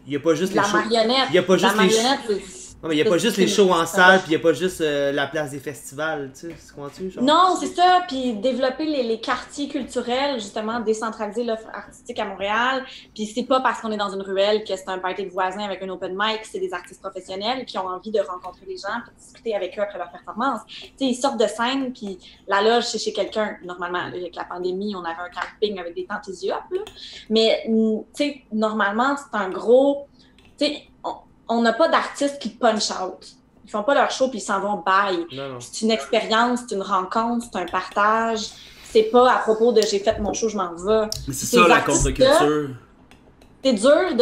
Il y a pas juste les La shows. marionnette. Il y a pas juste la les marionnette, c'est... Non, mais il y a pas juste les shows en salle, puis il y a pas juste la place des festivals, tu sais. C'est comment tu genre? Non, c'est ça. Puis développer les quartiers culturels, justement, décentraliser l'offre artistique à Montréal. Puis c'est pas parce qu'on est dans une ruelle que c'est un party de voisins avec un open mic, c'est des artistes professionnels qui ont envie de rencontrer les gens puis discuter avec eux après leur performance. Tu sais, ils sortent de scène, puis la loge, c'est chez quelqu'un. Normalement, là, avec la pandémie, on avait un camping avec des tentes Isiop, là. Mais, tu sais, normalement, c'est un gros... Tu sais, on n'a pas d'artistes qui punch out. Ils font pas leur show puis ils s'en vont bye. Non. C'est une expérience, c'est une rencontre, c'est un partage. C'est pas à propos de j'ai fait mon show, je m'en vais. Mais c'est Ces ça la artistes-là, contre-culture. C'est dur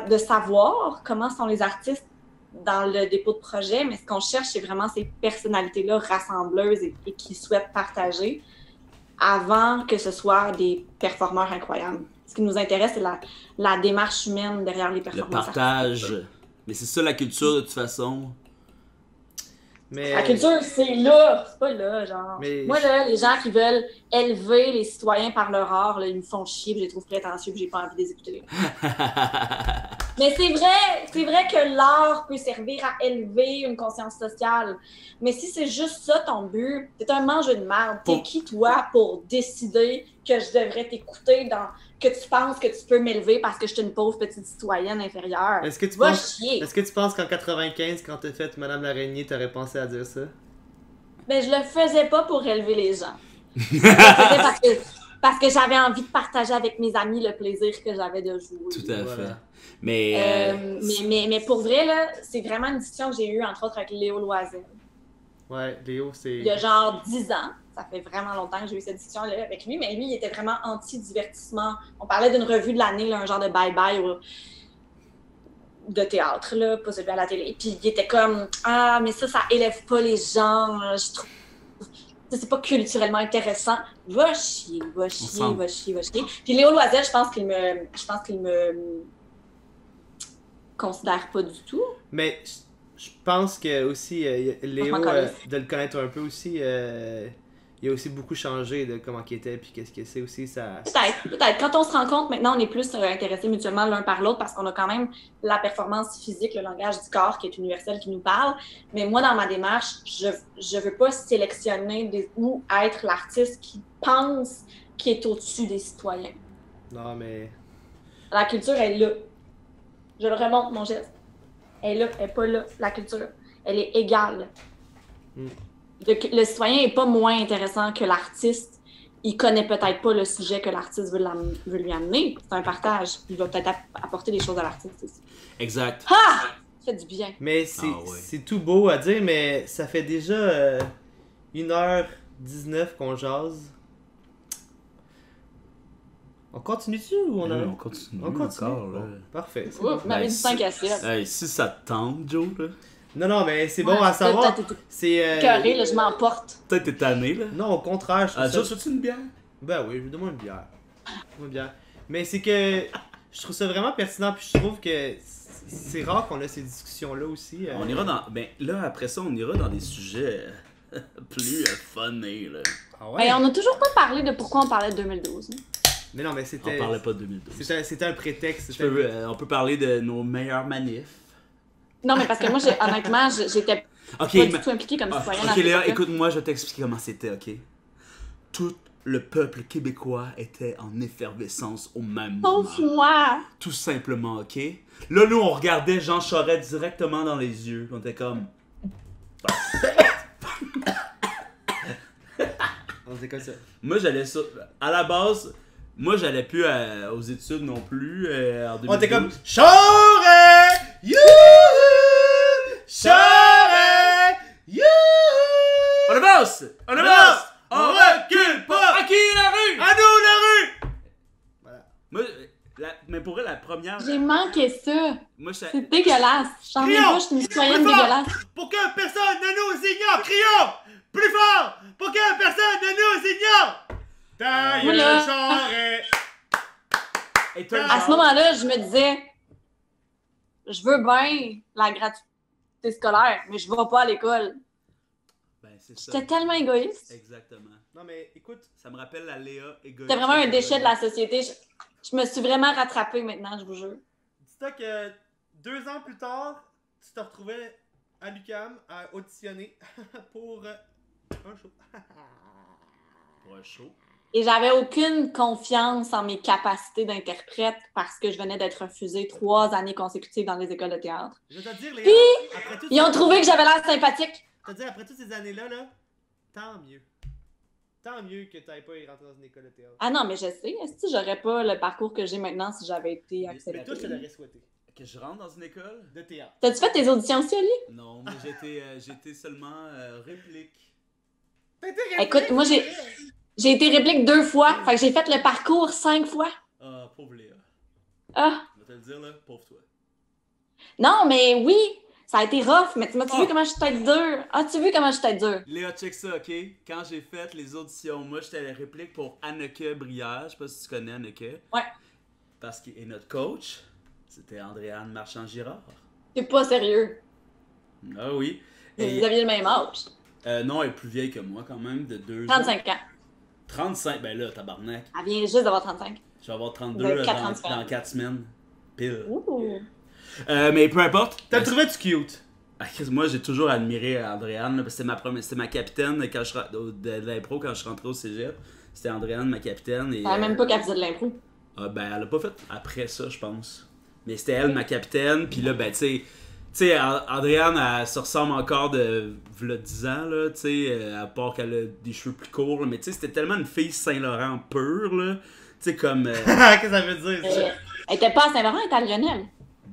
de savoir comment sont les artistes dans le dépôt de projet, mais ce qu'on cherche, c'est vraiment ces personnalités-là rassembleuses et qui souhaitent partager avant que ce soit des performeurs incroyables. Ce qui nous intéresse, c'est la démarche humaine derrière les Le performances. partage. Mais c'est ça la culture de toute façon. Mais. La culture, c'est là, c'est pas là, genre. Mais- Moi, là, les gens qui veulent élever les citoyens par leur art, là, ils me font chier, puis je les trouve prétentieux, puis j'ai pas envie de les écouter. Mais c'est vrai que l'art peut servir à élever une conscience sociale. Mais si c'est juste ça ton but, t'es un mangeur de merde. T'es Pour- qui, toi, pour décider que je devrais t'écouter que tu penses que tu peux m'élever parce que je suis une pauvre petite citoyenne inférieure? Est-ce que tu Va penses. chier. Est-ce que tu penses qu'en 95, quand t'as fait Madame l'Araignée, t'aurais pensé à dire ça? Mais je le faisais pas pour élever les gens. Je le faisais parce que j'avais envie de partager avec mes amis le plaisir que j'avais de jouer. Tout à Voilà. fait. Mais. Mais pour vrai, là, c'est vraiment une discussion que j'ai eue, entre autres, avec Léo Loisel. Ouais, Léo, c'est. Il y a genre 10 ans. Ça fait vraiment longtemps que j'ai eu cette discussion-là avec lui, mais lui, il était vraiment anti-divertissement. On parlait d'une revue de l'année, là, un genre de bye-bye de théâtre, là, pas celui à la télé. Puis il était comme « Ah, mais ça élève pas les gens. Je trouve... C'est pas culturellement intéressant. Va chier, va chier, sent. va chier, va chier. » Puis Léo Loisel, je pense qu'il me considère pas du tout. Mais je pense que aussi, Léo, m'en calisse. de le connaître un peu aussi, il a aussi beaucoup changé de comment il était, puis qu'est-ce que c'est aussi, ça. Peut-être. Quand on se rend compte, maintenant, on est plus intéressés mutuellement l'un par l'autre parce qu'on a quand même la performance physique, le langage du corps qui est universel, qui nous parle. Mais moi, dans ma démarche, je veux pas sélectionner ou être l'artiste qui pense qui est au-dessus des citoyens. Non, mais. La culture, elle est là. Je le remonte, mon geste. Elle est là, elle n'est pas là, la culture. Elle est égale. Mm. Le citoyen n'est pas moins intéressant que l'artiste. Il connaît peut-être pas le sujet que l'artiste veut lui amener. C'est un partage. Il va peut-être apporter des choses à l'artiste aussi. Exact. Ah! Ça fait du bien. Mais c'est Ah ouais. c'est tout beau à dire, mais ça fait déjà 1h19 qu'on jase. On continue-tu ou on a. On continue. On continue. Encore, là. Bon, parfait. c'est Ouf, bon. vous m'avez dit 5 à 7. Hey, si ça te tente, Joe, là. Non, mais c'est bon à savoir. C'est. Carré, là, je m'emporte. Peut-être t'es tanné, là. Non, au contraire, je trouve Ah, ça- Joe, veux-tu une bière? Ben oui, je demande une bière. Une bière. Mais c'est que je trouve ça vraiment pertinent, puis je trouve que c'est rare qu'on a ces discussions-là aussi. On ira dans. Ben là, après ça, on ira dans des sujets plus funnés, là. Ah ouais? Mais on n'a toujours pas parlé de pourquoi on parlait de 2012. hein. Mais non, mais On c'était. parlait pas de 2012. C'était un prétexte. Tu peux, on peut parler de nos meilleurs manifs. Non, mais parce que moi, honnêtement, j'étais Ok, pas mais- du tout impliquée comme Ah, citoyenne. ok à cette Léa, époque-là. écoute-moi, je vais t'expliquer comment c'était, ok? Tout le peuple québécois était en effervescence au même moment. Sauf moi! Tout simplement, ok? Là, nous, on regardait Jean Charest directement dans les yeux. On était comme... On était comme ça. Moi, j'allais ça... À la base, moi, j'allais plus aux études non plus en 2012. On était comme Charest! Youhou! Charest! Youhou! On avance! On avance! On recule pas! À qui la rue? À nous la rue! Voilà. Moi, mais pour vrai, la première... J'ai manqué ça. Moi, je... C'est dégueulasse. J'en reviens Crions! pas, je suis une citoyenne Plus fort! dégueulasse. Pour que personne ne nous ignore, crions! Plus fort! Pour que personne ne nous ignore! Ta gueule, Voilà. Charest! Et toi, À ce moment-là, je me disais, je veux bien la gratuité scolaire, mais je vais pas à l'école. Ben, c'est ça. J'étais tellement égoïste. Exactement. Non, mais écoute, Ça me rappelle la Léa égoïste. C'était vraiment un déchet de la société. Je me suis vraiment rattrapée maintenant, je vous jure. dis-toi que 2 ans plus tard, tu te retrouvais à l'UQAM à auditionner pour un show. Pour un show. Et j'avais aucune confiance en mes capacités d'interprète parce que je venais d'être refusée 3 années consécutives dans les écoles de théâtre. Je vais te dire, Léa, Puis, après toutes Ils ont ces- trouvé que j'avais l'air sympathique. Je vais te dire, après toutes ces années-là, là, tant mieux. Tant mieux que tu n'aies pas rentré dans une école de théâtre. Ah non, mais je sais. Est-ce que j'aurais pas le parcours que j'ai maintenant si j'avais été Mais toi, je te acceptée? l'aurais souhaité. Que je rentre dans une école? De théâtre. T'as-tu fait tes auditions aussi, Oli? Non, mais j'étais seulement réplique. Écoute, moi, j'ai été réplique 2 fois. Fait que j'ai fait le parcours 5 fois. Ah, pauvre Léa. Ah! Je vais te le dire, là, pauvre toi. Non, mais oui! Ça a été rough, mais tu m'as-tu Oh. vu comment je suis tête dure? As-tu vu comment je suis tête dure? Léa, check ça, OK? Quand j'ai fait les auditions, moi, j'étais la réplique pour Anneke Brière. Je sais pas si tu connais Anneke. Ouais. Parce que et notre coach, c'était Andréane Marchand-Girard. C'est pas sérieux. Ah oui. Vous Et, aviez le même âge. non, elle est plus vieille que moi, quand même, de 2 ans. 35 ans. 35? Ben là, tabarnak. Elle vient juste d'avoir 35. Je vais avoir Vous 32 avez là, 4 ans de dans 4 semaines. Pile. Ouh! Mais peu importe. T'as trouvé-tu cute? Ah, Chris, moi, j'ai toujours admiré Andréane, là, parce que c'était ma capitaine quand de l'impro quand je suis rentré au cégep. C'était Andréane, ma capitaine. Et, Je savais même pas qu'elle faisait de l'impro. ben, elle a pas fait après ça, je pense. Mais c'était elle, ma capitaine. Puis là, ben, tu sais, Andréane, elle se ressemble encore de v'là 10 ans, là, tu sais, à part qu'elle a des cheveux plus courts, là. Mais tu sais, c'était tellement une fille Saint-Laurent pure, là. Tu sais, comme. Qu'est-ce que ça veut dire, ça? Elle était pas à Saint-Laurent, elle était à Lionel.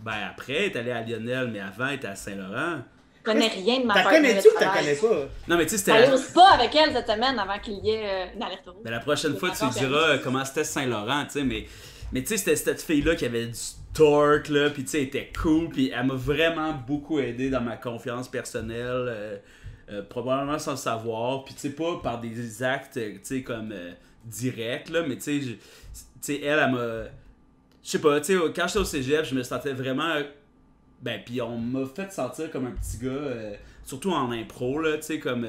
Ben, après, elle est allée à Lionel, mais avant, elle était à Saint-Laurent. Je connais rien de ma T'as partenaire de connais-tu ou t'as travail. connais pas? Non, mais tu sais, c'était. J'allais au spa avec elle cette semaine avant qu'il y ait une alerte rouge. Ben, la prochaine fois, tu lui diras comment c'était Saint-Laurent, tu sais, mais tu sais, c'était cette fille-là qui avait du torque, là, pis tu sais, elle était cool, pis elle m'a vraiment beaucoup aidé dans ma confiance personnelle, probablement sans le savoir, pis tu sais, pas par des actes, tu sais, comme directs, là, mais tu sais, elle m'a... Je sais pas, tu sais, quand j'étais au cégep, je me sentais vraiment... Ben, pis on m'a fait sentir comme un petit gars, surtout en impro, là, tu sais, comme...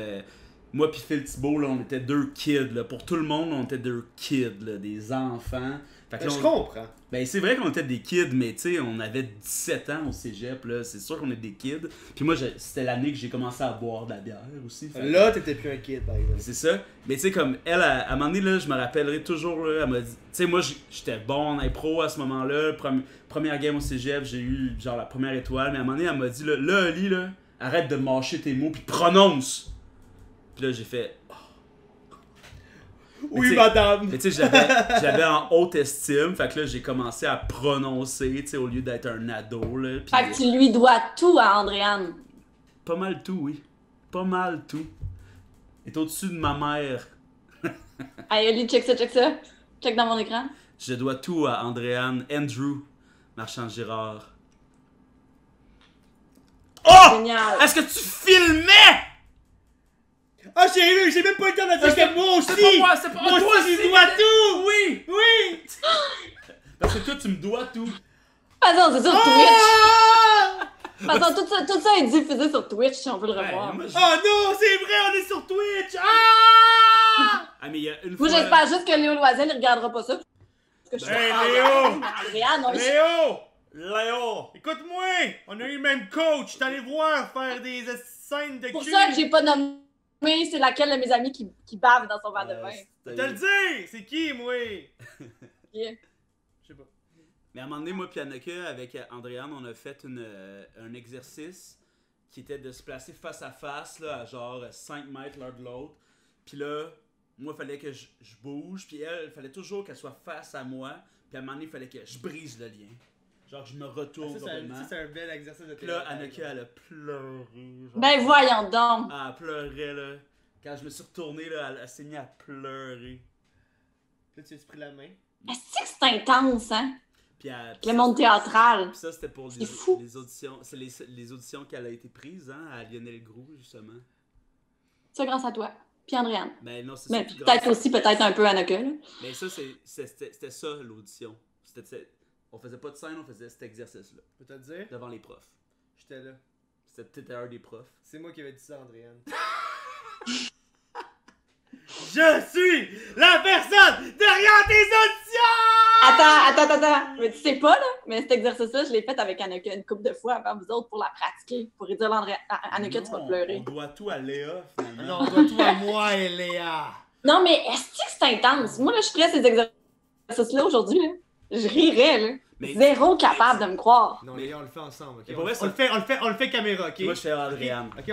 moi pis Phil Thibault, là, on était 2 kids, là. Pour tout le monde, on était 2 kids, là, des enfants. Fait que là, Je on- comprends. Ben, c'est vrai qu'on était des kids, mais tu sais, on avait 17 ans au cégep, là. C'est sûr qu'on est des kids. Puis moi, c'était l'année que j'ai commencé à boire de la bière aussi. Fait que- Là, t'étais plus un kid, par exemple. c'est ça. Mais tu sais, comme elle, à un moment donné, là, je me rappellerai toujours, là, elle m'a dit... Tu sais, moi, j'étais bon en impro à ce moment-là. Première game au cégep, j'ai eu, genre, la première étoile. Mais à un moment donné, elle m'a dit, là, Oli, là, arrête de mâcher tes mots, puis prononce! Puis là, j'ai fait... Oui, tu sais- madame. Mais tu sais, j'avais en haute estime, fait que là, j'ai commencé à prononcer, tu sais, au lieu d'être un ado, là. Pis Fait que tu lui dois tout à Andréane. pas mal tout, oui. Pas mal tout. Elle est au-dessus de ma mère. Allez, Oli, check ça, check ça. Check dans mon écran. Je dois tout à Andrew Marchand-Girard. Oh! Génial. Est-ce que tu filmais? Ah, j'ai même pas le temps de dire que moi aussi! C'est pas moi, c'est pas Moi toi aussi, je dois tout! Oui! Oui! Parce que toi, tu me dois tout. De toute façon, c'est sur Twitch. Ah! De toute façon, tout ça est diffusé sur Twitch si on veut le Ouais, revoir. moi, Oh non, c'est vrai, on est sur Twitch! Ah! Ah, mais il y a une Moi, fois... j'espère juste que Léo Loisel, il regardera pas ça. Parce que je suis Hey, pas Léo! Andréane, on Léo! Léo! Écoute-moi! On a eu le même coach, t'es allé voir faire des scènes de C'est pour cul! ça que j'ai pas nommé c'est laquelle de mes amis qui bave dans son verre de vin. Je te le dis! C'est qui, moi? Yeah. Je sais pas. Mais à un moment donné, moi et Anneke, avec Andréane, on a fait un exercice qui était de se placer face à face, là, à genre 5 mètres l'un de l'autre. Puis là, moi, il fallait que je bouge, puis elle, il fallait toujours qu'elle soit face à moi. Puis à un moment donné, il fallait que je brise le lien. Genre, je me retourne complètement. Ça, c'est un bel exercice de Puis là, théâtre. Anneke, elle a pleuré. Genre. Ben voyons donc. Elle pleurait, là. Quand je me suis retourné, là, elle s'est mise à pleurer. Là, tu as pris la main. Est-ce que c'est intense, hein? Puis elle- Le monde théâtral. Puis ça, c'était pour C'est fou. les auditions. C'est les auditions qu'elle a été prise, hein, à Lionel Groux, justement. Ça grâce à toi. Puis Andréane. Mais non, c'est Mais surtout peut-être grâce- aussi, peut-être un peu Anneke, là. Mais ça, c'était ça, l'audition. On faisait pas de scène, on faisait cet exercice-là, Je peux te le dire? devant les profs. J'étais là. C'était peut-être un des profs. C'est moi qui avais dit ça, Andréane. Je suis la personne derrière tes auditions! Attends. Mais tu sais pas, là, mais cet exercice-là, je l'ai fait avec Annika une couple de fois avant vous autres pour la pratiquer. Pour lui dire, Annika, tu vas Non, pleurer. On doit tout à Léa, finalement. Non, on doit tout à moi et Léa. Non, mais est-ce que c'est intense? Moi, là, je ferais ces exercices-là aujourd'hui, là. Je rirais, là. Mais- Zéro capable de me croire. Non, Léa, on le fait ensemble, ok? Mais pour On, vrai, on le fait, on le fait caméra, ok? Moi, je fais Adriane. Ok.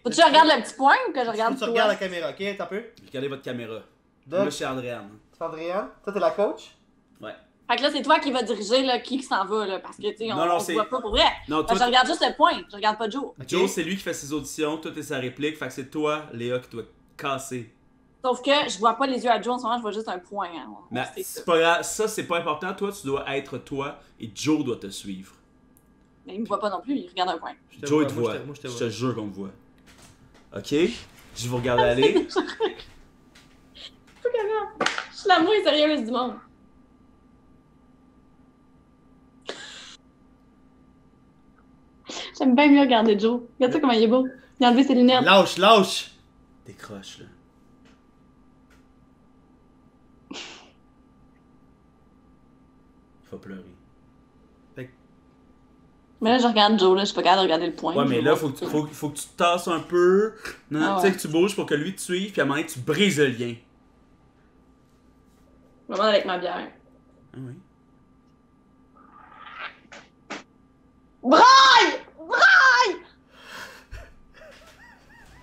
Faut que tu regardes le petit point ou que je regarde Tu toi? regardes la caméra, ok? T'as peu? Regardez votre caméra. Donc, Moi, je suis Adriane. c'est Adrienne. Toi, t'es la coach? Ouais. Fait que là, c'est toi qui vas diriger là, qui s'en va, là, parce que, tu sais, Non, on se c'est- voit pas pour vrai. Non, Fait que je toi, regarde juste le point, je regarde pas Joe. Ok. Joe, c'est lui qui fait ses auditions, toi, t'es sa réplique, fait que c'est toi, Léa, qui doit casser. Sauf que je vois pas les yeux à Joe en ce moment, je vois juste un point. Hein. Mais C'est c'est ça. pas grave, ça, c'est pas important. Toi, tu dois être toi et Joe doit te suivre. Mais il me voit pas non plus, il regarde un point. Je te Joe, il vois, te moi, voit. je te Je vois. te jure qu'on te voit. Ok? Je vous regarde aller. Je suis la moins sérieuse du monde. J'aime bien mieux regarder Joe. Regarde ça comment il est beau. Il a enlevé ses lunettes. Lâche! Décroche, là. Il va pleurer. Mais là, je regarde Joe, là, je suis pas capable de regarder le point. Ouais, Je mais vais là, voir. faut que tu te tasses un peu. Non, Ah tu sais ouais. que tu bouges pour que lui te suive, puis à un moment donné, tu brises le lien. Vraiment avec ma bière. Ah oui. Braille!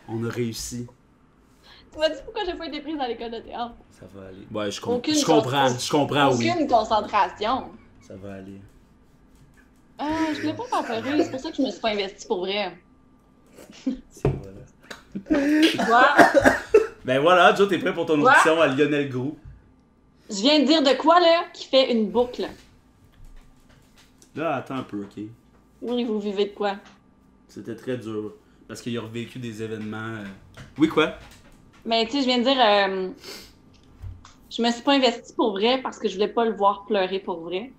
On a réussi. Tu m'as dit pourquoi j'ai pas été prise dans l'école de théâtre? Ça va aller. Ouais, je Aucune comprends. con- Je comprends, oui. Aucune concentration. Ça va aller. Ah, je voulais pas faire pleurer, c'est pour ça que je me suis pas investie pour vrai. C'est voilà. Tu vois? Ben voilà, Joe, t'es prêt pour ton Ouais. audition à Lionel Groux. Je viens de dire de quoi, là, qui fait une boucle. Là, attends un peu, ok? Oui, vous vivez de quoi? C'était très dur. Parce qu'il a revécu des événements. Oui, quoi? Mais tu sais, je viens de dire, je me suis pas investie pour vrai parce que je voulais pas le voir pleurer pour vrai.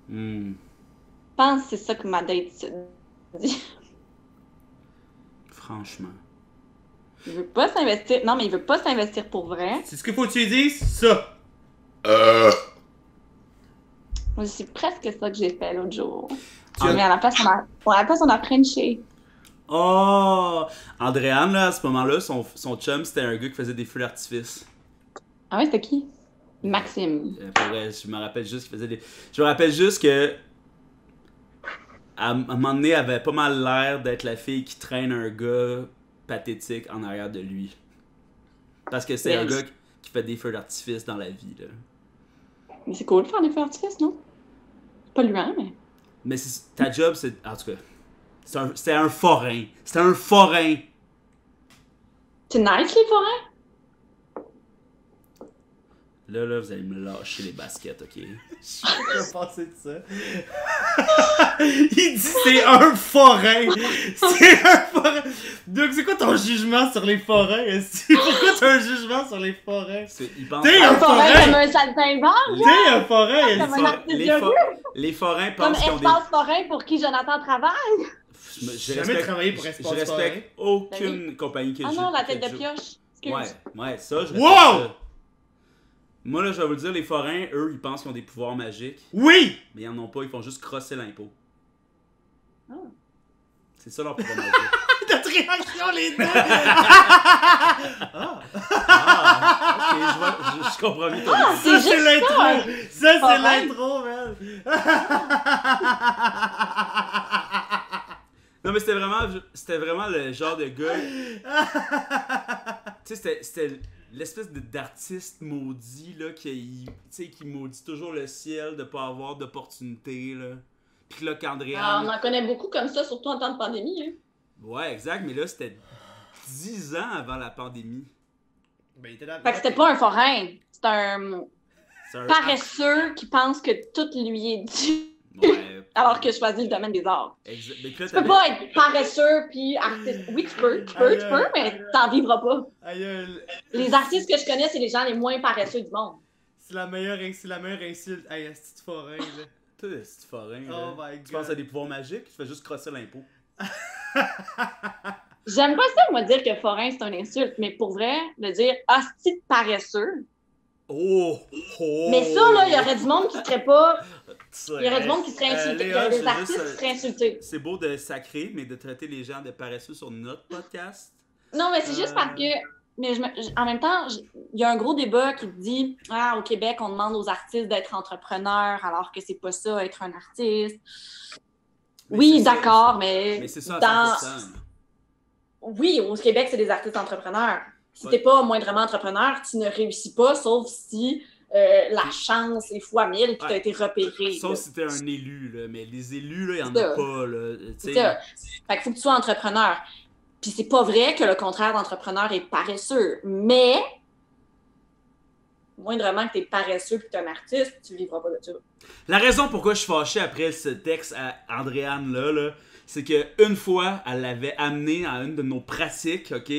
Hmm. Je pense que c'est ça que ma date se dit. Franchement. Il veut pas s'investir. Non, mais il veut pas s'investir pour vrai. C'est ce qu'il faut que tu lui dises? Ça! Moi, c'est presque ça que j'ai fait l'autre jour. Tu as- Mais à la place, on a Frenché. Oh! Andréane, là, à ce moment-là, son chum, c'était un gars qui faisait des feux d'artifice. Ah ouais, c'était qui? Maxime. Pour vrai, je me rappelle juste qu'il faisait des... Je me rappelle juste que... À un moment donné, elle avait pas mal l'air d'être la fille qui traîne un gars pathétique en arrière de lui. Parce que c'est Mais- un gars qui fait des feux d'artifice dans la vie, là. Mais c'est cool de faire des feux d'artifice, non? Pas lui, hein, mais. Mais ta job, c'est... En tout cas, c'était un forain. C'était un forain! C'est nice, les forêts? Là, vous allez me lâcher les baskets, ok? Je vais passer de ça. Il dit c'est un forain. C'est un forain. Donc c'est quoi ton jugement sur les forains? Pourquoi t'as un jugement sur les forains? Il pense... T'es Un un forêt forain! comme un saltimbanque? T'es un forain! Comme un artiste les, de fo- les forains Comme pensent qu'ils ont des... Espace Forain pour qui Jonathan travaille? Je Jamais travaillé pour Espace Je respecte aucune compagnie que Ah j'ai. non, la tête que de je- pioche. Excuse. Ouais, ça, je respecte Wow! ça. Moi, là, je vais vous le dire, les forains, eux, ils pensent qu'ils ont des pouvoirs magiques, Oui! mais ils en ont pas, ils font juste crosser l'impôt. Ah. C'est ça leur pouvoir magique. Notre réaction, les deux! Ah, ok, je comprends mieux ton idée. C'est Ça, juste c'est l'intro! Ça, c'est Forain. l'intro, man! Non, mais c'était vraiment le genre de gars. Tu sais, c'était l'espèce d'artiste maudit, là, qui maudit toujours le ciel de pas avoir d'opportunité, là. Puis là, Ah, qu'Andréane. on en connaît beaucoup comme ça, surtout en temps de pandémie. Hein. Ouais, exact, mais là, c'était 10 ans avant la pandémie. Ben, il était là. Fait que c'était pas un forain. C'est un C'est un... paresseux qui pense que tout lui est dû Ouais. alors que je choisis le domaine des arts. Exact. Mais que là, Tu peux pas être paresseux puis artiste. Oui, tu peux, mais t'en vivras pas. Aïe, Les artistes que je connais, c'est les gens les moins paresseux du monde. c'est la meilleure insulte. Aïe, c'est forain, là. Toi, c'est forain, là. Oh my Tu penses God. à des pouvoirs magiques, tu fais juste crosser l'impôt. J'aime pas ça, moi, dire que forain, c'est une insulte, mais pour vrai, de dire « hostie de paresseux Oh! ». Mais ça, là, il y aurait du monde qui serait pas... Ça, Il y aurait du monde qui serait insulté. Il y Léa, aurait je des veux artistes juste, qui seraient insultés. C'est beau de sacrer, mais de traiter les gens de paresseux sur notre podcast. Non, mais c'est juste parce que... Mais en même temps, il y a un gros débat qui dit « Ah, au Québec, on demande aux artistes d'être entrepreneurs, alors que c'est pas ça, être un artiste. » Mais Oui, c'est ça. d'accord, mais... Mais c'est ça à dans... 100%. Oui, au Québec, c'est des artistes entrepreneurs. Si Ouais. t'es pas moindrement entrepreneur, tu ne réussis pas, sauf si la chance est fois 1000 puis t'as Ouais. été repéré. Sauf là. si t'es un élu, là. Mais les élus, là, il y en C'est a ça. pas, là. C'est ça. Fait qu'il faut que tu sois entrepreneur. Puis c'est pas vrai que le contraire d'entrepreneur est paresseux, mais moindrement que t'es paresseux puis que t'es un artiste, tu vivras pas de ça. La raison pourquoi je suis fâché après ce texte à Andréane là, c'est que une fois, elle l'avait amené à une de nos pratiques, ok?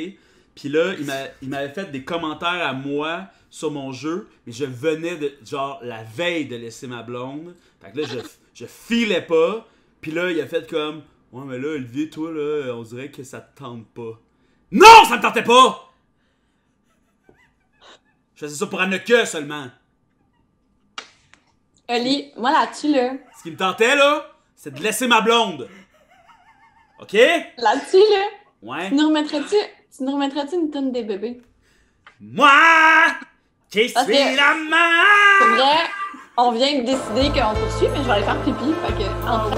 Puis là, il m'avait fait des commentaires à moi sur mon jeu, mais je venais de, genre, la veille de laisser ma blonde. Fait que là, je filais pas. Puis là, il a fait comme, ouais, mais là, Olivier, toi, là, on dirait que ça te tente pas. Non, ça me tentait pas! Je faisais ça pour Anneke seulement. Oli, moi là-dessus, là, Ce qui me tentait, là, c'est de laisser ma blonde. OK? là-dessus, là, Ouais. tu nous remettrais-tu une tonne des bébés? Moi, qui Parce suis que- la C'est main. vrai, on vient de décider qu'on poursuit, mais je vais aller faire pipi, fait que... en-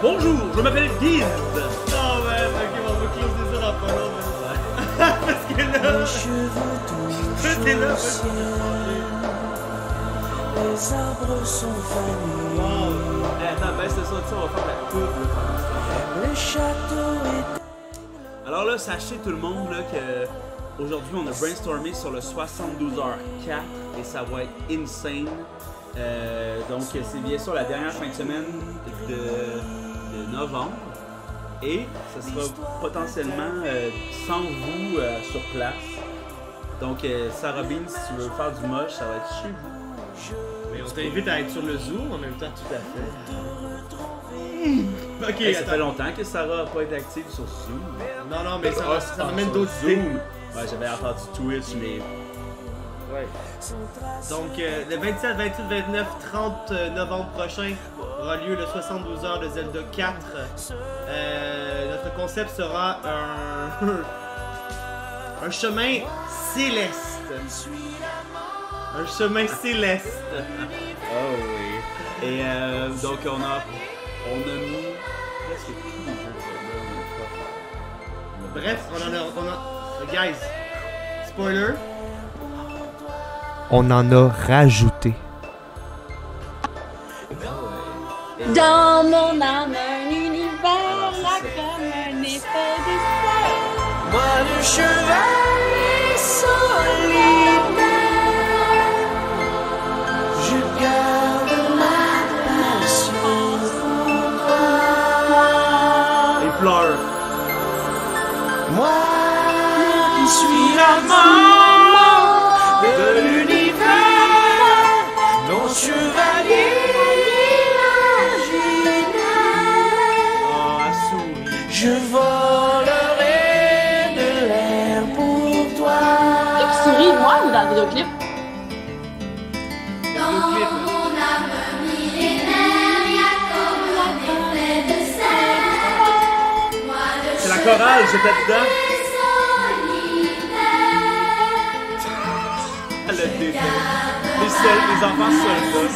Bonjour, je m'appelle Guise. Oh man, ok, on va closer ça dans pas long. Parce que là, Les cheveux touchent t'es là. au ciel. Les arbres sont fanés. Attends, baisse le son de ça, on va faire la pub là, pendant ce temps. Le château est Alors là, sachez tout le monde là, que aujourd'hui on a brainstormé sur le 72h4 et ça va être insane. Donc c'est bien sûr la dernière fin de semaine de novembre et ça sera potentiellement sans vous sur place. Donc Sarah Bean, si tu veux faire du moche, ça va être chez vous. Mais on t'invite à être sur le Zoom en même temps, tout à fait. Ok, Hey, ça fait attends. longtemps que Sarah n'a pas été active sur Zoom. Non, mais ça, Ah, ça m'amène sur d'autres idées. Zoom. Ouais, j'avais entendu Twitch, mais Ouais. Donc, le 27, 28, 29, 30 novembre prochain aura lieu le 72 heures de Zelda 4. Notre concept sera un chemin céleste. Un chemin céleste. oh oui. Et donc on a mis presque tous les jeux de Zelda, Bref, on a. Guys, spoiler. On en a rajouté. Dans mon âme, un univers, Alors, c'est là, ça. comme un effet de ciel. moi le chevalier solitaire. Je garde ma passion pour toi. Il pleure. Moi qui suis l'amant de l'univers, mon chevalier imaginaire. Oh, elle sourit. Je volerai de l'air pour toi. Qui sourit, moi ou dans le vidéoclip? Dans mon âme millénaire, y a comme un effet de sel. Moi, le C'est la chorale, j'étais dedans. Elle a défait. Les enfants soldats.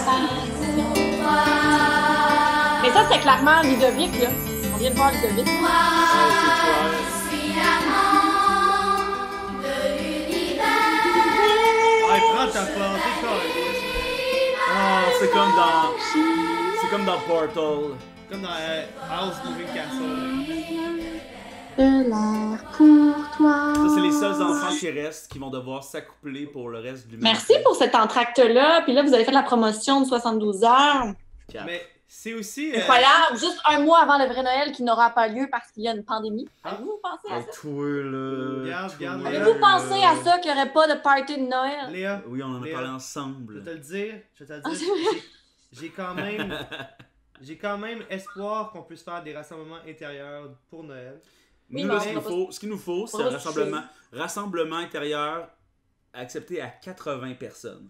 Mais ça, c'est clairement Ludovic, là. On vient de voir Ludovic. Ouais, prends ta part, t'es calé. Oh, c'est comme dans. C'est comme dans Portal. Comme dans House Moving Castle. De l'air pour toi. Ça, c'est les seuls enfants qui restent qui vont devoir s'accoupler pour le reste du Merci pour cet entracte-là. Puis là, vous avez fait la promotion de 72 heures. Mais c'est aussi. Incroyable, juste un mois avant le vrai Noël qui n'aura pas lieu parce qu'il y a une pandémie. Avez-vous pensé à Hey, ça? toi, là. Regarde, toi, regarde, Avez-vous Léa. pensé à ça qu'il n'y aurait pas de party de Noël? Léa, Oui, on en a Léa, parlé je ensemble. vais te le dire, Ah, c'est vrai. j'ai quand même espoir qu'on puisse faire des rassemblements intérieurs pour Noël. Oui, Nous, mais là, on ce qu'il nous faut, c'est on un va se rassemblement intérieur accepté à 80 personnes.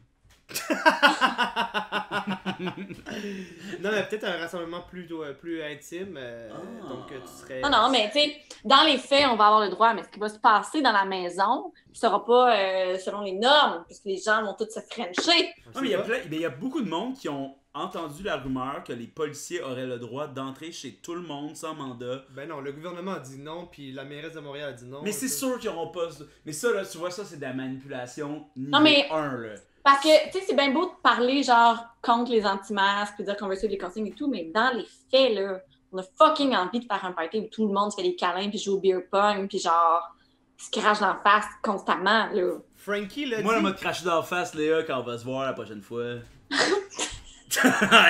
Non, mais peut-être un rassemblement plus intime. Ah. Donc, tu serais. Non, mais tu sais, dans les faits, on va avoir le droit, mais ce qui va se passer dans la maison ne sera pas selon les normes, puisque les gens vont tous se frencher. Non, mais il y a beaucoup de monde qui ont entendu la rumeur que les policiers auraient le droit d'entrer chez tout le monde sans mandat. Ben non, le gouvernement a dit non, puis la mairesse de Montréal a dit non. Mais c'est sûr qu'ils n'auront pas... Mais ça, là, tu vois, ça, c'est de la manipulation niveau Non, mais- 1, là. Parce que, tu sais, c'est bien beau de parler, genre, contre les anti-masques, puis dire qu'on veut suivre les consignes et tout, mais dans les faits, là, on a fucking envie de faire un party où tout le monde se fait des câlins, puis joue au beer pong, puis genre, se crache dans la face constamment, là. Frankie l'a Moi, dit. elle m'a craché dans la face, Léa, quand on va se voir la prochaine fois.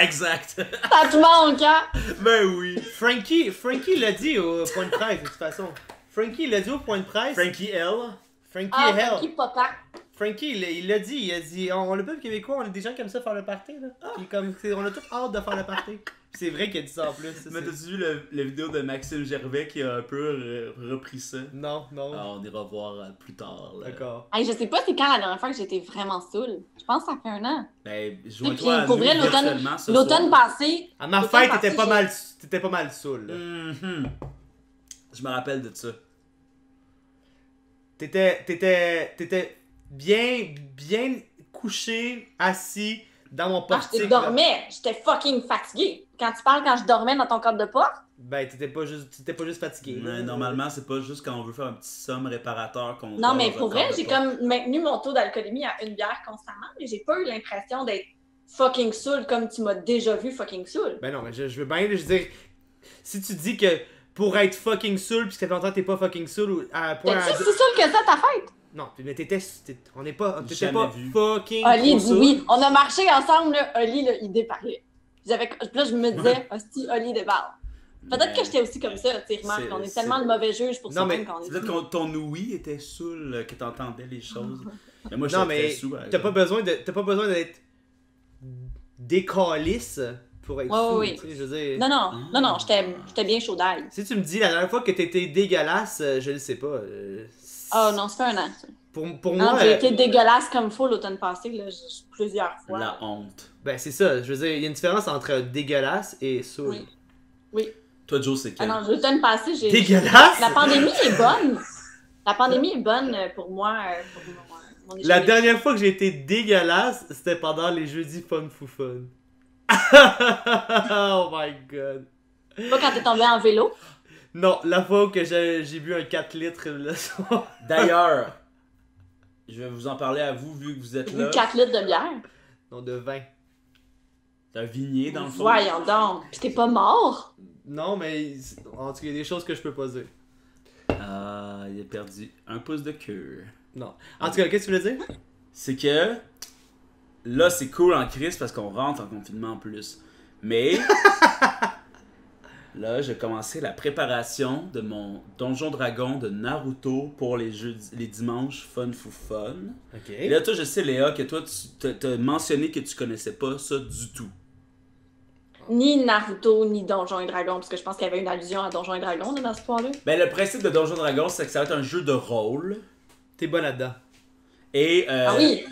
Exact. Ça te manque, hein? Ben oui. Frankie l'a dit au point de presse, de toute façon. Frankie l'a dit au point de presse. Frankie L. Frankie Ah, Hell. Frankie Papa. Frankie, il l'a dit, le peuple québécois, on est des gens qui aiment ça faire le party, là. Puis comme, on a tous hâte de faire le party. Puis c'est vrai qu'il a dit ça en plus. ça, Mais c'est- t'as-tu vu la vidéo de Maxime Gervais qui a un peu repris ça? Non. Ah, on ira voir plus tard. Là. D'accord. Hey, je sais pas c'est quand la dernière fois que j'étais vraiment saoule. Je pense que ça fait un an. Ben, Puis, joins-toi à pour nous vrai, virtuellement ce l'automne soir. passé, À ma l'automne fête, passé, t'étais pas mal saoul, là. Mhm. Je me rappelle de ça. T'étais bien couché, assis dans mon je portique. là. dormais. J'étais fucking fatiguée. Quand tu parles quand je dormais dans ton cadre de porte, Ben, t'étais pas juste fatigué. Mais là. normalement, c'est pas juste quand on veut faire un petit somme réparateur qu'on non, dort mais dans pour un vrai, corps de j'ai porte. comme maintenu mon taux d'alcoolémie à une bière constamment, mais j'ai pas eu l'impression d'être fucking saoul comme tu m'as déjà vu fucking saoul. Ben non, mais je veux bien, je veux dire, si tu dis que pour être fucking saoul, pis ça fait longtemps que t'es pas fucking saoul, ou à un point. T'es-tu si saoul que ça ta fête? Non, mais t'étais t'étais Jamais pas vu. fucking Oli trop dit saoul. oui. On a marché ensemble, là. Oli, là, il déparlait. Puis là, je me disais, hostie, Oli débarque. Peut-être Mais que j'étais aussi comme ça, tu sais, remarque. c'est- On est c'est- tellement le mauvais juge pour Non, ça mais quand on est Peut-être fou. que ton ouïe était saoul, que t'entendais les choses. Mais moi, je Non, suis très mais saoul. t'as pas besoin d'être décalisse pour être Ouais, fou, oui. tu sais, je veux dire. Non, j'étais bien chaud d'ail. Si tu me dis la dernière fois que t'étais dégueulasse, je le sais pas. Oh non, ça fait un an. Ça. Pour Non, moi, j'ai été dégueulasse comme faux l'automne passé, là, plusieurs fois. La honte. ben c'est ça, je veux dire, il y a une différence entre dégueulasse et saoul. Oui. Toi, Joe, c'est Ah quel? non, l'automne passé, j'ai... Dégueulasse? La pandémie est bonne. La pandémie est bonne pour moi, pour mon La échelle. dernière fois que j'ai été dégueulasse, c'était pendant les jeudis fun fou fun. Oh my god. Pas quand t'es tombé en vélo. Non, la fois que j'ai bu un 4 litres le soir. D'ailleurs, je vais vous en parler à vous, vu que vous êtes J'ai là. bu 4 litres de bière. Non, de vin. T'as un vignier, dans le fond. Voyons donc. Pis t'es pas mort? Non, mais en tout cas, il y a des choses que je peux pas dire. Ah, il a perdu un pouce de queue. Non. En tout cas, qu'est-ce que tu voulais dire? C'est que là, c'est cool en crise parce qu'on rentre en confinement en plus. Mais là, j'ai commencé la préparation de mon Donjon Dragon de Naruto pour les dimanches fun fou fun. Ok. Et là, toi, je sais, Léa, que toi, tu t'as mentionné que tu connaissais pas ça du tout. Ni Naruto, ni Donjons et Dragons, parce que je pense qu'il y avait une allusion à Donjons et Dragons là, dans ce point-là. Ben, le principe de Donjon Dragon, c'est que ça va être un jeu de rôle. T'es bon là-dedans. Et, Ah oui,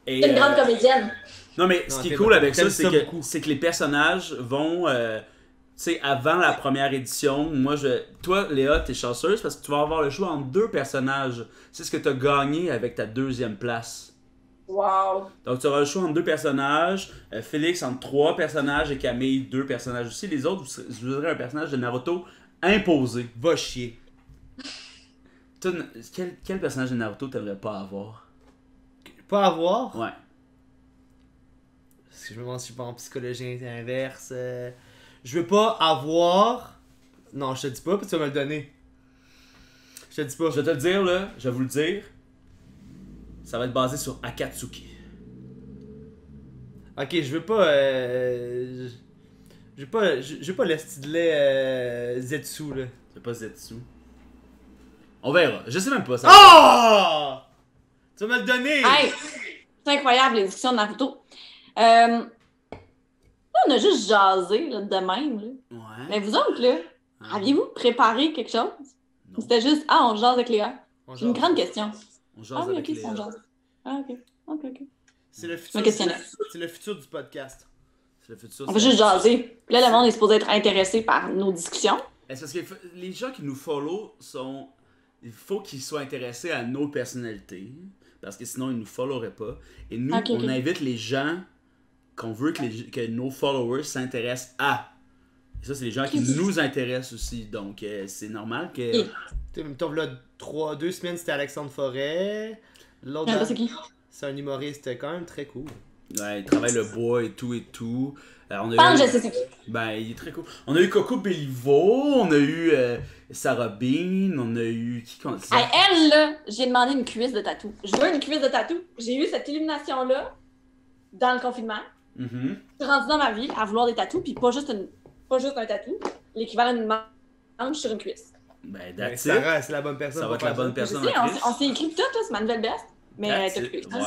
et, t'es une grande comédienne. Non, mais Non, ce qui est t'es cool bon. avec ça, T'aimes c'est ça que, beaucoup. c'est que les personnages vont. Tu sais, avant la première édition, toi, Léa, t'es chanceuse parce que tu vas avoir le choix entre 2 personnages. C'est ce que t'as gagné avec ta 2e place. Wow. Donc, tu auras le choix entre 2 personnages. Félix entre 3 personnages et Camille 2 personnages aussi. Les autres, vous aurez un personnage de Naruto imposé. Va chier. Toi, quel personnage de Naruto t'aimerais pas avoir? Pas avoir. Ouais. Parce que je me demande si je suis pas en psychologie inverse. Je veux pas avoir. Non, je te dis pas, parce que tu vas me le donner. Je te dis pas. Je vais te le dire, là. Je vais vous le dire. Ça va être basé sur Akatsuki. Ok, je veux pas. J'ai pas le stylet Zetsu, là. C'est pas Zetsu. On verra. Je sais même pas ça. Oh! Tu vas me le donner! Hey! C'est incroyable, les discussions de Naruto. Là, on a juste jasé, là, de même, là. Ouais. Mais vous autres, là, aviez-vous préparé quelque chose? Non. C'était juste, on jase avec Léa. On C'est une jase. grande question. On jase Ah oui, avec ok, les... on jase. Ah, ok. Ok. C'est le Je futur. me questionnais. C'est le futur du podcast. C'est le futur. On va juste jaser. Puis là, le monde est supposé être intéressé par nos discussions. C'est parce que les gens qui nous follow sont... Il faut qu'ils soient intéressés à nos personnalités. Parce que sinon, ils nous followeraient pas. Et nous, Ok, ok. on invite les gens qu'on veut que nos followers s'intéressent à. Et ça, c'est les gens qui nous intéressent aussi. Donc, c'est normal que... Ok. Tu sais, mettons, là, 2 semaines, c'était Alexandre Forêt. L'autre, Je sais pas c'est qui. c'est un humoriste quand même très cool. Ouais, il travaille le bois et tout et tout. On a Pense, eu... je sais c'est qui. Ben, il est très cool. On a eu Coco Béliveau, on a eu Sarah Bean, on a eu... Qui qu'on dit ça? Hey, elle, là, j'ai demandé une cuisse de tatou. Je veux une cuisse de tatou. J'ai eu cette illumination-là dans le confinement. Mhm. Je suis rendue dans ma vie à vouloir des tatous, puis pas juste un tatou, l'équivalent d'une manche sur une cuisse. Ben, Ben, that's it. Sarah, c'est la bonne personne. Ça va pour être la faire bonne Je personne sais, en crise. on s'est écrit tout, là, c'est ma nouvelle best. Mais That's t'as it. plus. Ouais.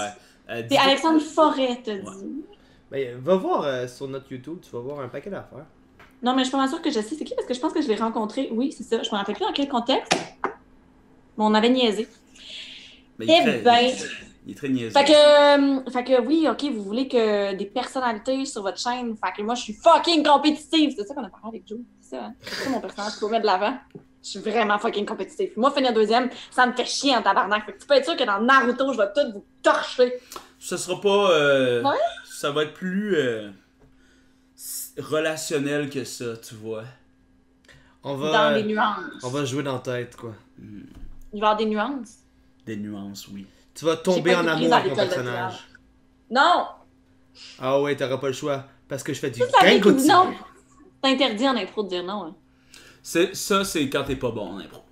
C'est dis-toi- Alexandre Forêt, t'as dit. Ben, va voir sur notre YouTube, tu vas voir un paquet d'affaires. Non, mais je suis pas sûre que je sais c'est qui, parce que je pense que je l'ai rencontré. Oui, c'est ça. Je me rappelle plus dans quel contexte. Mais on avait niaisé. Ben, il est Eh très- ben. Il est très niaiseux. Fait que oui, ok, vous voulez que des personnalités sur votre chaîne. Fait que moi, je suis fucking compétitive. C'est ça qu'on a parlé avec Joe. C'est ça, hein? C'est ça mon personnage qu'il faut mettre de l'avant. Je suis vraiment fucking compétitive. Moi, finir deuxième, ça me fait chier en tabarnak. Fait que tu peux être sûr que dans Naruto, je vais tout vous torcher. Ça sera pas... Ouais? Ça va être plus relationnel que ça, tu vois. On va, Dans les nuances. on va jouer dans ta tête, quoi. Il va y avoir des nuances. Des nuances, oui. Tu vas tomber J'ai pas en été amour prise à avec mon l'école de personnage. théâtre. Non! Ah ouais, t'auras pas le choix. Parce que je fais du Ça, ça veut dire gangotti. non. C'est interdit en impro de dire non. Hein. Ça, c'est quand t'es pas bon en impro.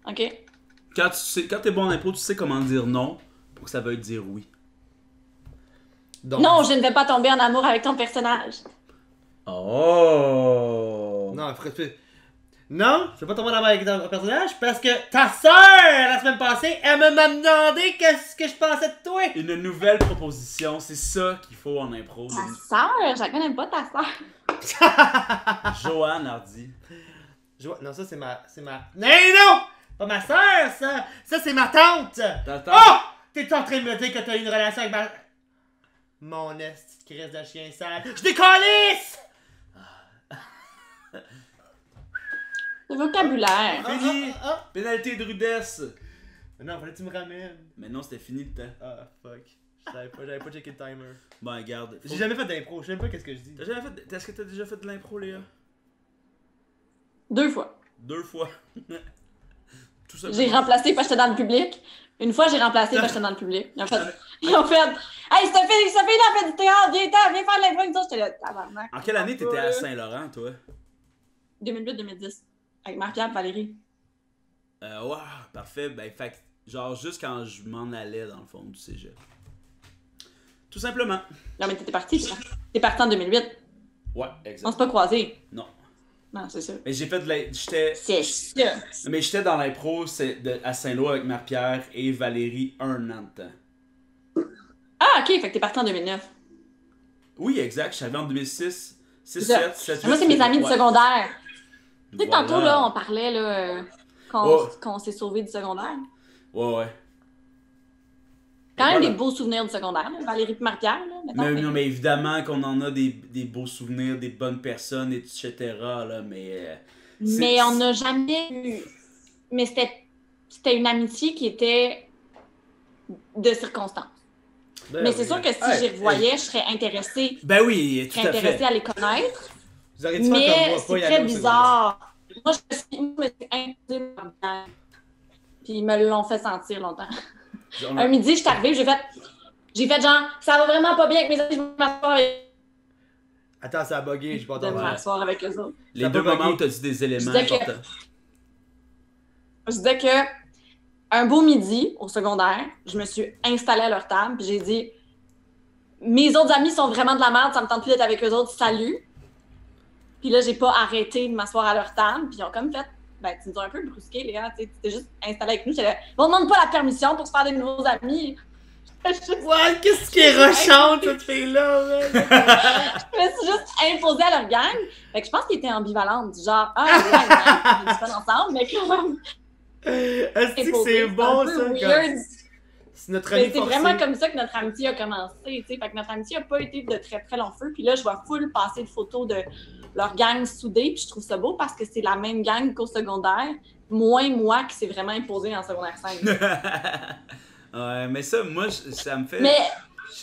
OK? Quand t'es bon en impro, tu sais comment dire non pour que ça veuille dire oui. Donc, Non, je ne vais pas tomber en amour avec ton personnage. Oh! Non, non, je vais pas tomber en amour avec ton personnage parce que ta sœur, la semaine passée, elle m'a demandé qu'est-ce que je pensais de toi. Une nouvelle proposition, c'est ça qu'il faut en impro. Ta sœur? Je la connais pas, ta sœur. Joanne Hardy. Non, ça c'est ma... Non! Pas ma sœur, ça! Ça c'est ma tante! T'entends? Oh! T'es en train de me dire que t'as eu une relation avec ma... Mon esti de crise de chien sale. Je décalisse! Le vocabulaire. Fini! Ah! Pénalité de rudesse! Non, fallait que tu me ramènes. Mais non, c'était fini le temps. Ah, fuck. J'avais pas checké le timer. Bon, regarde. J'ai jamais fait d'impro, je sais même pas qu'est-ce que je dis. Est-ce que t'as déjà fait de l'impro, Léa? 2 fois. 2 fois. Tout ça. J'ai remplacé parce que j'étais dans le public. Une fois, j'ai remplacé parce que j'étais dans le public. Ils ont fait, hey, Sophie, il a fait du théâtre, viens faire de l'impro avec nous. J'étais là, tabarnak. En quelle année t'étais à Saint-Laurent, toi? 2008-2010. Avec Marie-Pierre et Valérie. Ouais, parfait. Ben, fait que, genre, juste quand je m'en allais, dans le fond, du cégep. Tout simplement. Non, mais t'étais parti, toi. T'es parti en 2008. Ouais, On exact. s'est pas croisés. Non. Non, c'est ça. Mais j'ai fait de j'étais... C'est ça. Mais j'étais dans l'impro à Saint-Lô avec Marie-Pierre et Valérie 1 an de temps. Ah, ok, fait que t'es parti en 2009. Oui, exact. Je suis arrivé en 2006. 6, C'est ça. 7, 7, 8. Moi, c'est mes amis du ouais. secondaire. Tu sais, Voilà. tantôt, là, on parlait, là, qu'on s'est sauvés du secondaire. Ouais. Quand même Voilà. des beaux souvenirs du secondaire, là. Valérie et Marie-Pierre, là. mettons, Non, mais évidemment qu'on en a des beaux souvenirs, des bonnes personnes, etc. Là, mais... Mais on n'a jamais eu. Mais c'était une amitié qui était de circonstance. Mais c'est sûr que si j'y revoyais, je serais intéressée, Ben oui, tout à fait. à les connaître. Vous auriez dû faire Mais comme moi, c'est pas y très aller au bizarre. Moi, je me suis imposée par bien. Puis ils me l'ont fait sentir longtemps. On Un a- midi, je suis arrivée, j'ai fait genre, ça va vraiment pas bien avec mes amis, je vais m'asseoir avec, Attends, ça a bugué, j'ai pas je vais entendu. m'asseoir avec eux autres. Les Ça deux peut moments bugger. où tu as dit des éléments Je disais que- importants. Je disais que un beau midi au secondaire, je me suis installée à leur table, puis j'ai dit, mes autres amis sont vraiment de la merde, ça me tente plus d'être avec eux autres, salut. Puis là, j'ai pas arrêté de m'asseoir à leur table. Puis ils ont comme fait, ben, tu nous as un peu brusqué, Léa. Tu t'es juste installé avec nous. J'étais là, on demande pas la permission pour se faire des nouveaux amis. Ouais, qu'est-ce qui est rochante, cette fille-là, man? Je me suis juste imposée à leur gang. Fait que je pense qu'ils étaient ambivalentes. Du genre, ouais, on est pas ensemble, mais quand même. Est-ce que c'est bon, ça? Weird. C'est notre ami C'est forcé. vraiment comme ça que notre amitié a commencé, tu sais. Fait que notre amitié a pas été de très très long feu. Puis là, je vois full passer de photos de leur gang soudée. Puis je trouve ça beau parce que c'est la même gang qu'au secondaire. Moins moi qui s'est vraiment imposée en secondaire 5. Ouais, mais ça, moi, ça me fait... Mais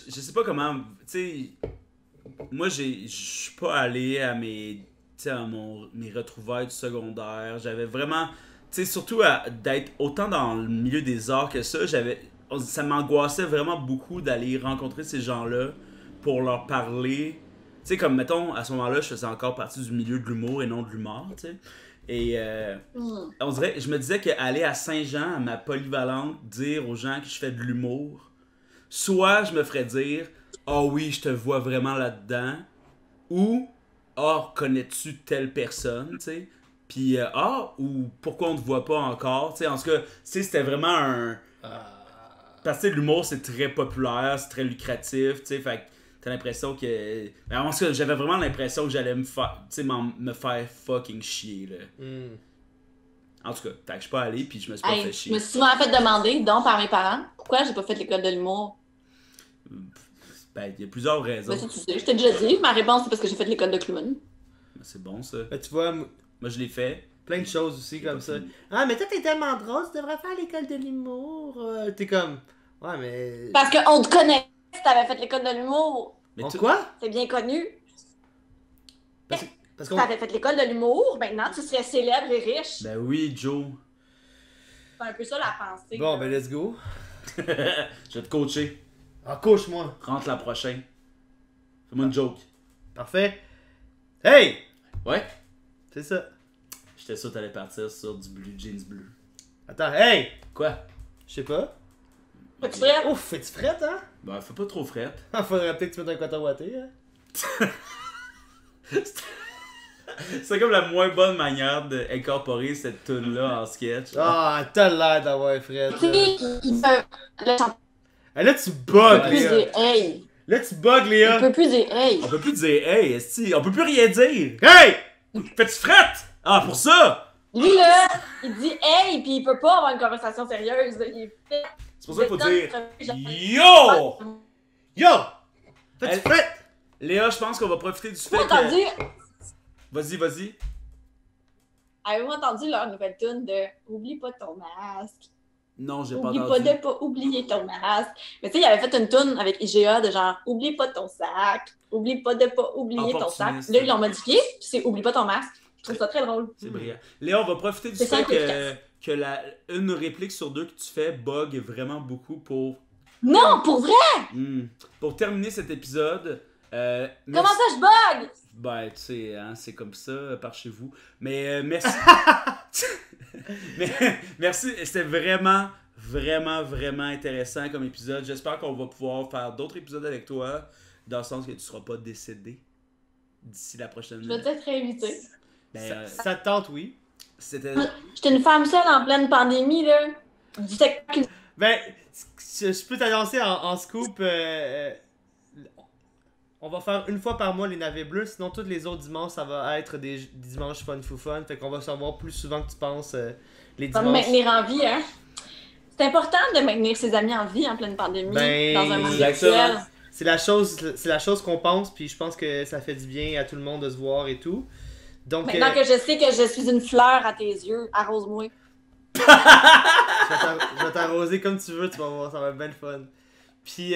Je sais pas comment... Tu sais, moi, je suis pas allé à mes retrouvailles du secondaire. J'avais vraiment... Tu sais, surtout d'être autant dans le milieu des arts que ça, ça m'angoissait vraiment beaucoup d'aller rencontrer ces gens-là pour leur parler. Tu sais, comme, mettons, à ce moment-là, je faisais encore partie du milieu de l'humour et non de l'humour, tu sais. Et on dirait, je me disais qu'aller à Saint-Jean, à ma polyvalente, dire aux gens que je fais de l'humour, soit je me ferais dire « Ah oui, je te vois vraiment là-dedans », ou « Ah, connais-tu telle personne », tu sais. Puis « Ah, ou pourquoi on te voit pas encore », tu sais. En tout cas, tu sais, c'était vraiment un... Parce que l'humour, c'est très populaire, c'est très lucratif, tu sais, fait que t'as l'impression que... Mais en tout cas, j'avais vraiment l'impression que j'allais me faire fucking chier, là. En tout cas, fait que je suis pas allé, puis je me suis pas fait je chier. me suis souvent fait demander, donc par mes parents, pourquoi j'ai pas fait l'école de l'humour. Ben, il y a plusieurs raisons. Ben, ça, tu sais, je t'ai déjà dit. Ma réponse, c'est parce que j'ai fait l'école de clown. C'est bon, ça. Ben, tu vois, Moi, je l'ai fait. plein de choses aussi comme ça. Ah, mais toi, t'es tellement drôle, tu devrais faire l'école de l'humour. T'es comme... Ouais, mais... Parce qu'on te connaît si t'avais fait l'école de l'humour. Mais Quoi? C'est bien connu. Parce Si qu'on... t'avais fait l'école de l'humour, maintenant tu serais célèbre et riche. Ben oui, Joe. C'est un peu ça la pensée. Bon, ben, let's go. Je vais te coacher. Ah, couche-moi. Rentre la prochaine. Fais-moi une joke. Parfait. Hey! Ouais? C'est ça. J'étais sûr que t'allais partir sur du blue jeans bleu. Attends, hey! Quoi? Je sais pas. Faut-tu faire? Ouf, fais-tu frette, hein? Ben, fais pas trop frette. Faudrait peut-être que tu mettes un coton ouaté, hein? C'est comme la moins bonne manière d'incorporer cette tune-là en sketch. Ah, t'as l'air d'avoir frette. Tu sais, il peut. Le chanteur Ah, là, tu bugs, peut plus Léa. dire hey. Là, tu bugs, Il Léa. peut plus dire hey. On peut plus dire hey, esti, on peut plus rien dire. Hey! Fais-tu frette? Ah, pour ça! Lui, là, il dit hey, puis il peut pas avoir une conversation sérieuse. Il est fait. C'est pour ça qu'il faut dire Yo! yo! Yo! Fais-tu Elle- frette? Léa, je pense qu'on va profiter du fait Avez-vous entendu? que... Vas-y. Avez-vous entendu leur nouvelle tune de Oublie pas ton masque? Non, j'ai pas Oublie pas entendu. de pas oublier ton masque. Mais tu sais, il avait fait une tune avec IGA de genre Oublie pas ton sac. Oublie pas de pas oublier ton sac. Opportuniste. Là, ils l'ont modifié, puis c'est Oublie pas ton masque. Je trouve ça très drôle. C'est brillant. Léa, on va profiter du C'est fait simple et efficace. que une réplique sur deux que tu fais bug vraiment beaucoup pour... Non, pour vrai! Pour terminer cet épisode... Comment ça, je bug? Ben, tu sais, hein, c'est comme ça, par chez vous. Mais merci. Merci, c'était vraiment intéressant comme épisode. J'espère qu'on va pouvoir faire d'autres épisodes avec toi, dans le sens que tu seras pas décédé d'ici la prochaine... Je vais peut-être réinviter. Ben, Ça te tente, oui. c'était... J'étais une femme seule en pleine pandémie, là. Du TikTok. Ben, je peux t'annoncer en scoop... on va faire une fois par mois les navets bleus, sinon tous les autres dimanches, ça va être des dimanches fun fou fun. Fait qu'on va se revoir plus souvent que tu penses les Pour me dimanches. maintenir en vie, hein. C'est important de maintenir ses amis en vie en pleine pandémie, Ben, dans un monde exactement. virtuel. C'est la chose qu'on pense, puis je pense que ça fait du bien à tout le monde de se voir et tout. Donc, Maintenant que je sais que je suis une fleur à tes yeux, arrose-moi. je vais t'arroser comme tu veux, tu vas voir, ça va être bien le fun. Puis,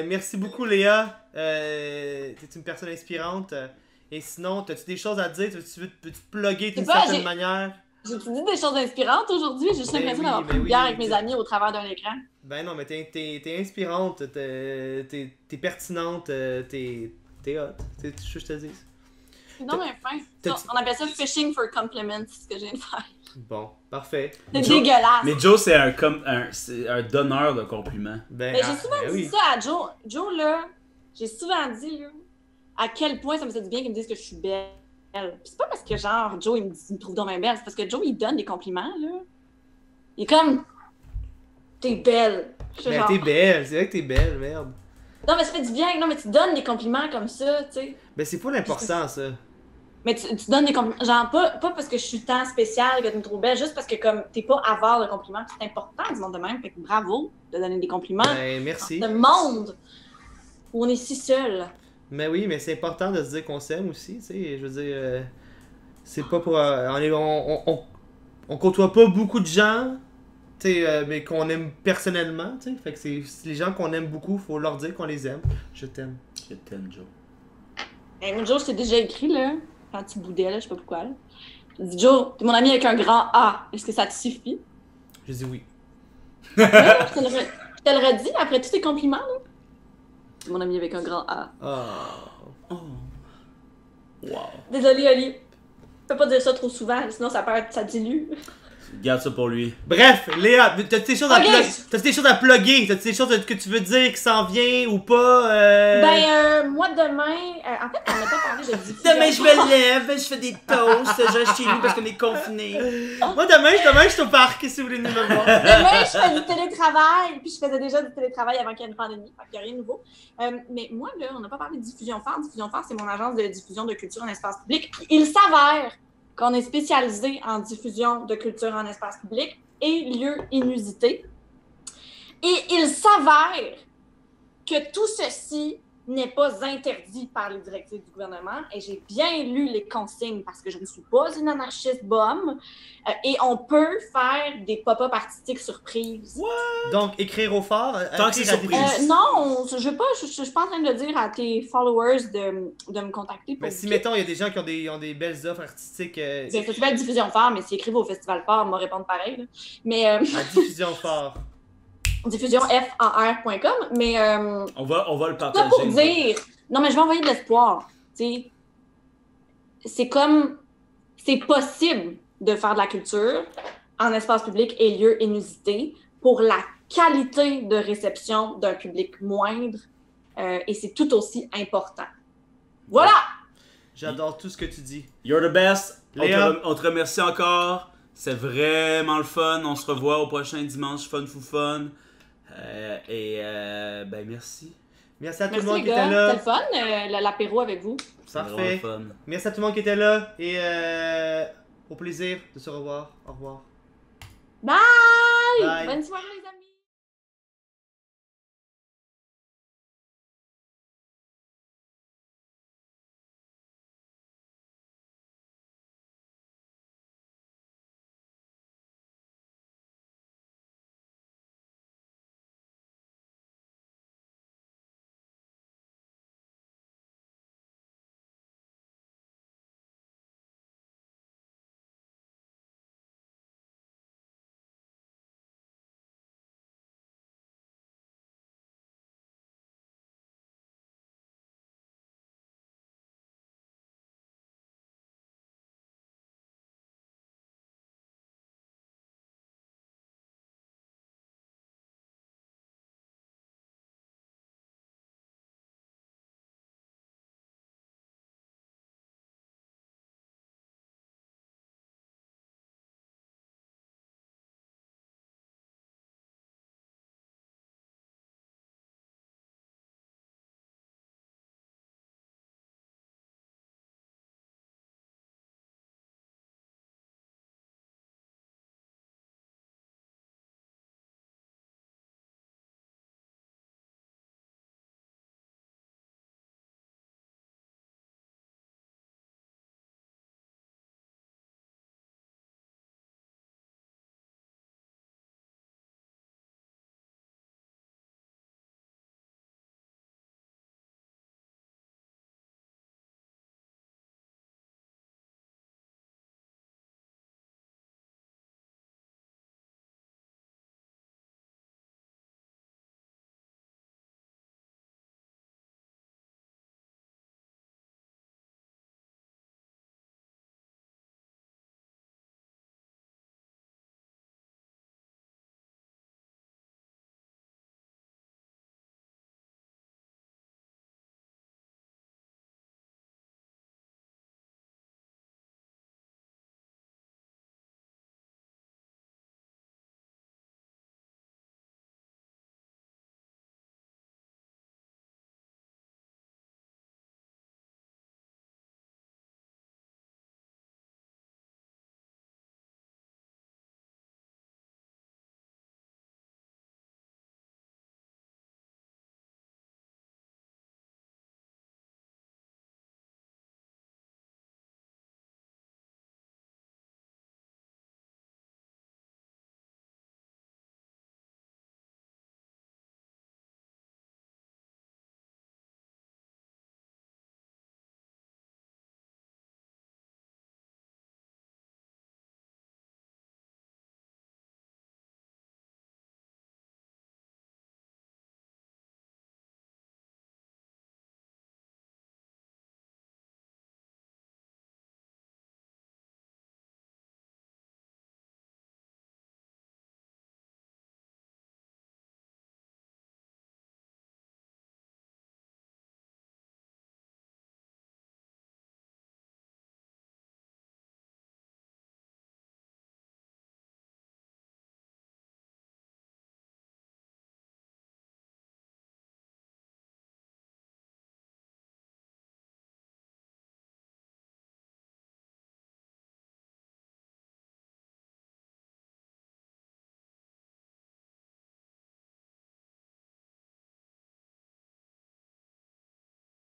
merci beaucoup, Léa. T'es une personne inspirante. Et sinon, as-tu des choses à dire? Peux-tu te plugger d'une C'est pas, certaine j'ai- manière? J'ai-tu dit des choses inspirantes aujourd'hui? J'ai juste Ben l'impression oui, d'avoir ben pris une oui, bière avec mes t'es- amis au travers d'un écran. Ben non, mais t'es inspirante, t'es pertinente, t'es hot. C'est tout ce que je te dis. Non, mais fin. t'as- On appelle ça fishing for compliments, c'est ce que je viens de faire. Bon, parfait. C'est Joe- dégueulasse. Mais Joe, c'est un donneur de compliments. Ben, Mais j'ai souvent ben dit oui. ça à Joe. Joe, là, j'ai souvent dit, là, à quel point ça me fait du bien qu'il me dise que je suis belle. Puis c'est pas parce que, genre, Joe, il me trouve donc bien belle. C'est parce que Joe, il donne des compliments, là. Il est comme... T'es belle. Je suis Ben, genre, t'es belle, c'est vrai que t'es belle, merde. non, mais ça fait du bien. Non, mais tu donnes des compliments comme ça, tu sais. Ben, c'est pas l'important, ça. Mais tu donnes des compliments. Genre, pas parce que je suis tant spéciale que tu me trouves belle, juste parce que, comme, t'es pas avare de compliments. C'est important du monde de même. Fait que bravo de donner des compliments. Ben, merci. Le monde où on est si seul. Mais oui, mais c'est important de se dire qu'on s'aime aussi, tu sais. Je veux dire, c'est pas pour. On côtoie pas beaucoup de gens, tu sais, mais qu'on aime personnellement, tu sais. Fait que c'est les gens qu'on aime beaucoup, faut leur dire qu'on les aime. Je t'aime. Je t'aime, Joe. Un jour, je t'ai déjà écrit, là, quand tu boudais, là, je sais pas pourquoi. Là. Je dis, Joe, t'es mon ami avec un grand A. Est-ce que ça te suffit? Je dis oui. Ouais, je te l'aurais dit après tous tes compliments, là. T'es mon ami avec un grand A. Ah. Oh. Wow. Désolée, Oli. Fais pas dire ça trop souvent, sinon ça dilue. Garde ça pour lui. Bref, Léa, t'as-tu des choses à Ok. t'as-tu des choses à plugger? T'as-tu des choses que tu veux dire qui s'en vient ou pas? Moi, demain... en fait, on n'a pas parlé de diffusion. Demain, je me lève, je fais des toasts, je reste chez nous parce qu'on est confinés. Moi, demain, je suis au parc, si vous voulez venir me voir. Demain, je fais du télétravail, puis je faisais déjà du télétravail avant qu'il y ait une pandémie, fait qu'il n'y a rien de nouveau. Mais moi, là, on n'a pas parlé de Diffusion Phare. Diffusion Phare, c'est mon agence de diffusion de culture en espace public. Il s'avère qu'on est spécialisé en diffusion de culture en espace public et lieux inusités. Et il s'avère que tout ceci n'est pas interdit par les directives du gouvernement. Et j'ai bien lu les consignes parce que je ne suis pas une anarchiste bombe. Et on peut faire des pop-up artistiques surprises. Donc, écrire au phare. Tant que c'est écrire à des- surprise. Non, je suis pas en train de dire à tes followers de me contacter pour Mais si, mettons, il y a des gens qui ont des belles offres artistiques le festival Diffusion Phare, mais s'ils écrivent au festival Phare, on va répondre pareil. Là. Mais à diffusion phare. diffusionfar.com, mais On va le pas partager. pour dire. Non, mais je vais envoyer de l'espoir. Tu sais, c'est comme. C'est possible de faire de la culture en espace public et lieux inusités pour la qualité de réception d'un public moindre. Et c'est tout aussi important. Voilà! J'adore tout ce que tu dis. You're the best. Léa. On te remercie encore. C'est vraiment le fun. On se revoit au prochain dimanche Fun Fou Fun. Ben merci. Merci à tout Merci le monde les qui gars, était là. c'était le fun, l'apéro avec vous. C'est vraiment Parfait. le fun. Merci à tout le monde qui était là. Et au plaisir de se revoir. Au revoir. Bye! Bye. Bonne soirée les amis!